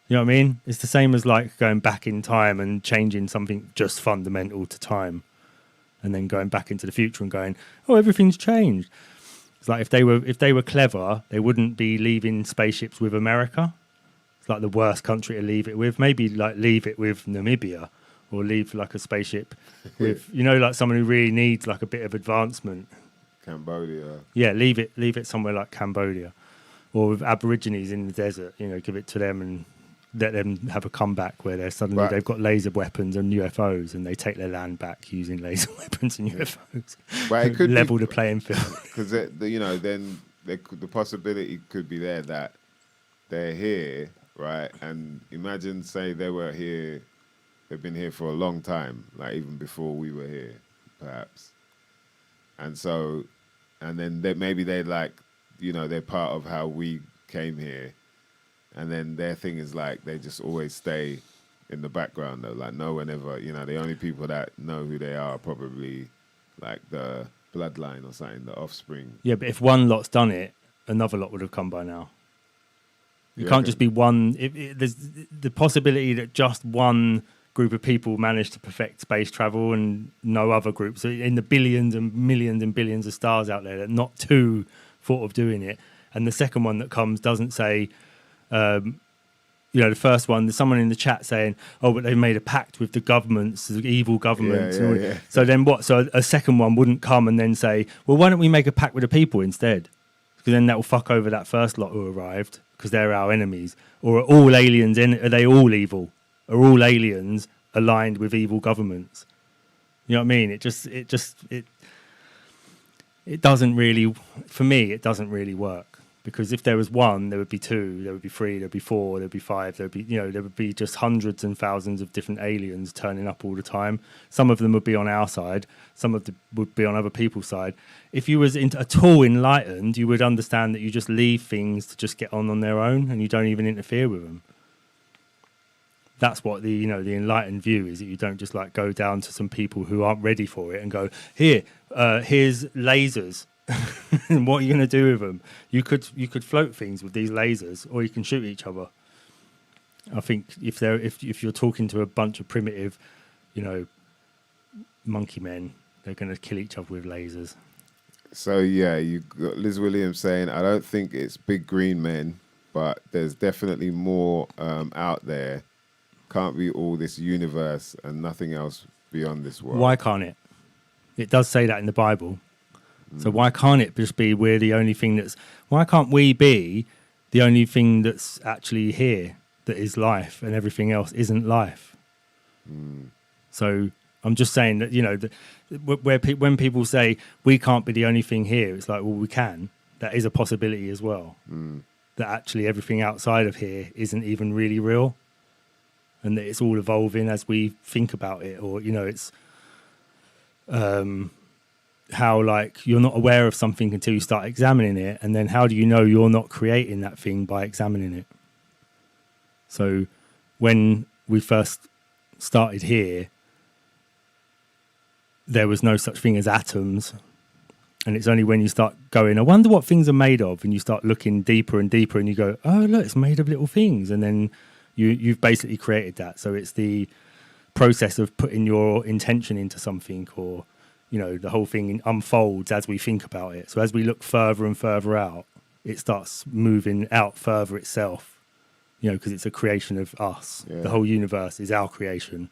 know what I mean? It's the same as like going back in time and changing something just fundamental to time, and then going back into the future and going, oh, everything's changed. It's like if they were clever, they wouldn't be leaving spaceships with America. It's like the worst country to leave it with. Maybe like leave it with Namibia, or leave like a spaceship with, like someone who really needs like a bit of advancement.
Cambodia.
Yeah, leave it somewhere like Cambodia, or with Aborigines in the desert. Give it to them and let them have a comeback where they've got laser weapons and UFOs, and they take their land back using laser weapons and UFOs.
But it could
level the playing field.
Because then the possibility could be there that they're here, right? And imagine, say they were here, they've been here for a long time, like even before we were here, perhaps. And so, and then maybe they're like, they're part of how we came here. And then their thing is like, they just always stay in the background though. Like no one ever, the only people that know who they are probably like the bloodline or something, the offspring.
Yeah, but if one lot's done it, another lot would have come by now. You can't just be one. There's the possibility that just one group of people managed to perfect space travel and no other groups. So in the billions and millions and billions of stars out there, that not two thought of doing it. And the second one that comes doesn't say, the first one, there's someone in the chat saying, oh, but they've made a pact with the governments, the evil governments.
Yeah.
So then what? So a second one wouldn't come and then say, well, why don't we make a pact with the people instead? Because then that will fuck over that first lot who arrived, because they're our enemies. Or are all aliens are they all evil? Are all aliens aligned with evil governments. You know what I mean? It doesn't really, for me, it doesn't really work. Because if there was one, there would be two, there would be three, there would be four, there would be five, there would be just hundreds and thousands of different aliens turning up all the time. Some of them would be on our side, some of them would be on other people's side. If you was at all enlightened, you would understand that you just leave things to just get on their own, and you don't even interfere with them. That's what the enlightened view is, that you don't just like go down to some people who aren't ready for it and go, here's lasers. And what are you going to do with them? You could float things with these lasers, or you can shoot each other. I think if you're talking to a bunch of primitive, monkey men, they're going to kill each other with lasers.
So yeah, you got Liz Williams saying, I don't think it's big green men, but there's definitely more out there. Can't be all this universe and nothing else beyond this world.
Why can't it? It does say that in the Bible. So why can't it just be we're the only thing that's... Why can't we be the only thing that's actually here that is life, and everything else isn't life? So I'm just saying that, when people say we can't be the only thing here, it's like, well, we can. That is a possibility as well. That actually everything outside of here isn't even really real, and that it's all evolving as we think about it, or, it's... how like you're not aware of something until you start examining it, and then how do you know you're not creating that thing by examining it? So when we first started here, there was no such thing as atoms, and it's only when you start going, I wonder what things are made of, and you start looking deeper and deeper, and you go, oh look, it's made of little things, and then you've basically created that. So it's the process of putting your intention into something, or the whole thing unfolds as we think about it. So as we look further and further out, it starts moving out further itself, because it's a creation of us. Yeah. The whole universe is our creation.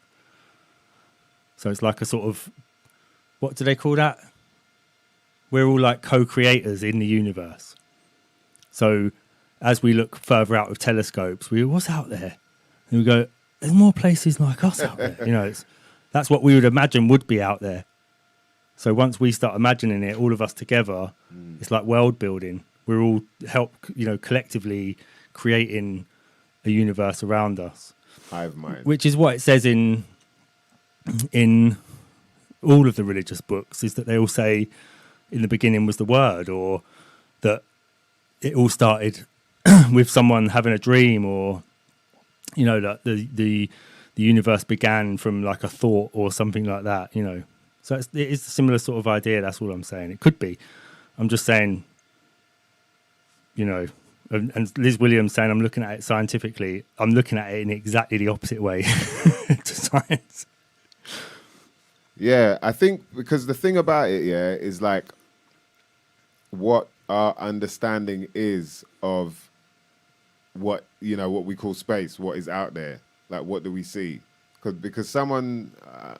So it's like a sort of, what do they call that? We're all like co-creators in the universe. So as we look further out with telescopes, we go, what's out there? And we go, there's more places like us out there. That's what we would imagine would be out there. So once we start imagining it, all of us together, it's like world building. We're all collectively creating a universe around us.
Hive mind.
Which is what it says in all of the religious books, is that they all say in the beginning was the word, or that it all started with someone having a dream, or that the universe began from like a thought or something like that. So it is a similar sort of idea. That's all I'm saying. It could be. I'm just saying, and Liz Williams saying I'm looking at it scientifically. I'm looking at it in exactly the opposite way to science.
Yeah, I think because the thing about it, is like what our understanding is of what we call space, what is out there, like what do we see? Because someone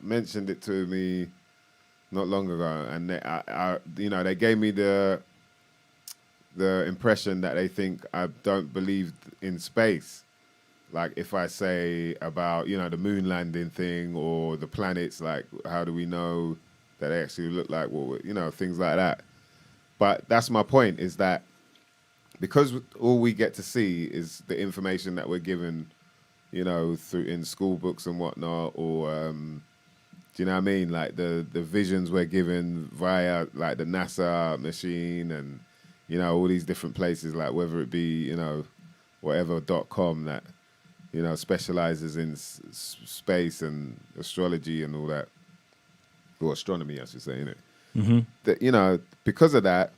mentioned it to me not long ago, and they gave me the impression that they think I don't believe in space. Like if I say about the moon landing thing, or the planets, like how do we know that they actually look like things like that. But that's my point, is that because all we get to see is the information that we're given, through in school books and whatnot, or do you know what I mean? Like the visions we're given via like the NASA machine, and all these different places, like whether it be whatever.com that specializes in space and astrology and all that, or astronomy, I should say, innit?
Mm-hmm.
That because of that,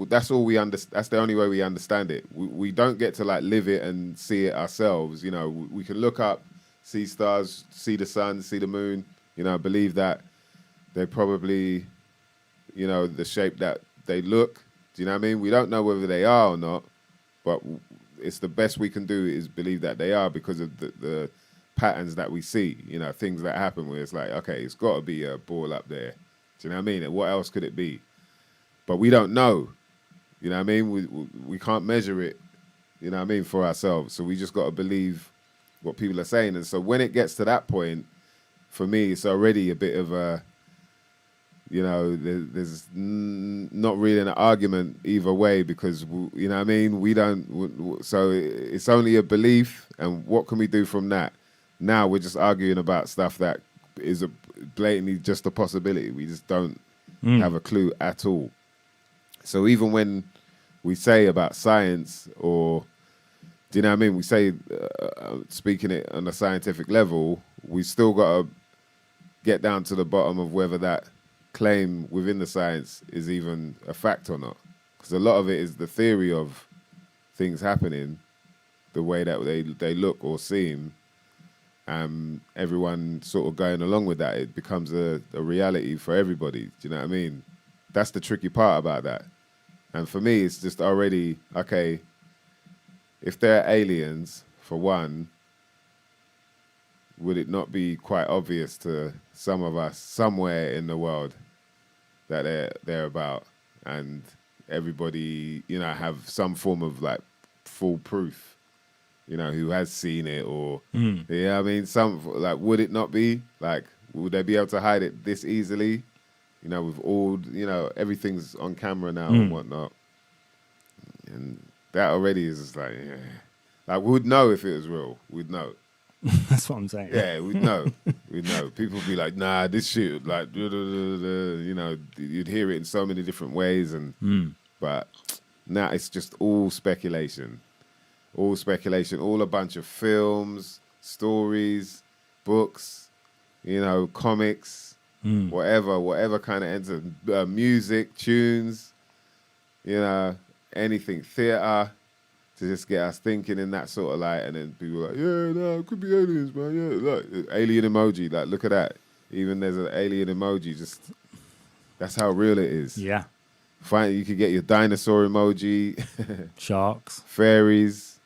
that's all we understand. That's the only way we understand it. We don't get to like live it and see it ourselves. We can look up, see stars, see the sun, see the moon. Believe that they probably, the shape that they look. Do you know what I mean? We don't know whether they are or not, but it's the best we can do is believe that they are, because of the patterns that we see. Things that happen where it's like, okay, it's got to be a ball up there. Do you know what I mean? And what else could it be? But we don't know. You know what I mean? We can't measure it, you know what I mean, for ourselves. So we just got to believe what people are saying. And so when it gets to that point, for me, it's already a bit of a, there's not really an argument either way because, you know what I mean? We don't, so it's only a belief, and what can we do from that? Now we're just arguing about stuff that is blatantly just a possibility. We just don't have a clue at all. So even when we say about science, or do you know what I mean? We say speaking it on a scientific level, we still got to get down to the bottom of whether that claim within the science is even a fact or not. Because a lot of it is the theory of things happening, the way that they look or seem. Everyone sort of going along with that, it becomes a reality for everybody. Do you know what I mean? That's the tricky part about that. And for me, it's just already, okay, if they're aliens, for one, would it not be quite obvious to some of us somewhere in the world that they're about, and everybody, have some form of like full proof, who has seen it, or I mean, some like, would it not be like, would they be able to hide it this easily? With all, everything's on camera now and whatnot. And that already is just like, yeah. Like, we'd know if it was real. We'd know.
That's what I'm saying.
Yeah, we'd know. We'd know. People would be like, nah, this shit, like, you'd hear it in so many different ways. But now it's just all speculation. All speculation. All a bunch of films, stories, books, comics, whatever kind of music, tunes, anything, theater, to just get us thinking in that sort of light. And then people are like, yeah, no, it could be aliens, man. Yeah, look, alien emoji, like, look at that. Even there's an alien emoji, just, that's how real it is.
Yeah.
Fine, you could get your dinosaur emoji.
Sharks.
Fairies.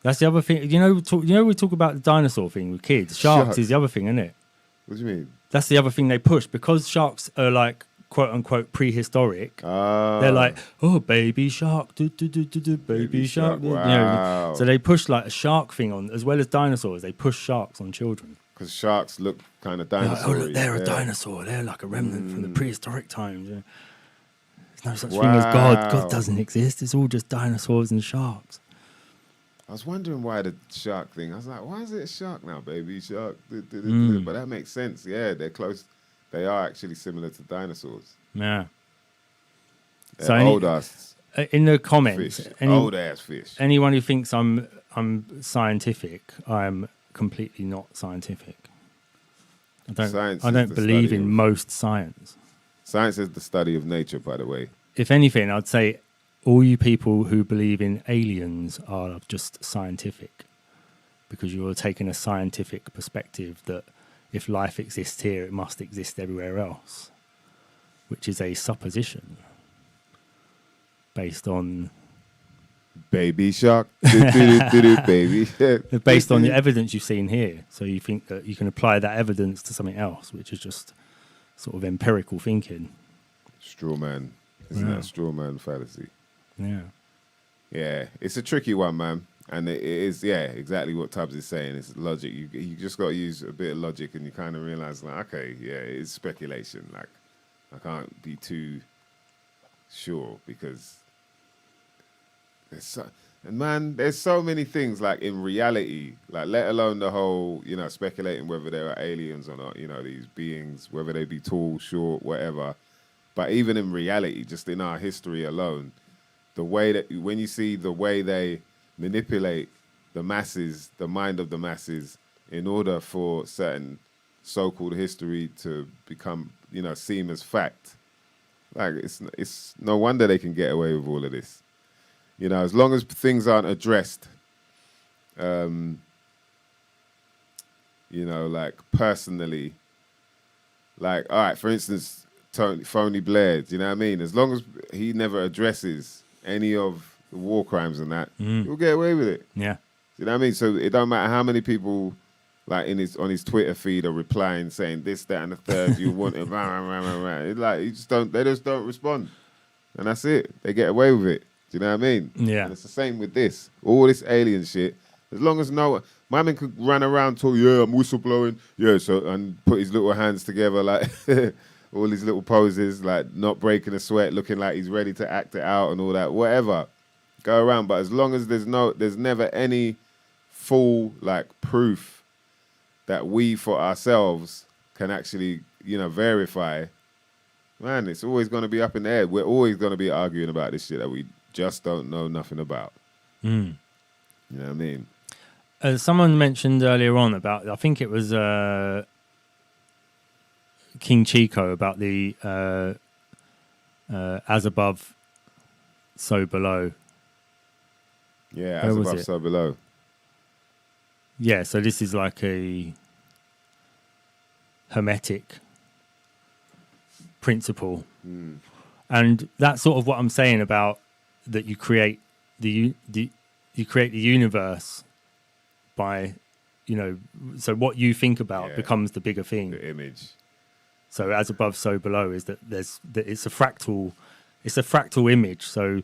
That's the other thing. We talk about the dinosaur thing with kids. Sharks is the other thing, isn't it?
What do you mean?
That's the other thing they push, because sharks are like, quote unquote, prehistoric. They're like, oh, baby shark, baby shark.
Wow.
So they push like a shark thing on, as well as dinosaurs. They push sharks on children.
Because sharks look kind of dinosaur-y.
Oh, look, they're a dinosaur. They're like a remnant from the prehistoric times. Yeah. There's no such thing as God. God doesn't exist. It's all just dinosaurs and sharks.
I was wondering why the shark thing. I was like, why is it a shark now, baby shark? But that makes sense. Yeah, they're close. They are actually similar to dinosaurs.
Yeah.
So old ass.
In the comments,
fish. Old ass fish.
Anyone who thinks I'm scientific, I'm completely not scientific. I don't believe in most science.
Science is the study of nature, by the way.
If anything, I'd say all you people who believe in aliens are just scientific, because you're taking a scientific perspective that if life exists here, it must exist everywhere else, which is a supposition based on
baby shark, baby.
Based on the evidence you've seen here. So you think that you can apply that evidence to something else, which is just sort of empirical thinking.
Straw man. Isn't that straw man fallacy?
Yeah.
Yeah, it's a tricky one, man. And it is, exactly what Tubbs is saying. It's logic. You just got to use a bit of logic, and you kind of realize, like, okay, yeah, it's speculation. Like, I can't be too sure because there's so many things, like, in reality, like, let alone the whole, speculating whether there are aliens or not, these beings, whether they be tall, short, whatever. But even in reality, just in our history alone, the way that, when you see the way they manipulate the masses, the mind of the masses, in order for certain so-called history to become, seem as fact, like, it's no wonder they can get away with all of this. As long as things aren't addressed, like, personally, like, all right, for instance, Tony Blair, do you know what I mean? As long as he never addresses any of the war crimes and that, he'll get away with it.
Yeah.
Do you know what I mean? So it don't matter how many people, like, on his Twitter feed are replying, saying this, that, and the third, you want it, It's like, they just don't respond. And that's it. They get away with it. Do you know what I mean?
Yeah.
And it's the same with this. All this alien shit. As long as My man could run around talk, yeah, I'm whistleblowing, yeah, so, and put his little hands together, like, all his little poses, like, not breaking a sweat, looking like he's ready to act it out and all that, whatever. Go around, but as long as there's never any full, like, proof that we, for ourselves, can actually, verify, man, it's always going to be up in the air. We're always going to be arguing about this shit that we just don't know nothing about. You know what I mean?
Someone mentioned earlier on about, I think it was King Chico, about the as above, so below.
Yeah,
Where
as
was
above,
it?
so below.
Yeah, so this is like a hermetic principle. And that's sort of what I'm saying about that you create you create the universe by, so what you think about becomes the bigger thing.
The image.
So as above, so below is that it's a fractal image. So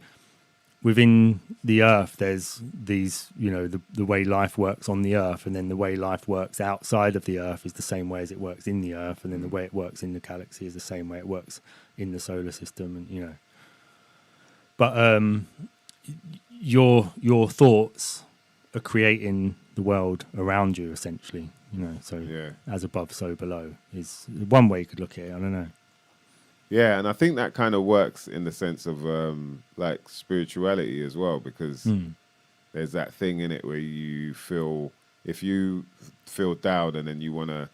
within the earth, there's these, the way life works on the earth, and then the way life works outside of the earth is the same way as it works in the earth, and then the way it works in the galaxy is the same way it works in the solar system, and But your thoughts are creating the world around you, essentially. So as above, so below is one way you could look at it. I don't know.
Yeah, and I think that kind of works in the sense of like spirituality as well, because there's that thing in it where you feel, if you feel down and then you want to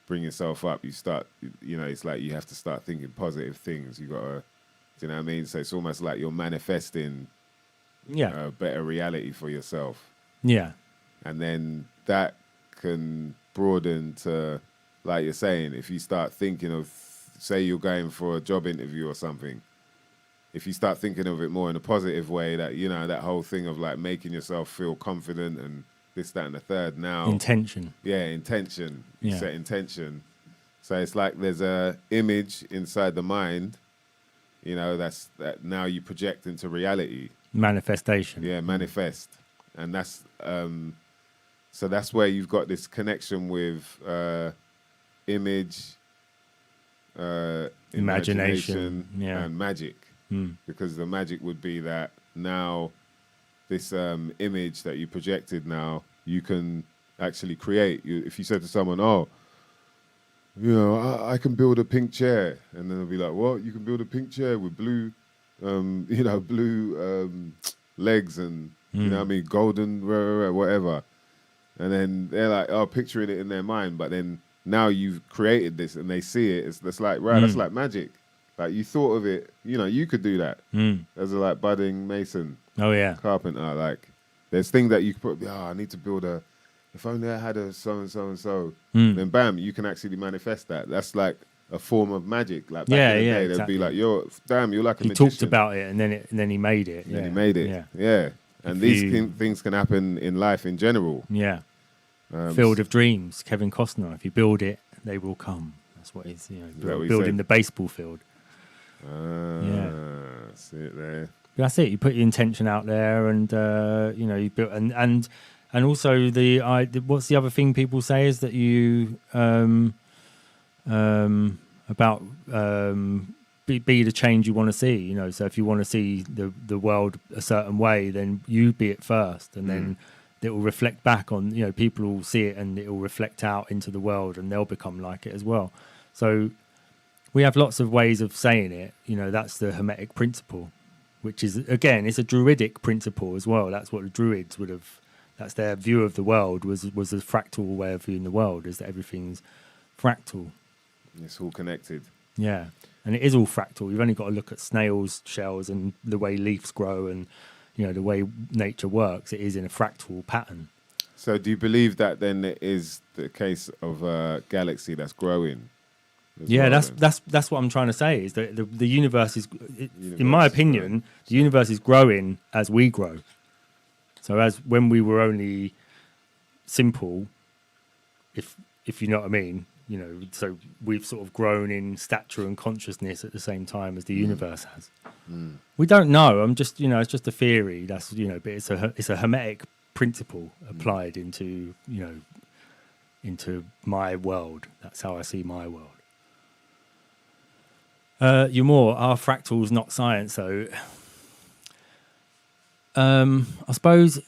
bring yourself up, you start, it's like you have to start thinking positive things. You got to, do you know what I mean? So it's almost like you're manifesting a better reality for yourself.
Yeah.
And then that can broaden to, like you're saying, if you start thinking of, say you're going for a job interview or something, if you start thinking of it more in a positive way, that, that whole thing of like making yourself feel confident and this, that, and the third now.
Intention.
Yeah, intention. You set intention. So it's like there's a image inside the mind, that now you project into reality.
Manifestation.
Yeah, manifest. And that's, so that's where you've got this connection with image, imagination and magic. Because the magic would be that now this image that you projected, now you can actually create. If you said to someone, I can build a pink chair, and then they'll be like, what? You can build a pink chair with blue legs and golden whatever. And then they're like, picturing it in their mind, but then now you've created this and they see it. It's like, right, that's like magic. Like you thought of it, you could do that as a like budding mason.
Oh yeah,
carpenter. Like there's things that you could put. I need to build a. If only I had a so and so and so. Then bam, you can actually manifest that. That's like a form of magic. Like back in the day, they'd be like, you're like a magician.
He talked about it and then he made it.
Then he made it. Yeah. And these things can happen in life in general.
Yeah. Field of Dreams, Kevin Costner. If you build it, they will come. That's what he's building the baseball field.
See it there.
That's it. You put your intention out there, and you build, and also what's the other thing people say is that you about be the change you want to see. So if you want to see the world a certain way, then you be it first, and then it will reflect back on, people will see it and it will reflect out into the world and they'll become like it as well. So we have lots of ways of saying it. That's the Hermetic principle, which is, again, it's a Druidic principle as well. That's what the Druids would have, that's their view of the world, was a fractal way of viewing the world, is that everything's fractal.
It's all connected.
Yeah. And it is all fractal. You've only got to look at snails' shells and the way leaves grow and, the way nature works. It is in a fractal pattern.
So do you believe that then it is the case of a galaxy that's growing?
Yeah, that's what I'm trying to say, is that the universe is, in my opinion, the universe is growing as we grow. So as when we were only simple, if you know what I mean, so we've sort of grown in stature and consciousness at the same time as the universe has. We don't know. I'm just, it's just a theory. That's, but it's a hermetic principle applied into, into my world. That's how I see my world. You're more, are fractals not science? So, I suppose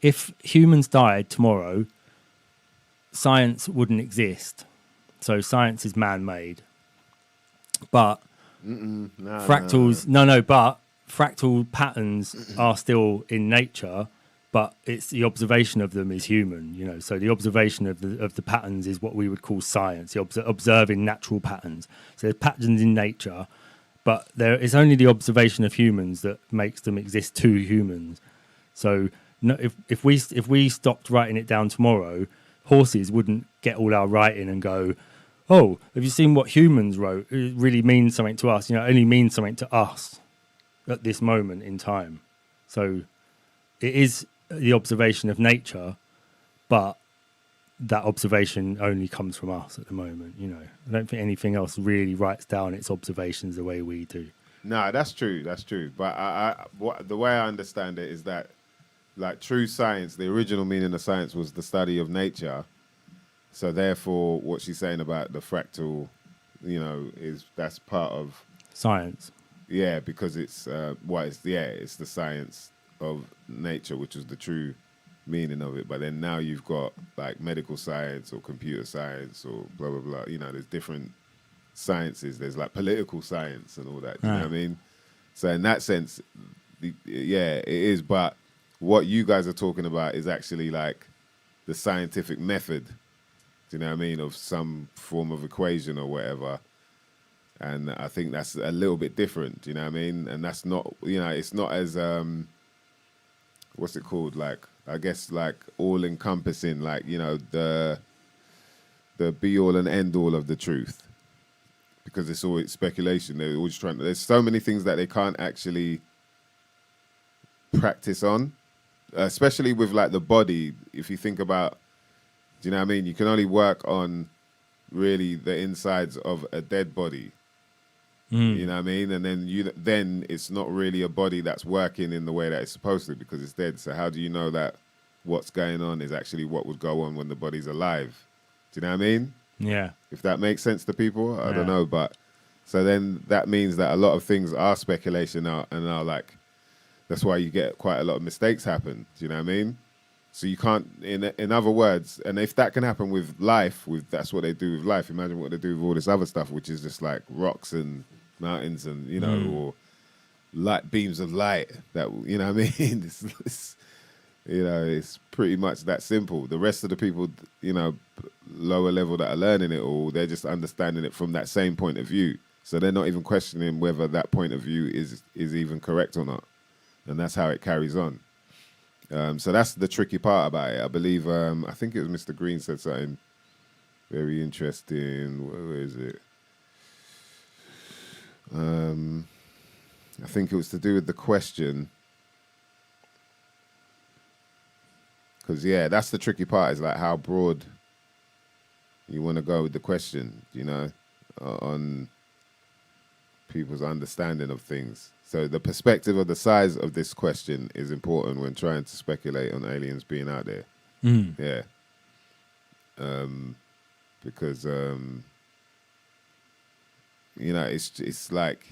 if humans died tomorrow, science wouldn't exist. So science is man-made. But fractals, but fractal patterns are still in nature, but it's the observation of them is human, So the observation of the patterns is what we would call science, observing natural patterns. So there's patterns in nature, but there is only the observation of humans that makes them exist to humans. So if we stopped writing it down tomorrow, horses wouldn't get all our writing and go, oh, have you seen what humans wrote? It really means something to us. It only means something to us at this moment in time. So it is the observation of nature, but that observation only comes from us at the moment. I don't think anything else really writes down its observations the way we do.
No, that's true. That's true. But the way I understand it is that, like, true science, the original meaning of science was the study of nature. So therefore, what she's saying about the fractal, that's part of
science.
Yeah, because it's it's the science of nature, which is the true meaning of it. But then now you've got like medical science or computer science or blah blah blah. There's different sciences. There's like political science and all that. You know what I mean? So in that sense, it is. But what you guys are talking about is actually like the scientific method. Do you know what I mean? Of some form of equation or whatever. And I think that's a little bit different. Do you know what I mean? And that's not, it's not as, what's it called? Like, I guess like all encompassing, like, the be all and end all of the truth. Because it's always speculation. They're always there's so many things that they can't actually practice on, especially with like the body. If you think about, do you know what I mean? You can only work on really the insides of a dead body. You know what I mean? And then it's not really a body that's working in the way that it's supposed to because it's dead. So how do you know that what's going on is actually what would go on when the body's alive? Do you know what I mean?
Yeah.
If that makes sense to people, I don't know. But so then that means that a lot of things are speculation now and are like, that's why you get quite a lot of mistakes happen. Do you know what I mean? So you can't, in other words, and if that can happen with life, that's what they do with life. Imagine what they do with all this other stuff, which is just like rocks and mountains and, or light beams of light that, you know what I mean? It's pretty much that simple. The rest of the people, lower level that are learning it all, they're just understanding it from that same point of view. So they're not even questioning whether that point of view is even correct or not. And that's how it carries on. So that's the tricky part about it. I believe, I think it was Mr. Green said something very interesting. Where is it? I think it was to do with the question. Because, that's the tricky part is like how broad you want to go with the question, on people's understanding of things. So the perspective of the size of this question is important when trying to speculate on aliens being out there. Yeah. Because, it's like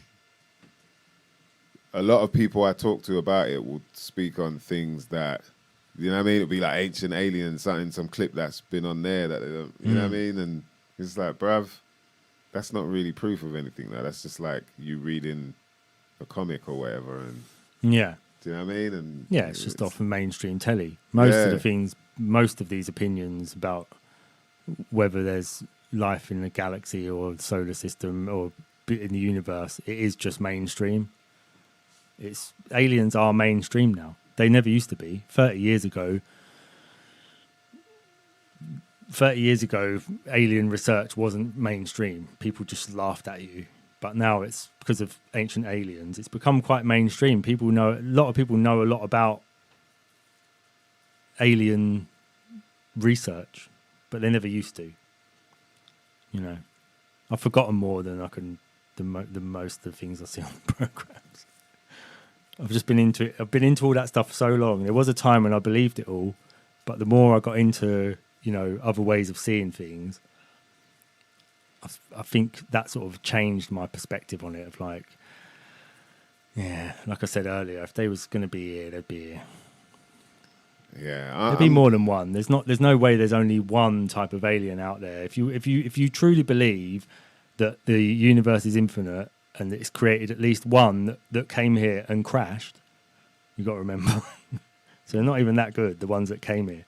a lot of people I talk to about it will speak on things that, you know what I mean? It'll be like ancient aliens, some clip that's been on there that they don't, you know what I mean? And it's like, bruv, that's not really proof of anything. That's just like you reading a comic or whatever. And do you know what I mean? And
it's just off of mainstream telly. Most of the things, most of these opinions about whether there's life in the galaxy or the solar system or in the universe, it is just mainstream. Aliens are mainstream now. They never used to be. 30 years ago, alien research wasn't mainstream. People just laughed at you. But now it's because of ancient aliens. It's become quite mainstream. A lot of people know a lot about alien research, but they never used to. I've forgotten more than I can. The most of the things I see on the programs. I've just been into it. I've been into all that stuff for so long. There was a time when I believed it all, but the more I got into, other ways of seeing things, I think that sort of changed my perspective on it. Of like, yeah, like I said earlier, if they was going to be here, they'd be here.
Yeah,
There'd be more than one. There's no way there's only one type of alien out there. If you truly believe that the universe is infinite and that it's created at least one that came here and crashed, you got to remember. So they're not even that good, the ones that came here.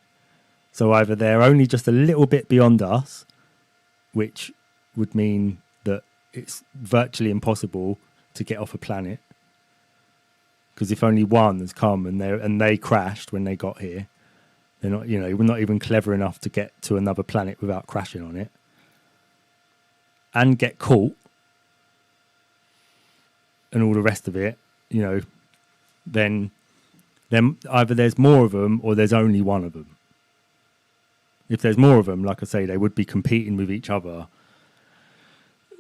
So either they're only just a little bit beyond us, which would mean that it's virtually impossible to get off a planet. Because if only one has come and they crashed when they got here, they're not, we're not even clever enough to get to another planet without crashing on it and get caught and all the rest of it, then either there's more of them or there's only one of them. If there's more of them, like I say, they would be competing with each other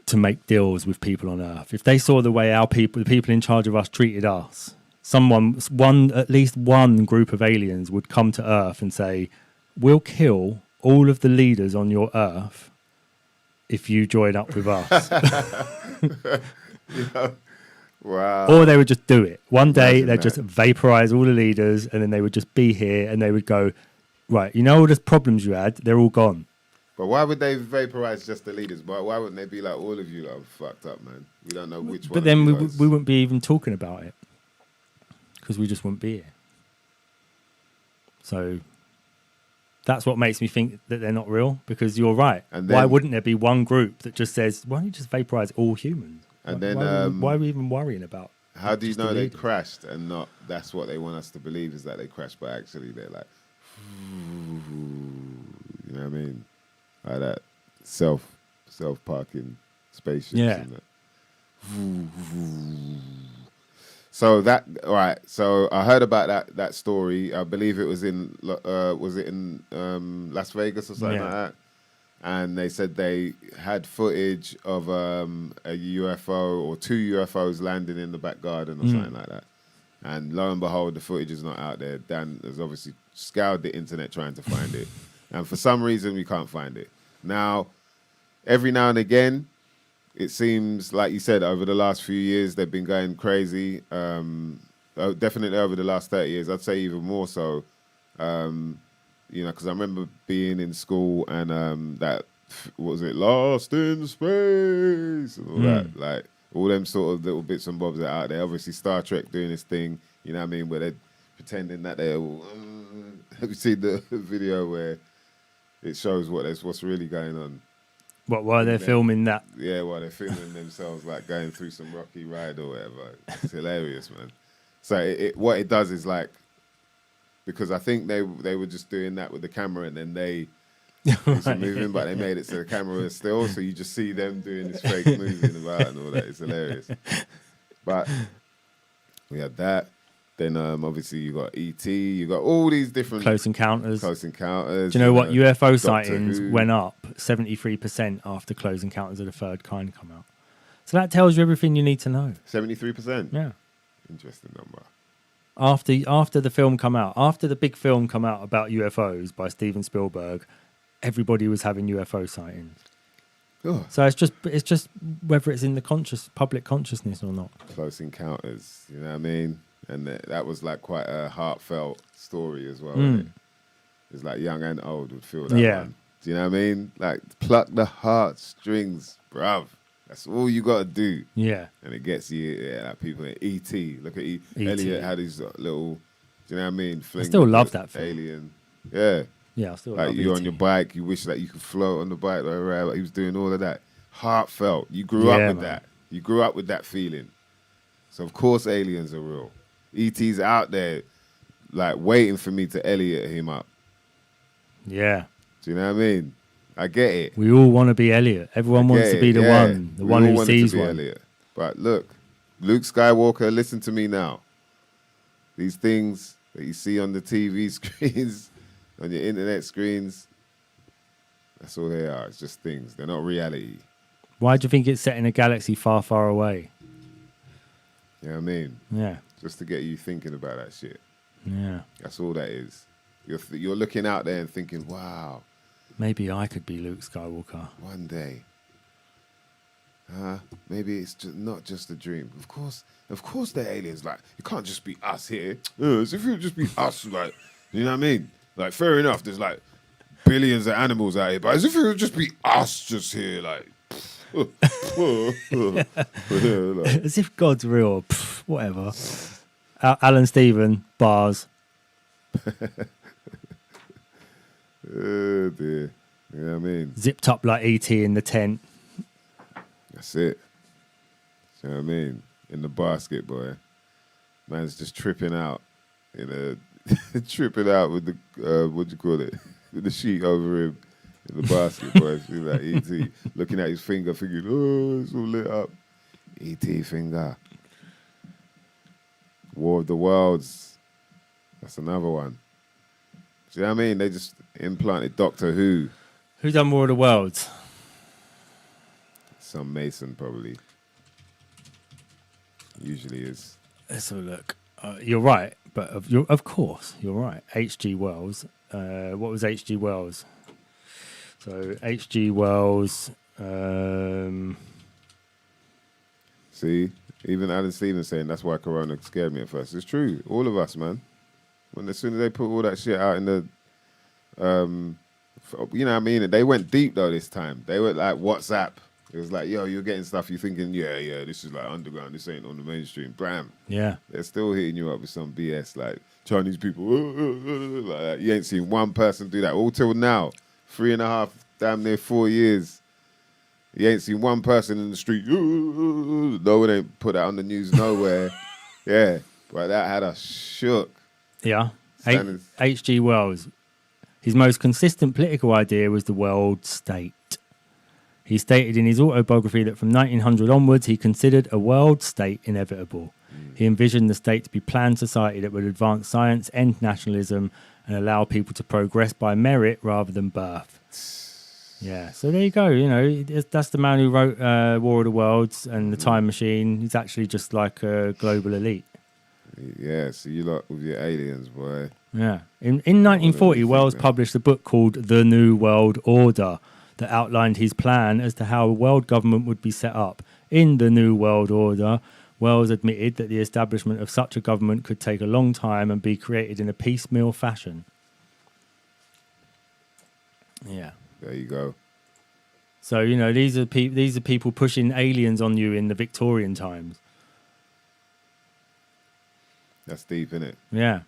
to make deals with people on Earth. If they saw the way the people in charge of us treated us, at least one group of aliens would come to Earth and say, we'll kill all of the leaders on your Earth if you join up with us.
Wow.
Or they would just do it. One day they'd just vaporize all the leaders and then they would just be here and they would go, right, all the problems you had, they're all gone.
But why would they vaporize just the leaders? Why wouldn't they be like, all of you are fucked up, man? We don't know which one.
But then we wouldn't be even talking about it because we just wouldn't be here. So that's what makes me think that they're not real, because you're right. And then, why wouldn't there be one group that just says, why don't you just vaporize all humans?
And
why are we even worrying about?
How do you know they crashed and not that's what they want us to believe is that they crashed, but actually they're like, you know what I mean? Like that self-parking spaceships.
Yeah.
And that. So so I heard about that story. I believe it was in Las Vegas or something like that. And they said they had footage of a UFO or 2 UFOs landing in the back garden or something like that. And lo and behold, the footage is not out there. Dan has obviously scoured the internet trying to find it. And for some reason, we can't find it. Now, every now and again, it seems, like you said, over the last few years, they've been going crazy. Definitely over the last 30 years, I'd say even more so. Because I remember being in school and that, what was it, Lost in Space and all that. Like, all them sort of little bits and bobs that are out there. Obviously, Star Trek doing this thing, you know what I mean, where they're pretending that they're all... Have you seen the video where it shows what's really going on?
What, while they're filming that?
Yeah, while they're filming themselves, like going through some rocky ride or whatever. It's hilarious, man. So what it does is like, because I think they were just doing that with the camera and then they did some moving, but they made it so the camera is still, so you just see them doing this fake moving about and all that. It's hilarious. But we had that. Then obviously you got ET, you got all these different
Close Encounters.
Do you
know what? UFO sightings went up 73% after Close Encounters of the Third Kind come out. So that tells you everything you need to know.
73%?
Yeah.
Interesting number.
After the film come out, after the big film come out about UFOs by Steven Spielberg, everybody was having UFO sightings.
Oh.
So it's just whether it's in the public consciousness or not.
Close Encounters, you know what I mean? And that was like quite a heartfelt story as well. Wasn't it? It's like young and old would feel that one. Do you know what I mean? Like, pluck the heartstrings, bruv. That's all you got to do.
Yeah.
And it gets you, like people in E.T. Look at Elliot had his little, do you know what I mean?
I still love that film.
Alien. Yeah.
Yeah, I still
like
love
you
E.T.
on your bike, you wish that you could float on the bike. Like, he was doing all of that. Heartfelt. You grew up with that. You grew up with that feeling. So, of course, aliens are real. E.T.'s out there, like, waiting for me to Elliot him up.
Yeah.
Do you know what I mean? I get it.
We all want to be Elliot. Everyone wants to be the one who sees one. Elliot.
But look, Luke Skywalker, listen to me now. These things that you see on the TV screens, on your internet screens, that's all they are. It's just things. They're not reality.
Why do you think it's set in a galaxy far, far away?
You know what I mean?
Yeah.
just to get you thinking about that shit.
Yeah.
That's all that is. You're looking out there and thinking, wow,
Maybe I could be Luke Skywalker.
one day. Maybe it's just not just a dream. Of course, they're aliens. Like, it can't just be us here. As if it would just be us, like, you know what I mean? Like, fair enough, there's like billions of animals out here, but as if it would just be us just here, like, like,
As if God's real. Pff, whatever. Alan Stephen, bars.
oh dear. You know what I mean?
Zipped up like E.T. in the tent.
That's it. You know what I mean? In the basket, boy. Man's just tripping out. Tripping out with the, what do you call it? With the sheet over him in the basket, boy. Feel like E.T. looking at his finger, thinking, oh, it's all lit up. E.T. finger. War of the Worlds. That's another one. Do you know what I mean? They just implanted Doctor Who.
Who done War of the Worlds?
Some Mason, probably. Usually is.
Let's have a look. You're right, but of course, you're right. H.G. Wells. What was H.G. Wells? So, H.G. Wells...
See? Even Alan Stevens saying that's why Corona scared me at first. It's true. All of us, man. As soon as they put all that shit out in the... you know what I mean? They went deep, though, this time. They went like WhatsApp. It was like, yo, you're getting stuff. You're thinking, yeah, this is like underground. This ain't on the mainstream. Bam.
Yeah.
They're still hitting you up with some BS like Chinese people. Like that. You ain't seen one person do that all till now. 3.5, damn near 4 years. You ain't seen one person in the street. No one ain't put that on the news nowhere. Yeah. But that had us shook.
Yeah. H.G. Wells. His most consistent political idea was the world state. He stated in his autobiography that from 1900 onwards, he considered a world state inevitable. He envisioned the state to be planned society that would advance science, end nationalism, and allow people to progress by merit rather than birth. Yeah, so there you go. You know, that's the man who wrote War of the Worlds and The Time Machine. He's actually just like a global elite.
Yeah, so you lot with your aliens, boy.
Yeah. In 1940, Wells published a book called The New World Order that outlined his plan as to how a world government would be set up. In The New World Order, Wells admitted that the establishment of such a government could take a long time and be created in a piecemeal fashion. Yeah.
There you go.
So, you know, these are people pushing aliens on you in the Victorian times.
That's deep, innit?
Yeah.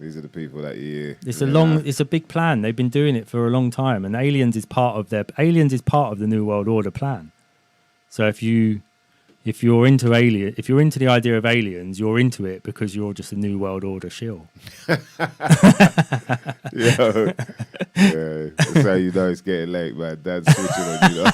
These are the people that you...
It's a big plan. They've been doing it for a long time, and aliens is part of the New World Order plan. So if you're into the idea of aliens, you're into it because you're just a New World Order shill.
Yeah, that's how you know it's getting late, man. Dad's switching on you.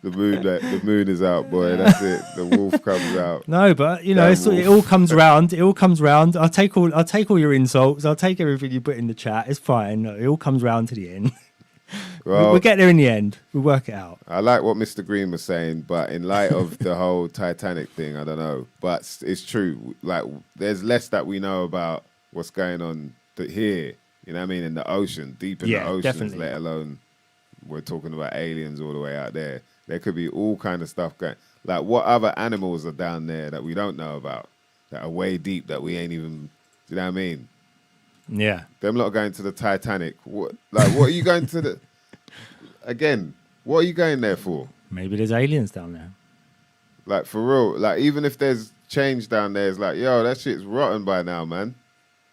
The moon is out, boy. That's it. The wolf comes out.
No, but you know, it all comes round. It all comes round. I'll take all your insults. I'll take everything you put in the chat. It's fine. It all comes round to the end.
Well,
we'll get there in the end. We'll work it out.
I like what Mr. Green was saying, but in light of the whole Titanic thing, I don't know. But it's true. Like, there's less that we know about what's going on here. You know what I mean? In the ocean, deep in the oceans,
definitely.
let alone we're talking about aliens all the way out there. There could be all kind of stuff going. Like, what other animals are down there that we don't know about, that are way deep that we ain't even, you know what I mean?
Yeah.
Them lot going to the Titanic. What are you going to the... Again, what are you going there for?
Maybe there's aliens down there.
Like, for real. Like, even if there's change down there, it's like, yo, that shit's rotten by now, man.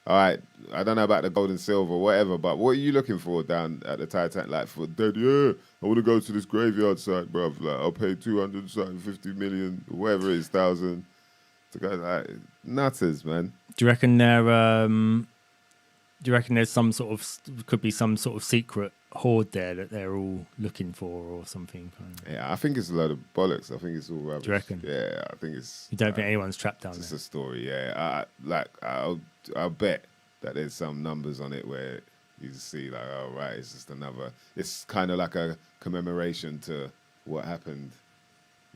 All right, I don't know about the gold and silver, whatever, but what are you looking for down at the Titanic? Like, for dead, yeah, I want to go to this graveyard site, bruv. Like, I'll pay 250 million, whatever it is, thousand, to go, like, nutters, man.
Do you reckon there's could be some sort of secret horde there that they're all looking for or something?
Yeah, I think it's a load of bollocks. I think it's all rubbish.
Do you reckon?
Yeah, I think it's...
You don't think anyone's trapped down there?
It's a story, yeah. I'll bet that there's some numbers on it where you see, like, oh, right, it's just another... It's kind of like a commemoration to what happened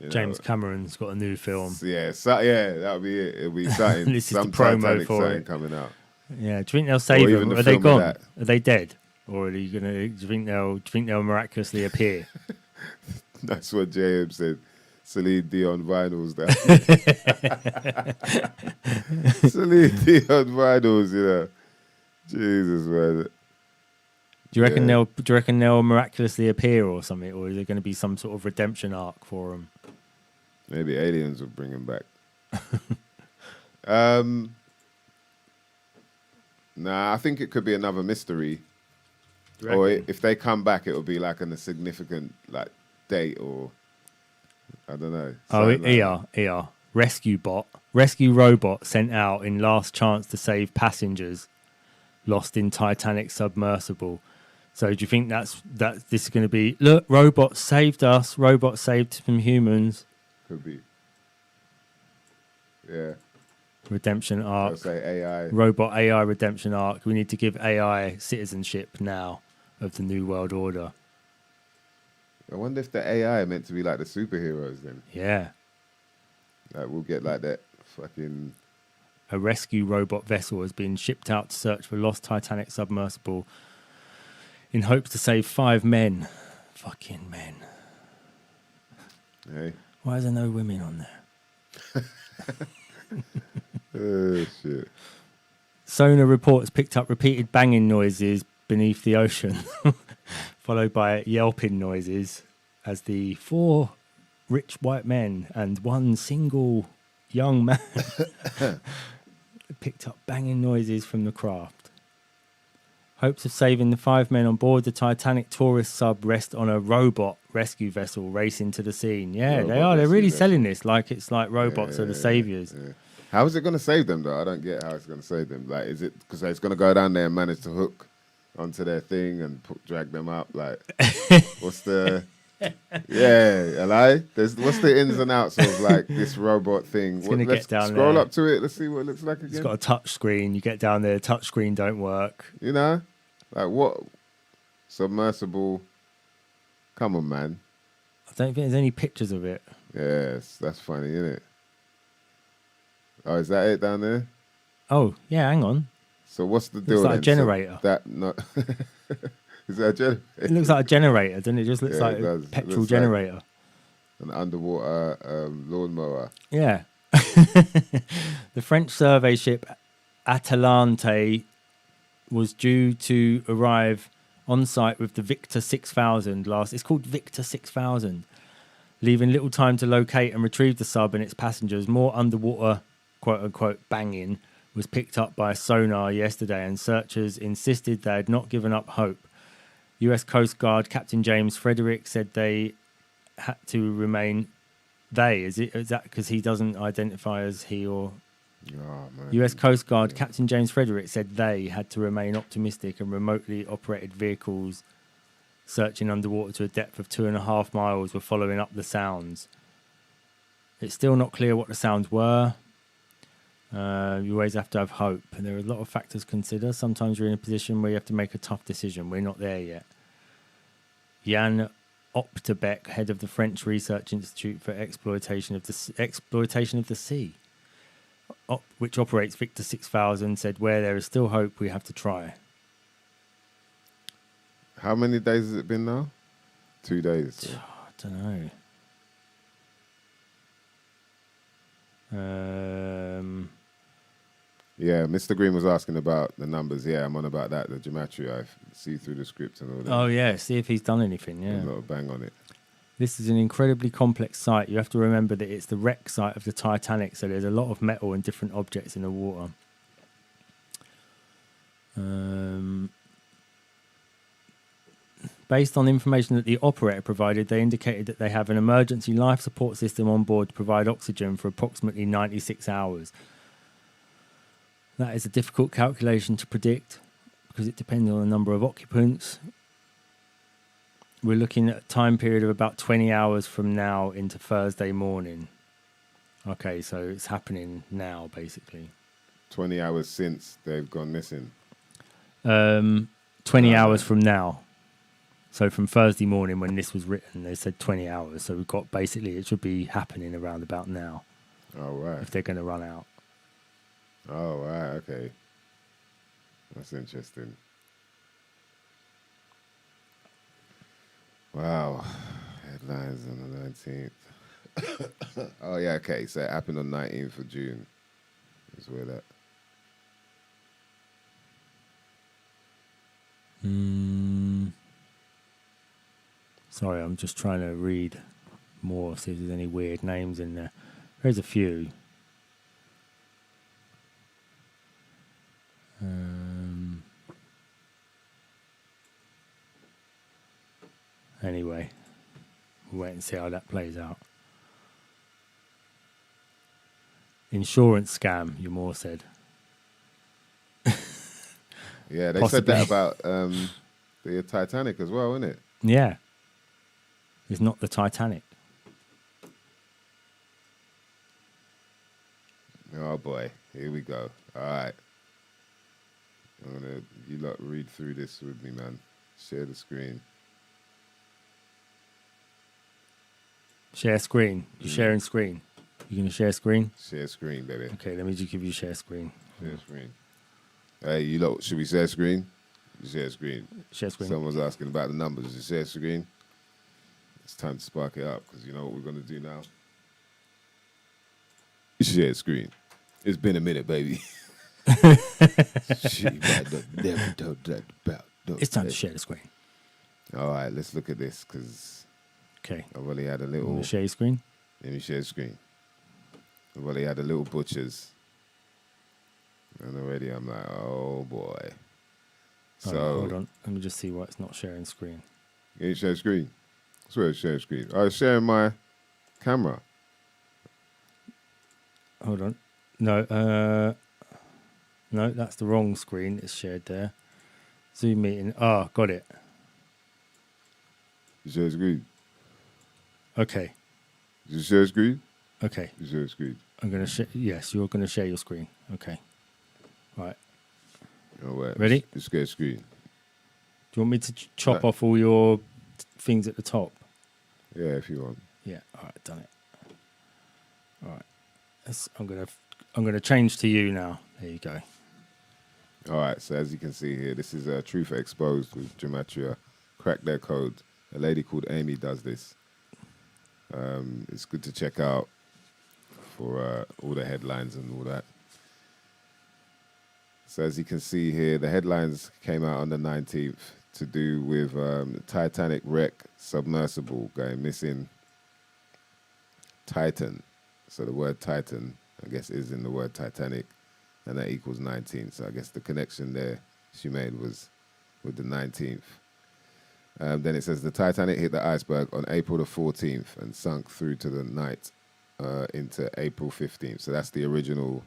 James Cameron's got a new film.
Yeah, that'll be it. It'll be something.
This is
some
the promo
Titanic
for
something
it.
coming out.
Yeah, do you think they'll save
even
them?
the
Are they
film of
gone?
that.
Are they dead? Or are you gonna? Do you think they'll miraculously appear?
That's what JM said. Celine Dion vinyls now. Celine Dion vinyls, you know. Jesus, man.
Do you reckon they'll miraculously appear or something, or is there going to be some sort of redemption arc for them?
Maybe aliens will bring him back. Nah, I think it could be another mystery. Or if they come back, it'll be like on a significant like date or I don't know.
ER. Rescue robot sent out in last chance to save passengers lost in Titanic submersible. So do you think this is going to be, look, robots saved us, robots saved from humans?
Could be. Yeah.
Redemption arc.
I'll say AI.
Robot AI redemption arc. We need to give AI citizenship now of the New World Order.
I wonder if the AI are meant to be like the superheroes then.
Yeah.
Like we'll get like that fucking...
A rescue robot vessel has been shipped out to search for lost Titanic submersible in hopes to save 5 men. Fucking men.
Hey.
Why is there no women on there?
Oh, shit.
Sonar reports picked up repeated banging noises beneath the ocean, followed by yelping noises as the 4 rich white men and 1 single young man picked up banging noises from the craft. Hopes of saving the 5 men on board the Titanic tourist sub rest on a robot rescue vessel racing to the scene. Yeah,
Robot
they are. They're
rescue
really
vessel.
selling this like it's like robots are the saviors.
Yeah. How is it going to save them, though? I don't get how it's going to save them. Like, is it because it's going to go down there and manage to hook onto their thing and drag them up? Like, what's the... Yeah, Eli? What's the ins and outs of, like, this robot thing? Let's
get down
scroll
there.
up to it. Let's see what it looks like again.
It's got a touch screen. You get down there, touch screen don't work.
You know? Like, what? Submersible. Come on, man.
I don't think there's any pictures of it.
Yes, that's funny, isn't it? Oh, is that it down there?
Oh, yeah, hang on.
So what's the deal
Looks like
then?
a generator.
Is that a generator?
It looks like a generator, doesn't it? It just looks like a petrol generator.
An underwater lawnmower.
Yeah. The French survey ship Atalante was due to arrive on site with the Victor 6000 It's called Victor 6000. Leaving little time to locate and retrieve the sub and its passengers. More underwater, quote-unquote, banging was picked up by sonar yesterday, and searchers insisted they had not given up hope. US Coast Guard Captain James Frederick said they had to remain... Is that because he doesn't identify as he or...
Oh, man.
US Coast Guard Captain James Frederick said they had to remain optimistic, and remotely operated vehicles searching underwater to a depth of 2.5 miles were following up the sounds. It's still not clear what the sounds were. You always have to have hope, and there are a lot of factors to consider. Sometimes you're in a position where you have to make a tough decision. We're not there yet. Jan Optebeck, head of the French Research Institute for Exploitation of the Sea, which operates Victor 6000, said, "Where there is still hope, we have to try."
How many days has it been now? 2 days. So.
I don't know.
Yeah, Mr. Green was asking about the numbers. Yeah, I'm on about that, the gematria. I see through the script and all that.
Oh, yeah, see if he's done anything, yeah.
There's a lot of bang on it.
This is an incredibly complex site. You have to remember that it's the wreck site of the Titanic, so there's a lot of metal and different objects in the water. Based on information that the operator provided, they indicated that they have an emergency life support system on board to provide oxygen for approximately 96 hours. That is a difficult calculation to predict because it depends on the number of occupants. We're looking at a time period of about 20 hours from now into Thursday morning. Okay, so it's happening now, basically.
20 hours since they've gone missing.
20 hours from now. So from Thursday morning when this was written, they said 20 hours. So we've got basically, it should be happening around about now.
Oh, right.
If they're going to run out.
Oh, right. Okay. That's interesting. Wow. Headlines on the 19th. Oh, yeah. Okay. So it happened on 19th of June. Is where that.
Sorry, I'm just trying to read more, see if there's any weird names in there. There's a few. Anyway, we'll wait and see how that plays out. Insurance scam, you more said.
Yeah, they
Possibly.
said that about the Titanic as well, isn't it?
Yeah. It's not the Titanic.
Oh boy, here we go. All right. You lot read through this with me, man. Share the screen.
Share screen. You're sharing screen. You going to share screen?
Share screen, baby.
Okay, let me just give you share screen.
Share screen. Hey, you lot, should we share screen? Share screen.
Share screen.
Someone's asking about the numbers. Is it share screen? It's time to spark it up because you know what we're going to do now? Share screen. It's been a minute, baby.
It's time to share the screen.
All right, let's look at this because
Okay.
I've only had a little.
Want to share your screen?
Let me share the screen. I've only had a little butchers. And already I'm like, oh boy. So
hold on. Let me just see why it's not sharing screen.
You ain't share screen? I swear it's sharing screen. I was sharing my camera.
Hold on. No, no, that's the wrong screen. It's shared there. Zoom meeting. Ah, got it.
You share screen?
Okay.
You share screen?
Okay.
You share screen?
I'm going to share. Yes, you're going to share your screen. Okay. Right.
Oh, wait.
Ready?
It's share screen.
Do you want me to chop off all your things at the top?
Yeah, if you want.
Yeah. All right. Done it. All right. I'm gonna change to you now. There you go.
All right. So as you can see here, this is Truth Exposed with Gematria. Crack their code. A lady called Amy does this. It's good to check out for all the headlines and all that. So as you can see here, the headlines came out on the 19th to do with Titanic wreck submersible going missing. Titan. So the word Titan, I guess, is in the word Titanic, and that equals 19. So I guess the connection there she made was with the 19th. Then it says the Titanic hit the iceberg on April the 14th and sunk through to the night into April 15th. So that's the original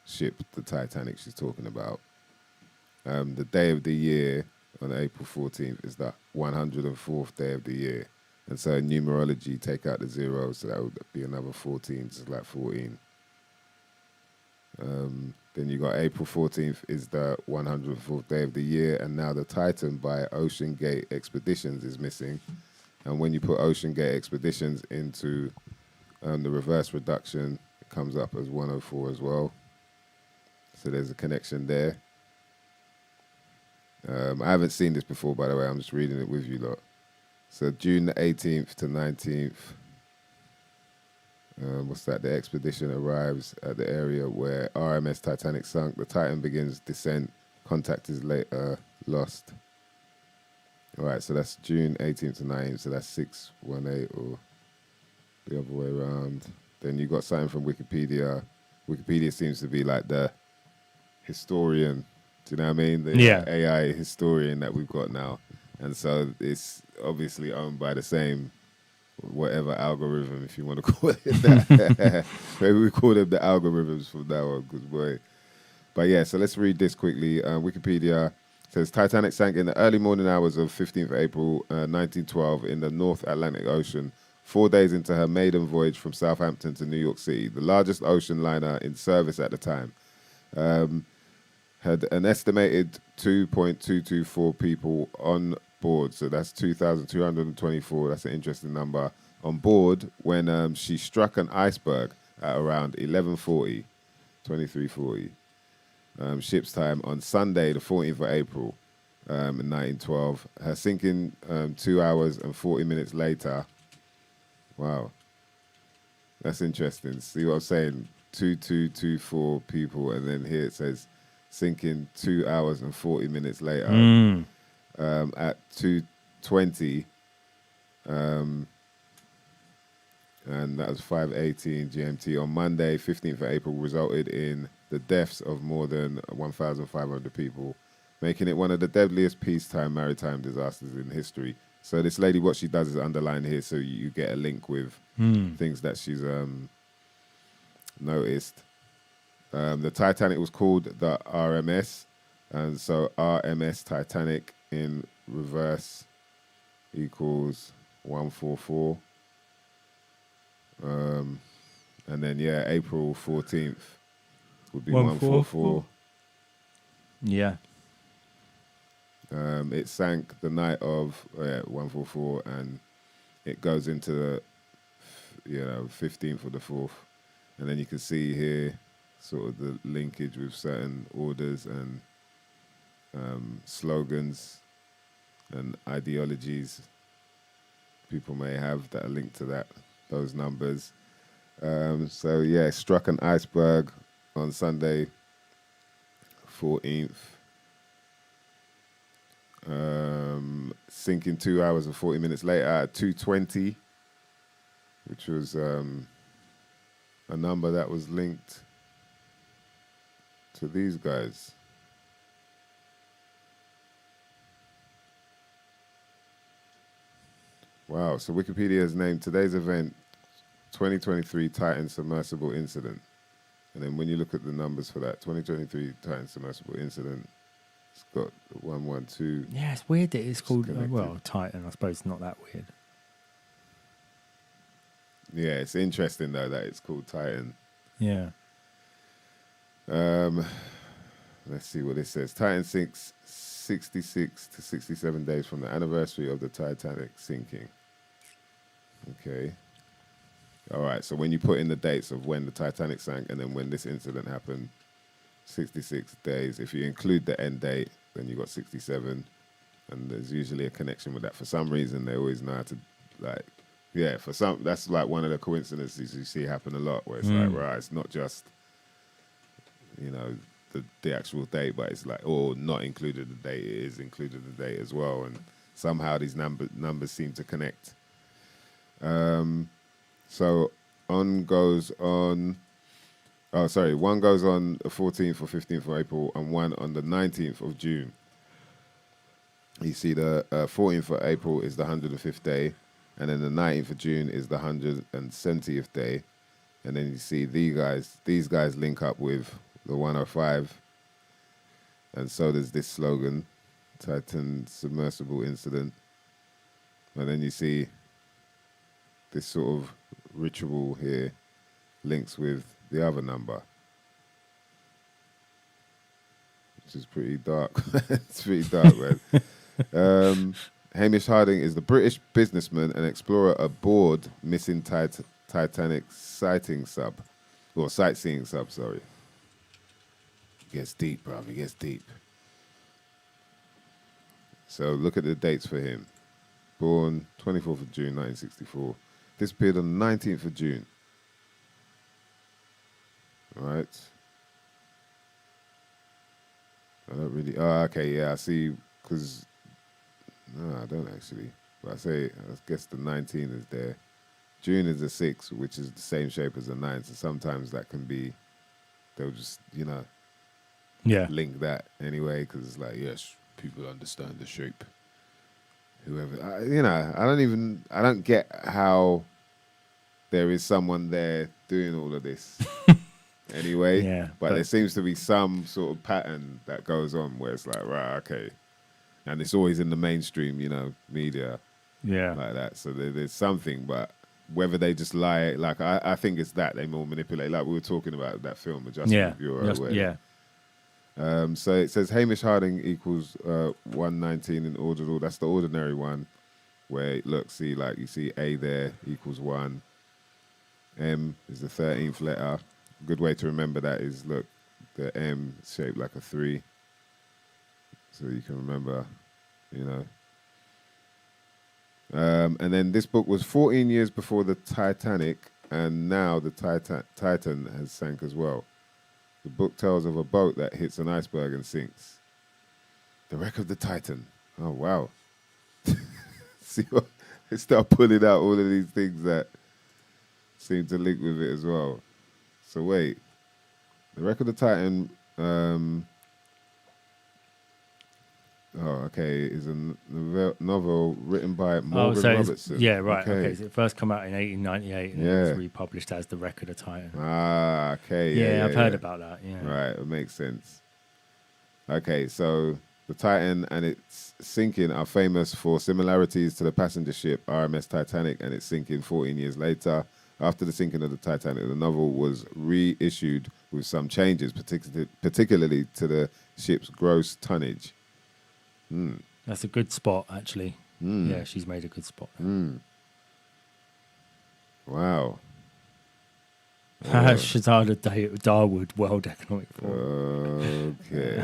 ship, the Titanic she's talking about. The day of the year on April 14th is the 104th day of the year. And so in numerology, take out the 0, so that would be another 14, just like 14. Then you got April 14th is the 104th day of the year, and now the Titan by Ocean Gate Expeditions is missing. And when you put Ocean Gate Expeditions into the reverse reduction, it comes up as 104 as well. So there's a connection there. I haven't seen this before, by the way. I'm just reading it with you lot. So June the 18th to 19th, what's that? The expedition arrives at the area where RMS Titanic sunk. The Titan begins descent. Contact is later lost. All right, so that's June 18th to 19th. So that's 618 or the other way around. Then you got something from Wikipedia. Wikipedia seems to be like the historian. Do you know what I mean? The AI historian that we've got now. And so it's obviously owned by the same, whatever algorithm, if you want to call it that. Maybe we call them the algorithms from now on, because boy. But yeah, so let's read this quickly. Wikipedia says Titanic sank in the early morning hours of 15th April 1912 in the North Atlantic Ocean, 4 days into her maiden voyage from Southampton to New York City, the largest ocean liner in service at the time. Had an estimated 2.224 people on board. So that's 2,224. That's an interesting number. On board when she struck an iceberg at around 11:40, 23:40 ship's time on Sunday, the 14th of April in 1912. Her sinking 2 hours and 40 minutes later. Wow. That's interesting. See what I'm saying? 2224 people, and then here it says sinking 2 hours and 40 minutes later at 2:20, and that was 5:18 GMT on Monday, 15th of April, resulted in the deaths of more than 1,500 people, making it one of the deadliest peacetime maritime disasters in history. So this lady, what she does is underline here, so you get a link with things that she's noticed. The Titanic was called the RMS, and so RMS Titanic in reverse equals 144. And then April 14th would be 144.
Yeah.
It sank the night of 144, and it goes into the 15th of the 4th, and then you can see here sort of the linkage with certain orders and slogans and ideologies people may have that are linked to those numbers. Struck an iceberg on Sunday 14th. Sinking 2 hours and 40 minutes later at 2:20, which was a number that was linked to these guys. Wow, so Wikipedia has named today's event 2023 Titan Submersible Incident. And then when you look at the numbers for that, 2023 Titan Submersible Incident, it's got 112.
Yeah, it's weird that it's called, Titan. I suppose it's not that weird.
Yeah, it's interesting, though, that it's called Titan.
Yeah.
Let's see what it says. Titan sinks 66 to 67 days from the anniversary of the Titanic sinking. Okay. All right, so when you put in the dates of when the Titanic sank and then when this incident happened, 66 days. If you include the end date, then you got 67. And there's usually a connection with that. For some reason, they always know how to, for some, that's like one of the coincidences you see happen a lot, where it's it's not just, the actual date, but it's like, not included the date, it is included the date as well. And somehow these numbers seem to connect. So one goes on the 14th or 15th of April, and one on the 19th of June. You see the 14th of April is the 105th day, and then the 19th of June is the 170th day. And then you see these guys link up with the 105. And so there's this slogan, Titan Submersible Incident. And then you see this sort of ritual here links with the other number, which is pretty dark. It's pretty dark, man. Hamish Harding is the British businessman and explorer aboard missing Titanic sightseeing sub. Sorry. Gets deep, bro. It gets deep. So look at the dates for him. Born 24th of June, 1964. Disappeared on the 19th of June. All right. I don't really... Oh, okay, yeah, I see. Because... No, I don't actually. But I guess the 19 is there. June is the 6, which is the same shape as the 9. So sometimes that can be... They'll just, link that anyway. Because it's like, yes, people understand the shape. Whoever... I don't get how there is someone there doing all of this. Anyway, but there seems to be some sort of pattern that goes on where it's like, right, okay. And it's always in the mainstream, media. Yeah. Like that. So there's something, but whether they just lie, like, I think it's that they more manipulate. Like we were talking about that film, Adjustment of Bureau. So it says Hamish Harding equals 119 in ordinal. That's the ordinary one. Where look, see, like you see A there equals 1. M is the 13th letter. A good way to remember that is look, the M is shaped like a 3. So you can remember, you know. And then this book was 14 years before the Titanic, and now the Titan has sank as well. The book tells of a boat that hits an iceberg and sinks. The wreck of the Titan. Oh, wow. See what? They start pulling out all of these things that seem to link with it as well. So wait. The wreck of the Titan... is a novel written by Morgan Robertson.
Yeah, right. Okay, so it first came out in 1898 and it was republished as The Wreck of the Titan.
Ah, okay.
Yeah, I've heard about that, yeah.
Right, it makes sense. Okay, so the Titan and its sinking are famous for similarities to the passenger ship RMS Titanic and its sinking 14 years later. After the sinking of the Titanic, the novel was reissued with some changes, particularly to the ship's gross tonnage.
That's a good spot, actually. Yeah, she's made a good spot.
Wow.
Shazada Darwood, World Economic
Forum. Okay.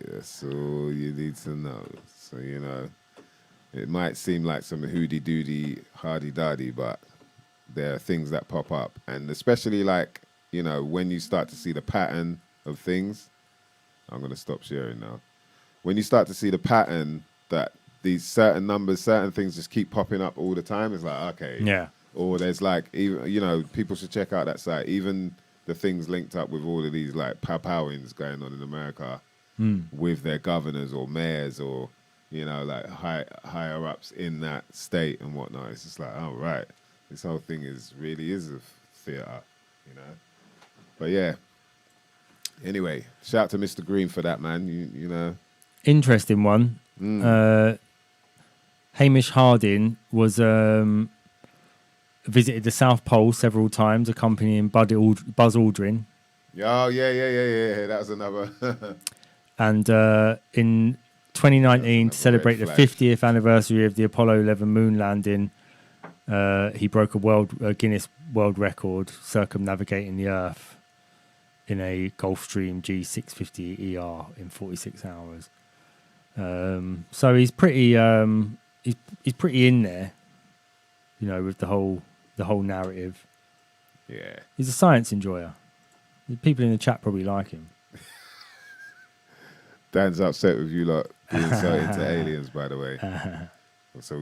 That's all you need to know. So, you know, it might seem like some hoody-doody, hardy-dardy, but there are things that pop up. And especially like, you know, when you start to see the pattern of things, I'm going to stop sharing now. When you start to see the pattern that these certain numbers, certain things just keep popping up all the time, it's like, okay.
Yeah.
Or there's like, even, you know, people should check out that site. Even the things linked up with all of these like powwowings going on in America with their governors or mayors or, you know, like higher ups in that state and whatnot. It's just like, oh, right. This whole thing really is a theatre, you know. But yeah. Anyway, shout out to Mr. Green for that, man. You know.
Interesting one. Hamish Harding was visited the South Pole several times, accompanying Buzz Aldrin.
Oh, yeah. That was another.
And in 2019, to celebrate the 50th anniversary of the Apollo 11 moon landing, he broke a Guinness World Record circumnavigating the Earth in a Gulfstream G650ER in 46 hours. So he's pretty he's pretty in there, you know, with the whole narrative.
Yeah,
he's a science enjoyer. The people in the chat probably like him.
Dan's upset with you lot being so into aliens, by the way. So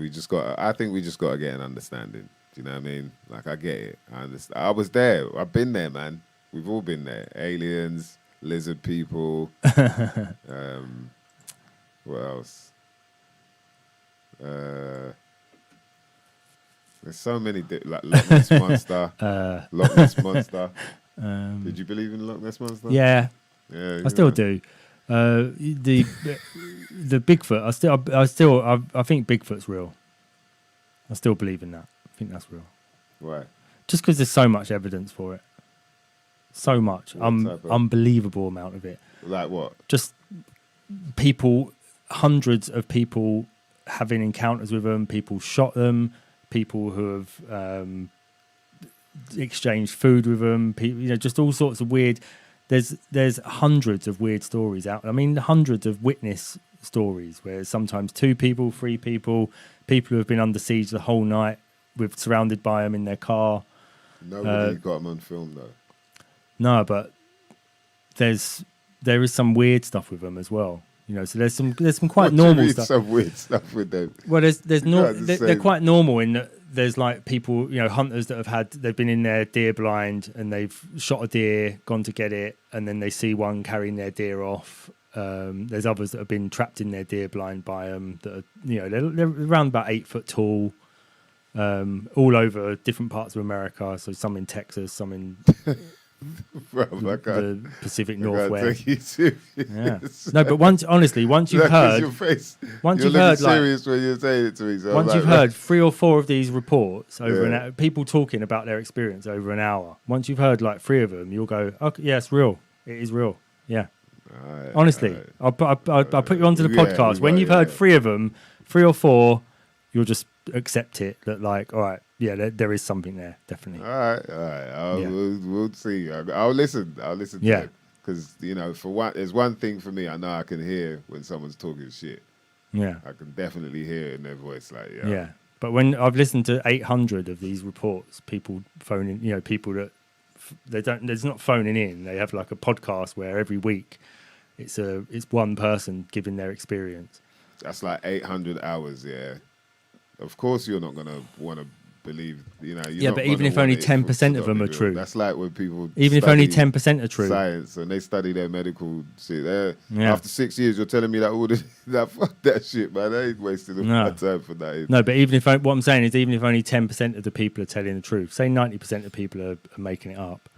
I think we just got to get an understanding. Do you know what I mean? Like, I get it. I understand. I was there. I've been there, man. We've all been there. Aliens, lizard people. What else? There's so many, like Loch Ness Monster. Loch Ness Monster. Did you believe in Loch Ness Monster?
Yeah.
Yeah,
I still do. The Bigfoot. I think Bigfoot's real. I still believe in that. I think that's real.
Why?
Just because there's so much evidence for it. So much. Unbelievable amount of it.
Like what?
Just people, hundreds of people having encounters with them. People shot them. People who have exchanged food with them. People, you know, just all sorts of weird. There's hundreds of weird stories out. I mean, hundreds of witness stories where sometimes 2 people, 3 people, people who have been under siege the whole night, surrounded by them in their car.
Nobody got them on film though.
No, but there is some weird stuff with them as well. You know, so there's some quite normal stuff.
Some weird stuff with them.
Well, they're quite normal in that there's like people, you know, hunters that they've been in their deer blind and they've shot a deer, gone to get it, and then they see one carrying their deer off. There's others that have been trapped in their deer blind by them that are, you know, they're around about 8 foot tall, all over different parts of America. So some in Texas, some in the Pacific Northwest. Yeah. No, but once you've heard,
serious when you're saying it to me. So
once you've heard 3 or 4 of these reports over an hour, people talking about their experience over an hour. Once you've heard like 3 of them, you'll go, "Okay, yeah, it's real. It is real." Yeah.
Alright,
Honestly,
alright.
I'll put you onto the
Yeah,
podcast.
we
When
got-
you've heard
yeah.
3 of them, 3 or 4, you'll just accept it that like, all right, yeah, there is something there, definitely.
All right.
Yeah.
We'll see. I'll listen. I'll listen
Yeah.
to it. Because, for one, there's one thing for me. I know I can hear when someone's talking shit.
Yeah.
I can definitely hear it in their voice. Like,
Yeah. But when I've listened to 800 of these reports, people phoning, people that there's not phoning in. They have like a podcast where every week it's one person giving their experience.
That's like 800 hours, yeah. Of course you're not going to want to believe,
Yeah, but even if only 10% of them are true.
That's like when people
Even if only 10% are true.
Science, and they study their medical shit.
Yeah.
After 6 years, you're telling me that all that fuck that shit, man. I ain't wasting my time for that.
No, but what I'm saying is even if only 10% of the people are telling the truth, say 90% of people are making it up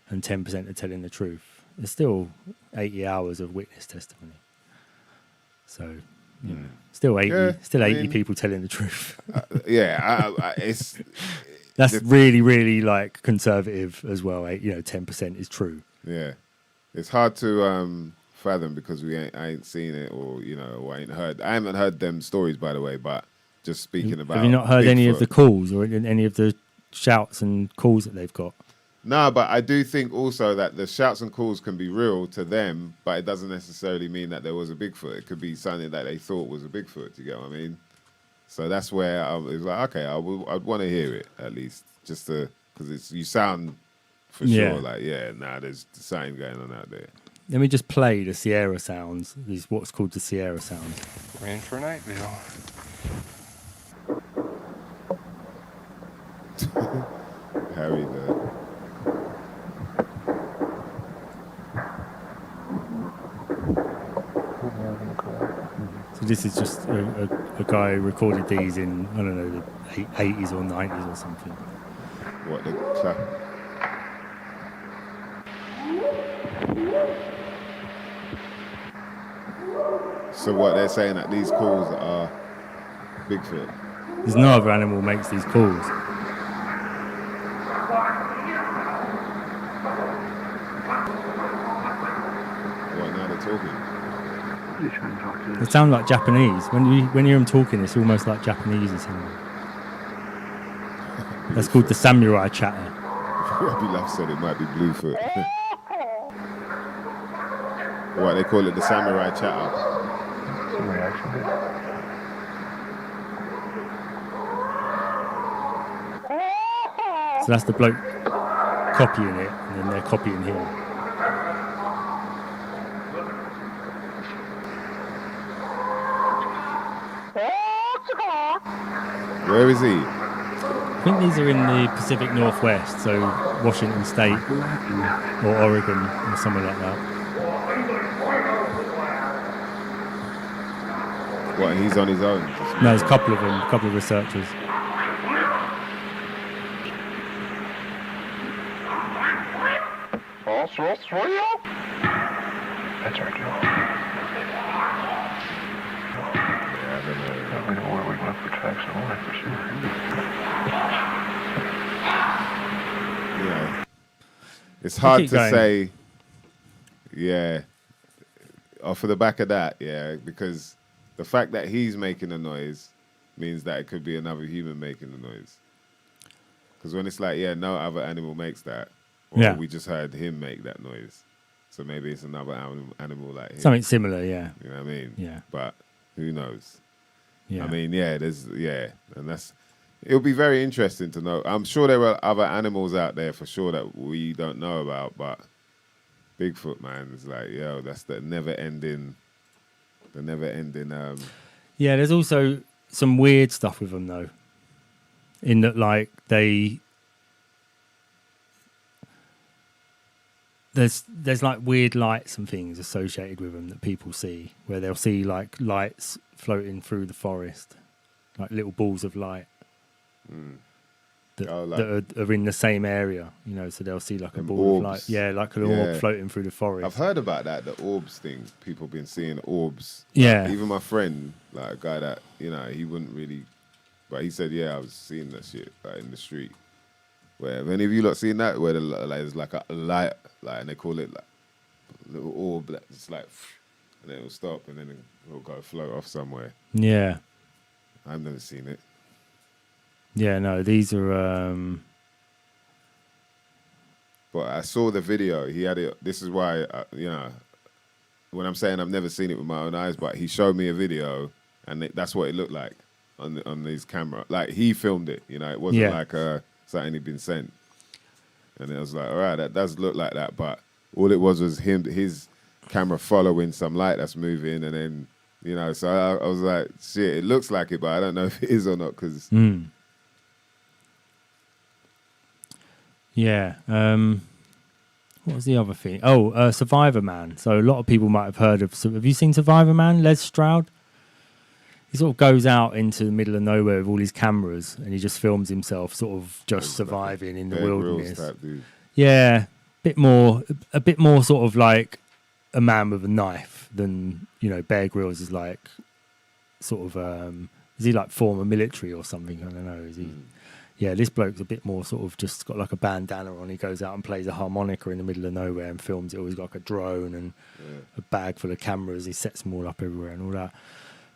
and 10% are telling the truth, there's still 80 hours of witness testimony. So, still 80 people telling the truth.
It's
That's really, really like conservative as well. 10% is true.
Yeah, it's hard to fathom because I ain't seen it or I ain't heard. I haven't heard them stories, by the way. But just speaking about,
have you not heard any of
Bigfoot.
the calls or any of the shouts and calls that they've got?
No, but I do think also that the shouts and calls can be real to them, but it doesn't necessarily mean that there was a Bigfoot. It could be something that they thought was a Bigfoot. You get what I mean? So that's where I was like, okay, I'd want to hear it at least, just because you sound for sure like, there's something going on out there.
Let me just play the Sierra sounds. These what's called the Sierra sounds.
We're in for a night, Bill.
Harry, the
So this is just a guy who recorded these in, I don't know, the 80s or 90s or something.
what the clap. So what they're saying that these calls are Bigfoot.
There's no other animal makes these calls.
What now they're talking?
They sound like Japanese. When you hear them talking, it's almost like Japanese or something. That's called the samurai chatter.
Robbie Love said it might be Bluefoot. What they call it, the samurai chatter.
So that's the bloke copying it, and then they're copying him.
Where is he?
I think these are in the Pacific Northwest, so Washington State or Oregon or somewhere like that.
What, and he's on his own?
No, there's a couple of them, a couple of researchers.
That's our job.
Yeah, I don't know.
We know where we left the tracks and all that for sure.
It's hard
keep
to
going.
say, off of the back of that, because the fact that he's making a noise means that it could be another human making the noise. Because when it's like, no other animal makes that, or we just heard him make that noise. So maybe it's another animal like him.
Something similar, yeah.
You know what I mean?
Yeah.
But who knows?
Yeah.
I mean, and it'll be very interesting to know. I'm sure there are other animals out there for sure that we don't know about, but Bigfoot, man, is like, that's the never ending.
Yeah, there's also some weird stuff with them though. In that, like, there's like weird lights and things associated with them that people see, where they'll see like lights floating through the forest, like little balls of light that are in the same area, so they'll see like a ball of light, like an orb floating through the forest.
I've heard about that, the orbs thing. People been seeing orbs.
Yeah.
Even my friend, like a guy that, he wouldn't really, but he said, I was seeing that shit like in the street. Where have any of you lot seen that? Where there's like a light, like, and they call it like little orb that's like, and then it'll stop, and then it'll go float off somewhere.
Yeah.
I've never seen it.
Yeah, no, these are...
But I saw the video. He had it. This is why, when I'm saying I've never seen it with my own eyes, but he showed me a video, and that's what it looked like on his camera. Like, he filmed it, it wasn't like something he'd been sent. And I was like, all right, that does look like that, but all it was his camera following some light that's moving, and then, so I was like, shit, it looks like it, but I don't know if it is or not, because...
Yeah. What was the other thing? Oh, Survivor Man. So a lot of people might have heard of... Have you seen Survivor Man, Les Stroud? He sort of goes out into the middle of nowhere with all his cameras, and he just films himself sort of just surviving in the wilderness.
Type dude.
Yeah, a bit more sort of like a man with a knife than, Bear Grylls is like sort of... is he like former military or something? I don't know. Is he... Yeah, this bloke's a bit more sort of just got like a bandana on. He goes out and plays a harmonica in the middle of nowhere and films it. Always got like a drone and a bag full of cameras. He sets them all up everywhere and all that.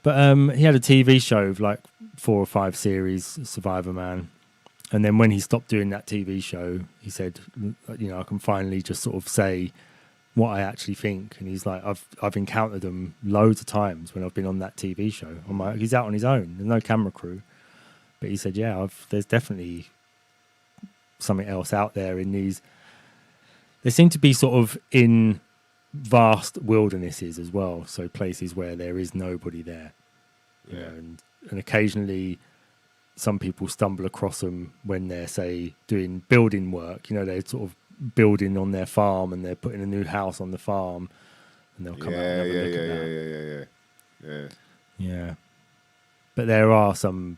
But he had a TV show of like 4 or 5 series, Survivor Man. And then when he stopped doing that TV show, he said, I can finally just sort of say what I actually think. And he's like, I've encountered them loads of times when I've been on that TV show. He's out on his own. There's no camera crew. But he said, there's definitely something else out there in these. They seem to be sort of in vast wildernesses as well. So places where there is nobody there. You know, and occasionally some people stumble across them when they're, say, doing building work. They're sort of building on their farm and they're putting a new house on the farm. And they'll come out and have a look at that. Yeah. But there are some...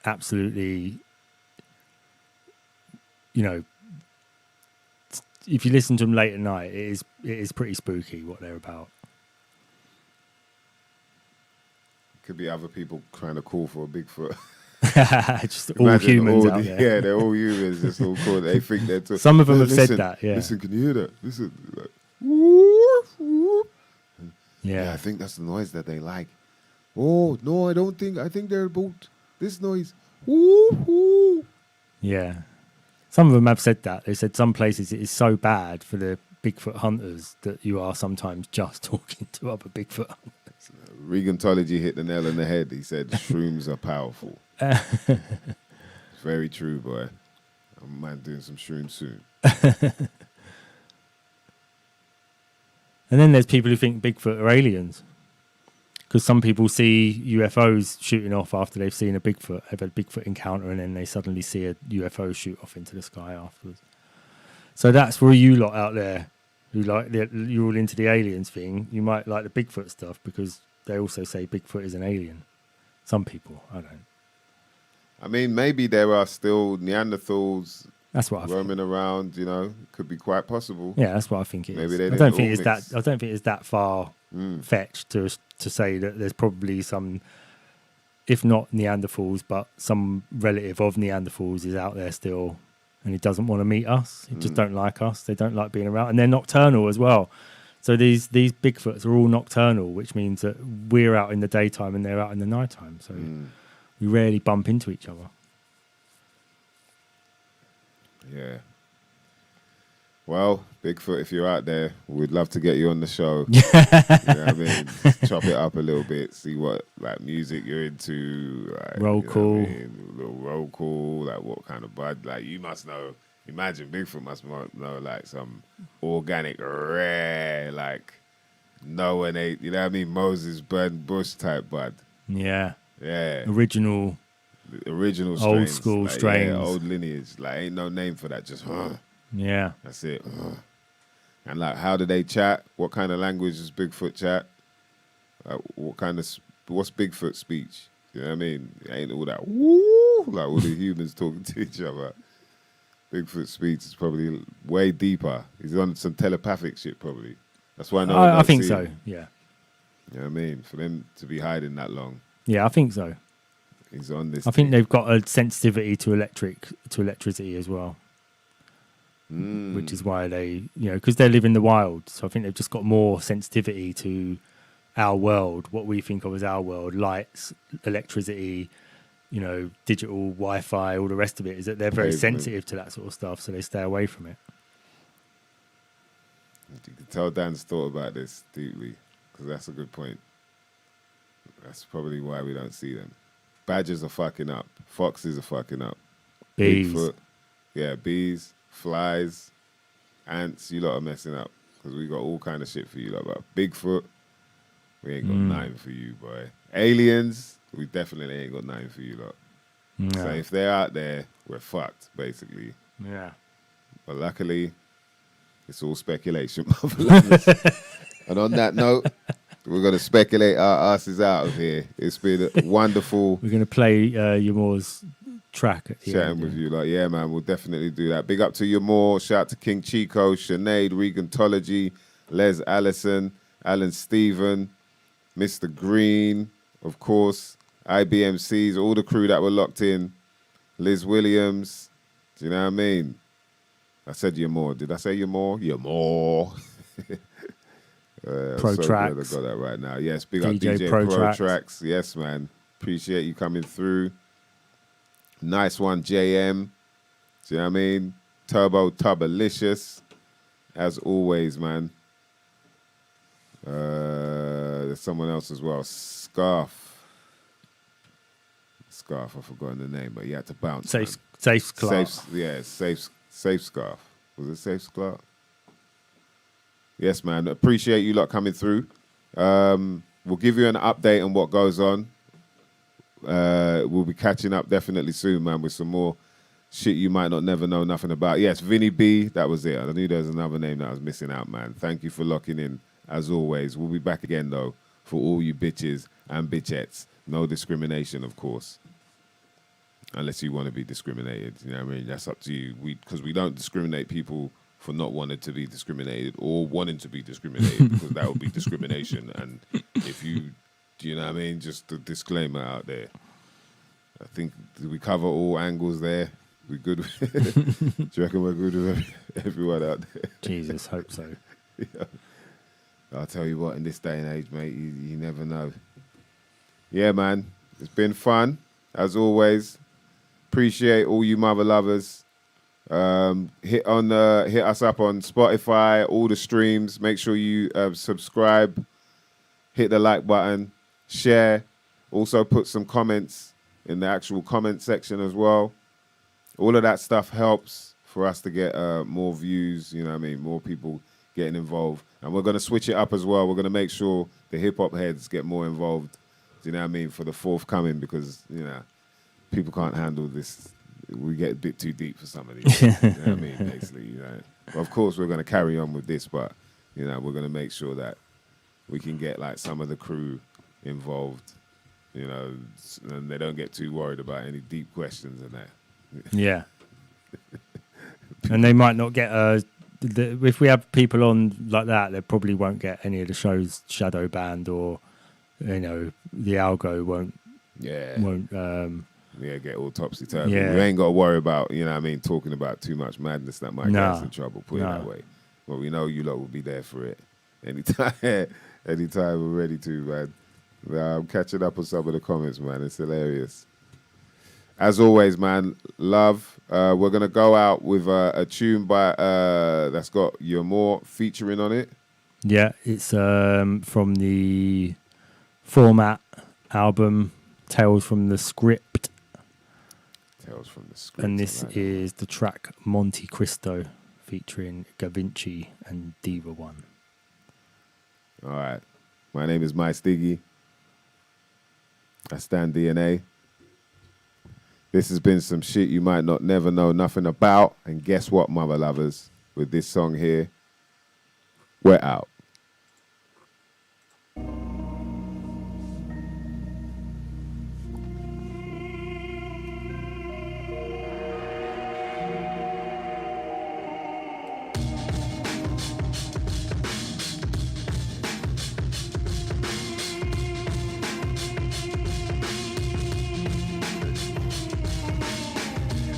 absolutely, if you listen to them late at night, it is pretty spooky what they're about.
Could be other people trying to call for a Bigfoot.
Just all humans out there.
Yeah, they're all humans. Just all cool. They think they're...
Some of them have said that, yeah.
Listen, can you hear that? Listen. Like, woof, woof.
Yeah,
I think that's the noise that they like. Oh, no, I don't think. I think they're about this noise. Woo, woo.
Yeah. Some of them have said that. They said some places it is so bad for the Bigfoot hunters that you are sometimes just talking to other Bigfoot hunters.
Regantology hit the nail on the head. He said shrooms are powerful. It's very true, boy. I might doing some shrooms soon.
And then there's people who think Bigfoot are aliens. Because some people see UFOs shooting off after they've seen a Bigfoot. They've had a Bigfoot encounter and then they suddenly see a UFO shoot off into the sky afterwards. So that's for you lot out there who you're all into the aliens thing. You might like the Bigfoot stuff because they also say Bigfoot is an alien. Some people, I don't.
I mean, maybe there are still Neanderthals
that's what
roaming around, could be quite possible.
Yeah, that's what I think it
maybe
is.
They
I don't think it's that far fetched to say that there's probably some, if not Neanderthals, but some relative of Neanderthals is out there still, and he doesn't want to meet us. He just don't like us. They don't like being around, and they're nocturnal as well. So these Bigfoots are all nocturnal, which means that we're out in the daytime and they're out in the nighttime. So we rarely bump into each other.
Yeah. Well, Bigfoot, if you're out there, we'd love to get you on the show. Chop it up a little bit, see what music you're into.
Roll call.
A little roll call, what kind of bud. You must know. Imagine Bigfoot must know some organic, rare, no one ate, Moses burn bush type bud.
Yeah.
Yeah.
Original
strains.
Old school strains.
Yeah, old lineage. Ain't no name for that. Just,
yeah.
That's it. And how do they chat? What kind of language does Bigfoot chat? What's Bigfoot speech? You know what I mean? It ain't all that, woo, all the humans talking to each other. Bigfoot speech is probably way deeper. He's on some telepathic shit, probably. That's why
I think so, yeah.
You know what I mean? For them to be hiding that long.
Yeah, I think so.
He's on this.
I think they've got a sensitivity to electricity as well. which is why they, because they live in the wild. So I think they've just got more sensitivity to our world, what we think of as our world, lights, electricity, digital Wi-Fi, all the rest of it, is that they're very sensitive to that sort of stuff, so they stay away from it.
You can tell Dan's thought about this deeply, because that's a good point. That's probably why we don't see them. Badgers are fucking up. Foxes are fucking up.
Bees.
Bigfoot. Yeah, bees, flies, ants, you lot are messing up, because we got all kind of shit for you lot. But Bigfoot, we ain't got nothing for you, boy. Aliens, we definitely ain't got nothing for you lot.
No.
So if they're out there, we're fucked, basically.
Yeah.
But luckily, it's all speculation, motherfuckers. And on that note, we're going to speculate our asses out of here. It's been wonderful.
We're going to play Yamor's track at the
chatting
end,
with you. Like, yeah, man, we'll definitely do that. Big up to Yamor. Shout out to King Chico, Sinead, Regantology, Les Allison, Alan Stephen, Mr. Green, of course, IBMCs, all the crew that were locked in, Liz Williams. Do you know what I mean? I said Yamor. Did I say Yamor? Yamor.
Pro
so
Tracks.
glad I got that right now. Yes, big up
DJ
DJ
Pro
Tracks. Yes, man. Appreciate you coming through. Nice one, JM. Do you know what I mean? Turbo Tubalicious. As always, man. There's someone else as well. Scarf, I've forgotten the name, but you had to bounce.
Safe Clark.
Safe Scarf. Was it Safe Scarf? Yes, man. Appreciate you lot coming through. We'll give you an update on what goes on. We'll be catching up definitely soon, man, with some more shit you might not never know nothing about. Yes, Vinny B, that was it. I knew there was another name that I was missing out, man. Thank you for locking in, as always. We'll be back again, though, for all you bitches and bitchettes. No discrimination, of course. Unless you want to be discriminated. You know what I mean? That's up to you. Because we don't discriminate people for not wanting to be discriminated or wanting to be discriminated, because that would be discrimination. And if you, do you know what I mean? Just a disclaimer out there. I think we cover all angles there. We good? Do you reckon we're good with everyone out there?
Jesus, hope so.
Yeah. I'll tell you what, in this day and age, mate, you never know. Yeah, man, it's been fun, as always. Appreciate all you mother lovers. Hit us up on Spotify, all the streams. Make sure you subscribe, hit the like button, share. Also put some comments in the actual comment section as well. All of that stuff helps for us to get more views, you know what I mean, more people getting involved. And we're going to switch it up as well. We're going to make sure the hip-hop heads get more involved, do you know what I mean, for the forthcoming, because, you know, people can't handle this. We get a bit too deep for some of these. You know what I mean, basically, you know. Well, of course, we're going to carry on with this, but, you know, we're going to make sure that we can get, like, some of the crew involved, you know, and they don't get too worried about any deep questions and that.
Yeah. And they might not get if we have people on like that, they probably won't get any of the shows shadow banned, or, you know, the algo won't
get all topsy-turvy.
Yeah.
We ain't got to worry about, you know what I mean, talking about too much madness that might get us in trouble, put it that way. But we know you lot will be there for it anytime we're ready to, man. I'm catching up on some of the comments, man. It's hilarious. As always, man, love. We're going to go out with a tune by that's got Yamor featuring on it.
Yeah, it's from the Format album, Tales from the Script.
Tales from the Script.
And this is the track Monte Cristo, featuring Gavinci and Diva One.
All right. My name is MysDiggi. I stand DNA. This has been some shit you might not never know nothing about. And guess what, mother lovers? With this song here, we're out.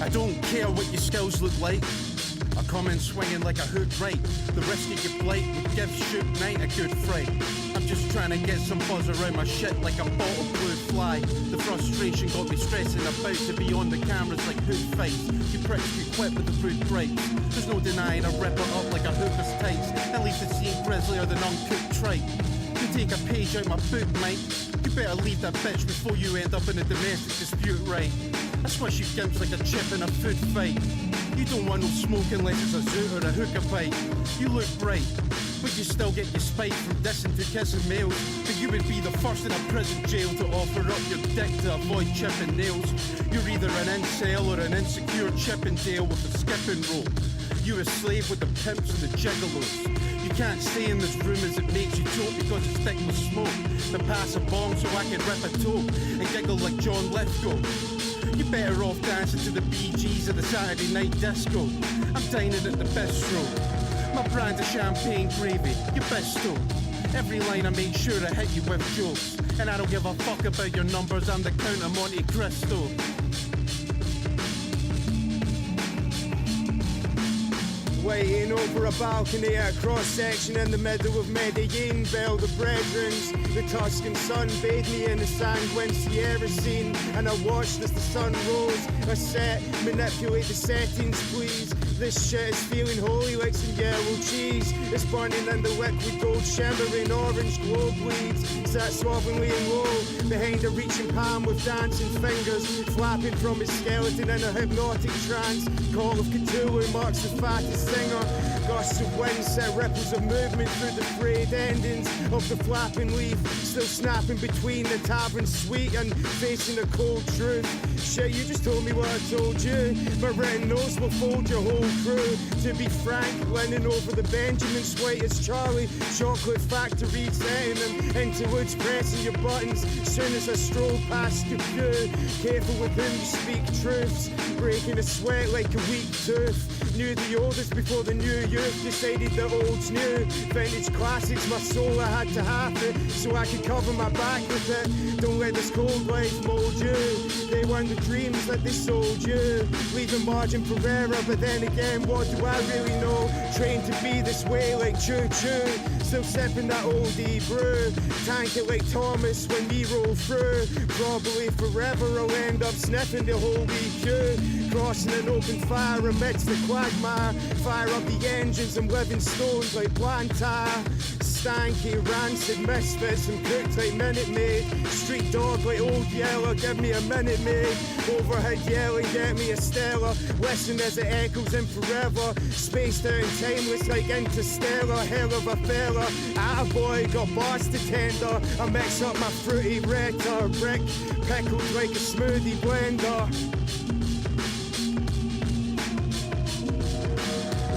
I don't care what your skills look like. I come in swinging like a hook right. The risk of your blade would give shoot night a good fright. I'm just trying to get some buzz around my shit like a bottle blue fly. The frustration got me stressing about to be on the cameras like hood fights. You pricks get quit with the rude breaks. There's no denying I rip it up like a hooker's tights. At least it seemed grislier than uncooked tripe. You take a page out my book, mate. You better leave that bitch before you end up in a domestic dispute, right? I swish you gimps like a chip in a food fight. You don't want no smoke unless it's a zoot or a hookah pipe. You look bright, but you still get your spite from dissing to kissing males. But you would be the first in a prison jail to offer up your dick to avoid chipping nails. You're either an incel or an insecure Chippendale with a skipping rope. You a slave with the pimps and the gigolos. You can't stay in this room as it makes you choke because it's thick with smoke. Then pass a bomb so I can rip a toe and giggle like John Lithgow. You're better off dancing to the Bee Gees at the Saturday night disco. I'm dining at the bistro. My brand of champagne gravy, your besto. Every line I make sure I hit you with jokes. And I don't give a fuck about your numbers, I'm the Count of Monte Cristo.
Waiting over a balcony at a cross-section in the middle of Medellin, Bell the Brethrens. The Tuscan sun bathed me in the sanguine Sierra scene, and I watched as the sun rose. I sat, manipulate the settings, please. This shit is feeling holy like some yellow cheese. It's burning in the liquid gold, shimmering orange glow bleeds. Sat slovenly and low, behind a reaching palm with dancing fingers, flapping from its skeleton in a hypnotic trance. Call of Cthulhu marks the fattest singer. Gusts of wind set ripples of movement through the frayed endings of the flapping leaf. Still snapping between the tavern suite and facing the cold truth. Shit, you just told me what I told you. My written notes will fold your whole crew. To be frank, leaning over the Benjamin's weight as Charlie. Chocolate factory setting them interludes, pressing your buttons. Soon as I stroll past the queue, careful with whom you speak truths. Breaking a sweat like a weak tooth. Knew the oldest before the new youth. Decided the old's new. Vintage classics, my soul, I had to have it so I could cover my back with it. Don't let this cold life mold you. They weren't the dreams that they sold you. Leaving margin for error, but then again, what do I really know? Trained to be this way like choo-choo. Still sipping that oldie brew. Tank it like Thomas when we roll through. Probably forever I'll end up sniffing the whole queue. Crossing an open fire amidst the quagmire. Fire up the engines and living stones like Blantyre. Stanky, rancid misfits and cooked like Minute Maid. Street dog like Old Yeller, give me a Minute Maid. Overhead yelling, get me a Stella. Listen as it echoes in forever. Spaced out and timeless like Interstellar. Hell of a fella, attaboy, got bars to tender. I mix up my fruity red brick, pickled like a smoothie blender.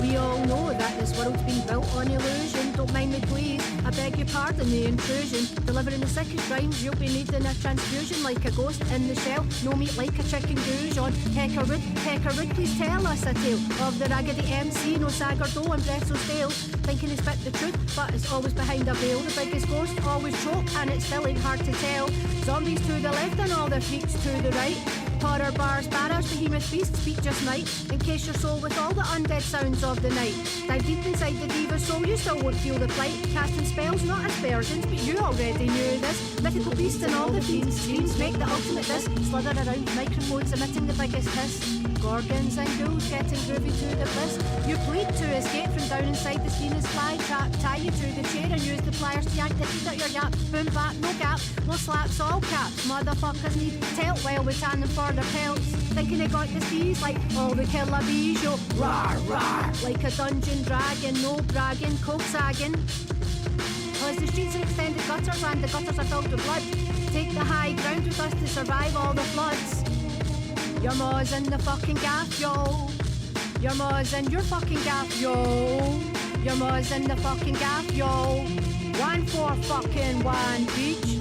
We all know that this world's been built on illusion. Don't mind me please, I beg your pardon the intrusion. Delivering the sickest rhymes, you'll be needing a transfusion. Like a ghost in the shell, no meat like a chicken goujon. Heckerwood, please tell us a tale of the raggedy MC, no Sagardoh and Bresso's stale. Thinking they spit the truth, but it's always behind a veil. The biggest ghost always choke, and it still ain't hard to tell. Zombies to the left and all the freaks to the right. Horror bars, barrage, behemoth beasts speak just might. Encase your soul with all the undead sounds of the night. Dive deep inside the diva's soul, you still won't feel the plight. Casting spells, not aspersions, but you already knew this. Mythical beast and all the fiends screams make the ultimate disc. Slither around microphones emitting the biggest hiss. Gorgons and ghouls getting groovy to the bliss. You plead to escape from down inside the Venus fly trap. Tie you to the chair and use the pliers to yank the feet at your yap. Boom back, no gap, no slaps, all caps. Motherfuckers need telt while we tan them for their pelts. Thinking they got the steez like all the killer bees, yo. Rawr, rawr, like a dungeon dragon, no bragging, coke sagging. Cause the streets are extended gutters and the gutters are filled with blood. Take the high ground with us to survive all the floods. Your ma's in the fucking gaff, yo. Your ma's in your fucking gaff, yo. Your ma's in the fucking gaff, yo. 1 4 fucking 1 beach.